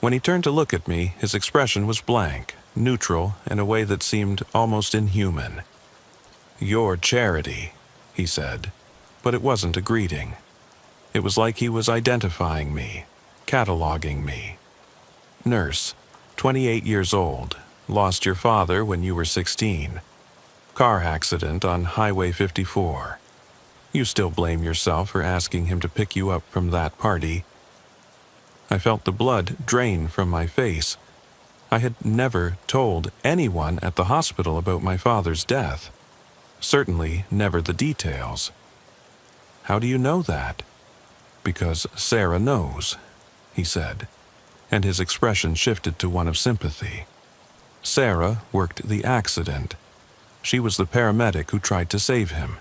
[SPEAKER 1] When he turned to look at me, his expression was blank, neutral, in a way that seemed almost inhuman. "Your Charity," he said, but it wasn't a greeting. It was like he was identifying me, cataloging me. "Nurse, 28 years old, lost your father when you were 16. Car accident on Highway 54. You still blame yourself for asking him to pick you up from that party." I felt the blood drain from my face. I had never told anyone at the hospital about my father's death. Certainly never the details. "How do you know that?" "Because Sarah knows," he said, and his expression shifted to one of sympathy. Sarah worked the accident. She was the paramedic who tried to save him.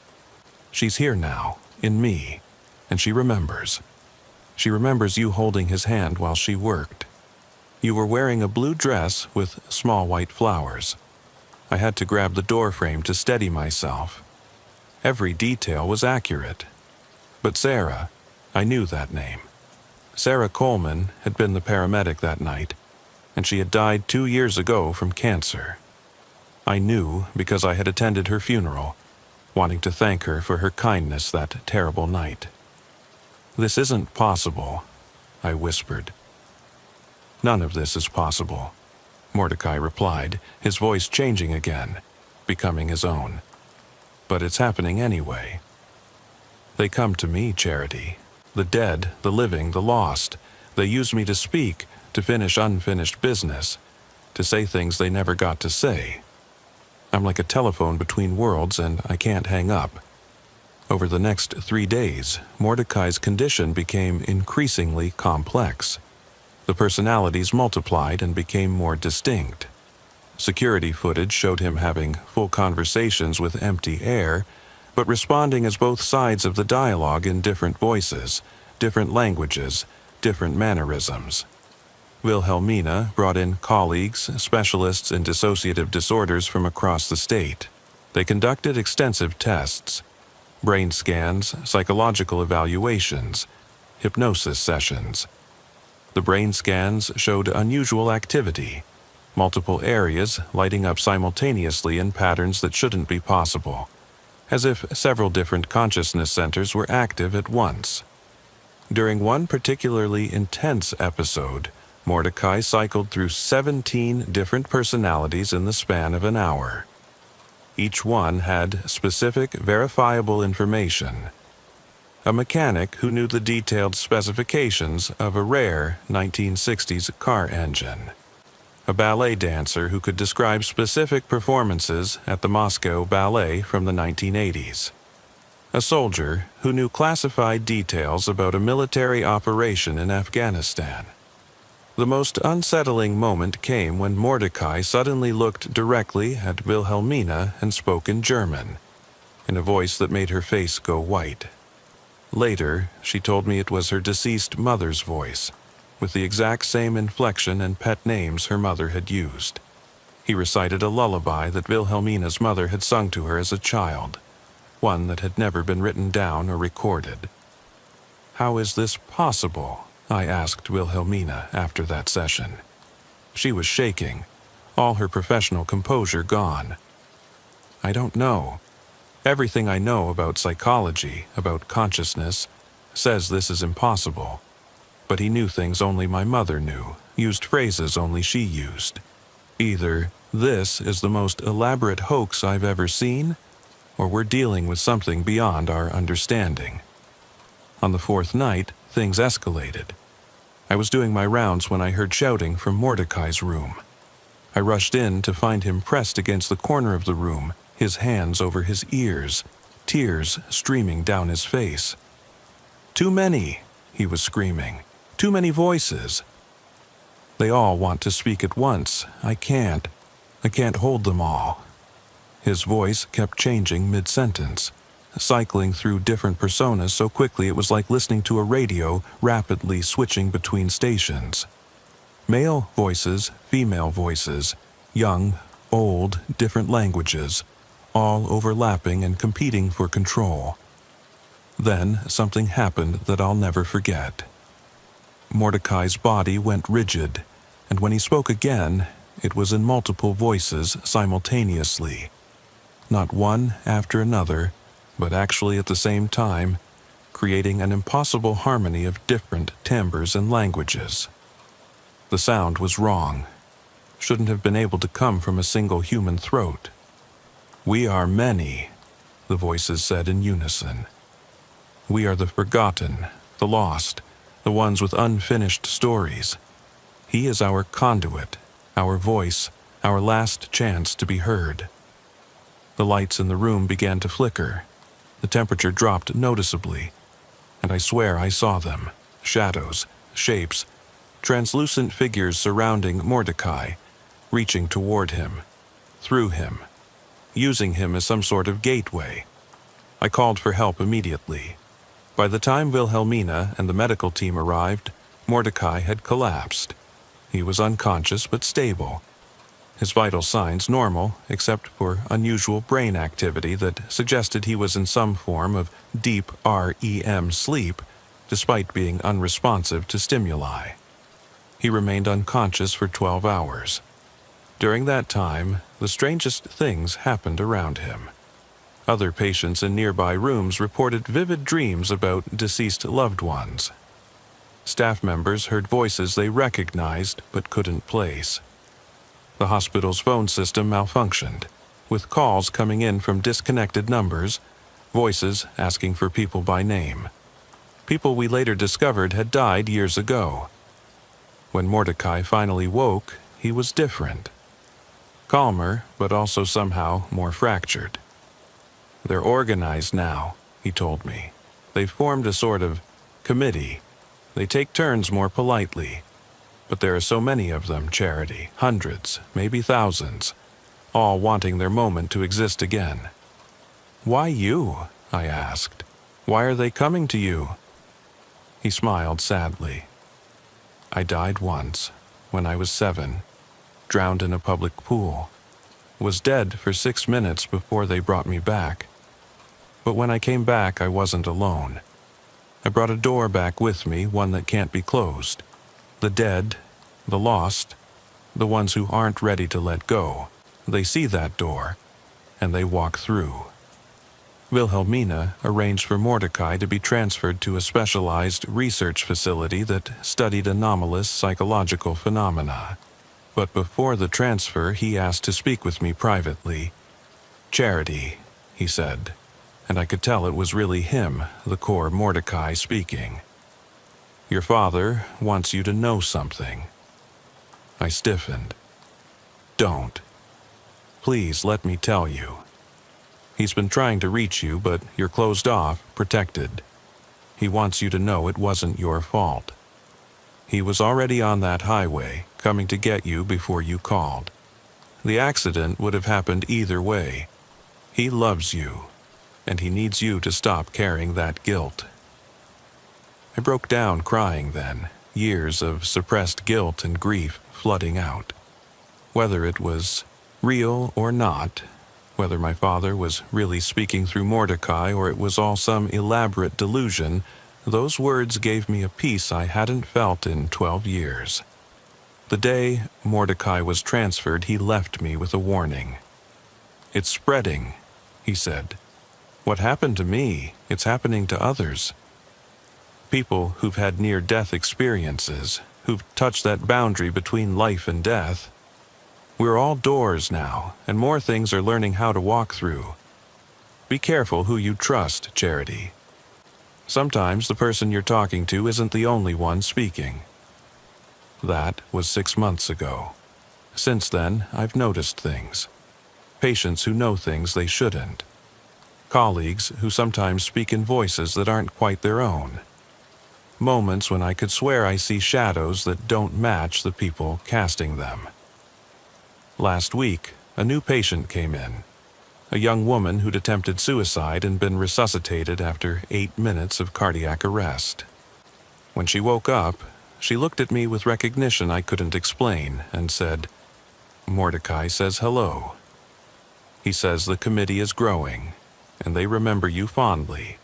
[SPEAKER 1] She's here now, in me, and she remembers. She remembers you holding his hand while she worked. You were wearing a blue dress with small white flowers. I had to grab the door frame to steady myself. Every detail was accurate. But Sarah, I knew that name. Sarah Coleman had been the paramedic that night, and she had died 2 years ago from cancer. I knew because I had attended her funeral, wanting to thank her for her kindness that terrible night. "This isn't possible," I whispered. "None of this is possible," Mordecai replied, his voice changing again, becoming his own. "But it's happening anyway. They come to me, Charity. The dead, the living, the lost. They use me to speak, to finish unfinished business, to say things they never got to say. I'm like a telephone between worlds, and I can't hang up." Over the next 3 days, Mordecai's condition became increasingly complex. The personalities multiplied and became more distinct. Security footage showed him having full conversations with empty air, but responding as both sides of the dialogue in different voices, different languages, different mannerisms. Wilhelmina brought in colleagues, specialists in dissociative disorders from across the state. They conducted extensive tests, brain scans, psychological evaluations, hypnosis sessions. The brain scans showed unusual activity, multiple areas lighting up simultaneously in patterns that shouldn't be possible, as if several different consciousness centers were active at once. During one particularly intense episode, Mordecai cycled through 17 different personalities in the span of an hour. Each one had specific, verifiable information. A mechanic who knew the detailed specifications of a rare 1960s car engine. A ballet dancer who could describe specific performances at the Moscow Ballet from the 1980s. A soldier who knew classified details about a military operation in Afghanistan. The most unsettling moment came when Mordecai suddenly looked directly at Wilhelmina and spoke in German, in a voice that made her face go white. Later, she told me it was her deceased mother's voice, with the exact same inflection and pet names her mother had used. He recited a lullaby that Wilhelmina's mother had sung to her as a child, one that had never been written down or recorded. "How is this possible?" I asked Wilhelmina after that session. She was shaking, all her professional composure gone. "I don't know. Everything I know about psychology, about consciousness, says this is impossible. But he knew things only my mother knew, used phrases only she used. Either this is the most elaborate hoax I've ever seen, or we're dealing with something beyond our understanding." On the 4th night, things escalated. I was doing my rounds when I heard shouting from Mordecai's room. I rushed in to find him pressed against the corner of the room, his hands over his ears, tears streaming down his face. "Too many," he was screaming. "Too many voices. They all want to speak at once. I can't hold them all." His voice kept changing mid-sentence, cycling through different personas so quickly it was like listening to a radio rapidly switching between stations. Male voices, female voices, young, old, different languages, all overlapping and competing for control. Then something happened that I'll never forget. Mordecai's body went rigid, and when he spoke again, it was in multiple voices simultaneously. Not one after another, but actually at the same time, creating an impossible harmony of different timbres and languages. The sound was wrong. Shouldn't have been able to come from a single human throat. "We are many," the voices said in unison. "We are the forgotten, the lost, the ones with unfinished stories. He is our conduit, our voice, our last chance to be heard. The lights in the room began to flicker. The temperature dropped noticeably, and I swear I saw them, shadows, shapes, translucent figures surrounding Mordecai, reaching toward him, through him, using him as some sort of gateway. I called for help immediately. By the time Wilhelmina and the medical team arrived, Mordecai had collapsed. He was unconscious but stable. His vital signs normal, except for unusual brain activity that suggested he was in some form of deep REM sleep, despite being unresponsive to stimuli. He remained unconscious for 12 hours. During that time, the strangest things happened around him. Other patients in nearby rooms reported vivid dreams about deceased loved ones. Staff members heard voices they recognized but couldn't place. The hospital's phone system malfunctioned, with calls coming in from disconnected numbers, voices asking for people by name. People we later discovered had died years ago. When Mordecai finally woke, he was different. Calmer, but also somehow more fractured. "They're organized now," he told me. "They've formed a sort of committee. They take turns more politely. But there are so many of them, Charity, hundreds, maybe thousands, all wanting their moment to exist again." "Why you?" I asked. "Why are they coming to you?" He smiled sadly. "I died once, when I was 7, drowned in a public pool. Was dead for 6 minutes before they brought me back. But when I came back, I wasn't alone. I brought a door back with me, one that can't be closed. The dead, the lost, the ones who aren't ready to let go, they see that door, and they walk through." Wilhelmina arranged for Mordecai to be transferred to a specialized research facility that studied anomalous psychological phenomena. But before the transfer, he asked to speak with me privately. "Charity," he said, and I could tell it was really him, the core Mordecai, speaking. "Your father wants you to know something." I stiffened. "Don't. Please let me tell you. He's been trying to reach you, but you're closed off, protected. He wants you to know it wasn't your fault. He was already on that highway, coming to get you before you called. The accident would have happened either way. He loves you, and he needs you to stop carrying that guilt." I broke down crying then, years of suppressed guilt and grief flooding out. Whether it was real or not, whether my father was really speaking through Mordecai or it was all some elaborate delusion, those words gave me a peace I hadn't felt in 12 years. The day Mordecai was transferred, he left me with a warning. "It's spreading," he said. "What happened to me, it's happening to others." People who've had near-death experiences, who've touched that boundary between life and death. We're all doors now, and more things are learning how to walk through. Be careful who you trust, Charity. Sometimes the person you're talking to isn't the only one speaking. That was 6 months ago. Since then, I've noticed things. Patients who know things they shouldn't. Colleagues who sometimes speak in voices that aren't quite their own. Moments when I could swear I see shadows that don't match the people casting them. Last week, a new patient came in. A young woman who'd attempted suicide and been resuscitated after 8 minutes of cardiac arrest. When she woke up, she looked at me with recognition I couldn't explain and said, "Mordecai says hello. He says the committee is growing, and they remember you fondly."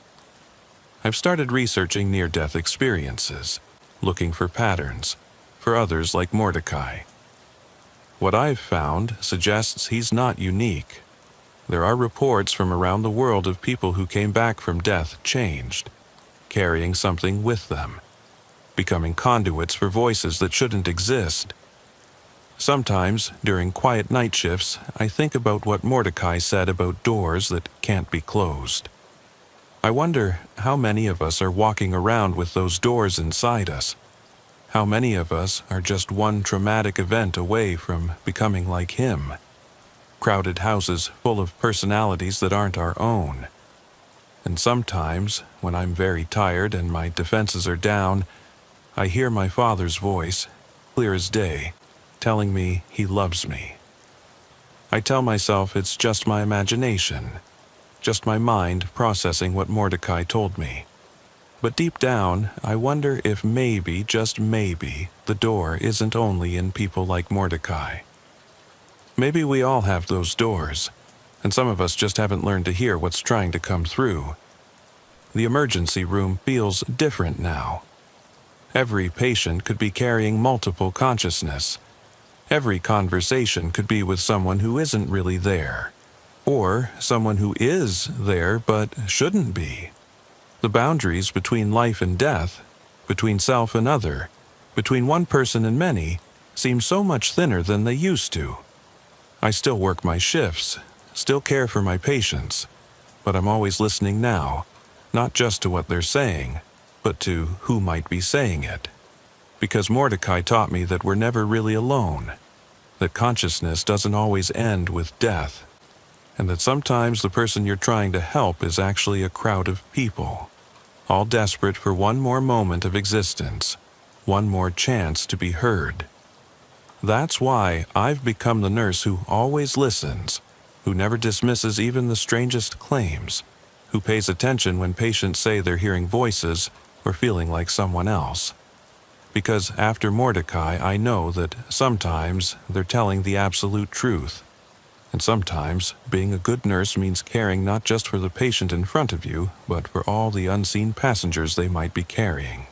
[SPEAKER 1] I've started researching near-death experiences, looking for patterns, for others like Mordecai. What I've found suggests he's not unique. There are reports from around the world of people who came back from death changed, carrying something with them, becoming conduits for voices that shouldn't exist. Sometimes, during quiet night shifts, I think about what Mordecai said about doors that can't be closed. I wonder how many of us are walking around with those doors inside us. How many of us are just one traumatic event away from becoming like him? Crowded houses full of personalities that aren't our own. And sometimes, when I'm very tired and my defenses are down, I hear my father's voice, clear as day, telling me he loves me. I tell myself it's just my imagination, just my mind processing what Mordecai told me. But deep down, I wonder if maybe, just maybe, the door isn't only in people like Mordecai. Maybe we all have those doors, and some of us just haven't learned to hear what's trying to come through. The emergency room feels different now. Every patient could be carrying multiple consciousness. Every conversation could be with someone who isn't really there, or someone who is there but shouldn't be. The boundaries between life and death, between self and other, between one person and many, seem so much thinner than they used to. I still work my shifts, still care for my patients, but I'm always listening now, not just to what they're saying, but to who might be saying it. Because Mordecai taught me that we're never really alone, that consciousness doesn't always end with death, and that sometimes the person you're trying to help is actually a crowd of people, all desperate for one more moment of existence, one more chance to be heard. That's why I've become the nurse who always listens, who never dismisses even the strangest claims, who pays attention when patients say they're hearing voices or feeling like someone else. Because after Mordecai, I know that sometimes they're telling the absolute truth. And sometimes being a good nurse means caring not just for the patient in front of you, but for all the unseen passengers they might be carrying.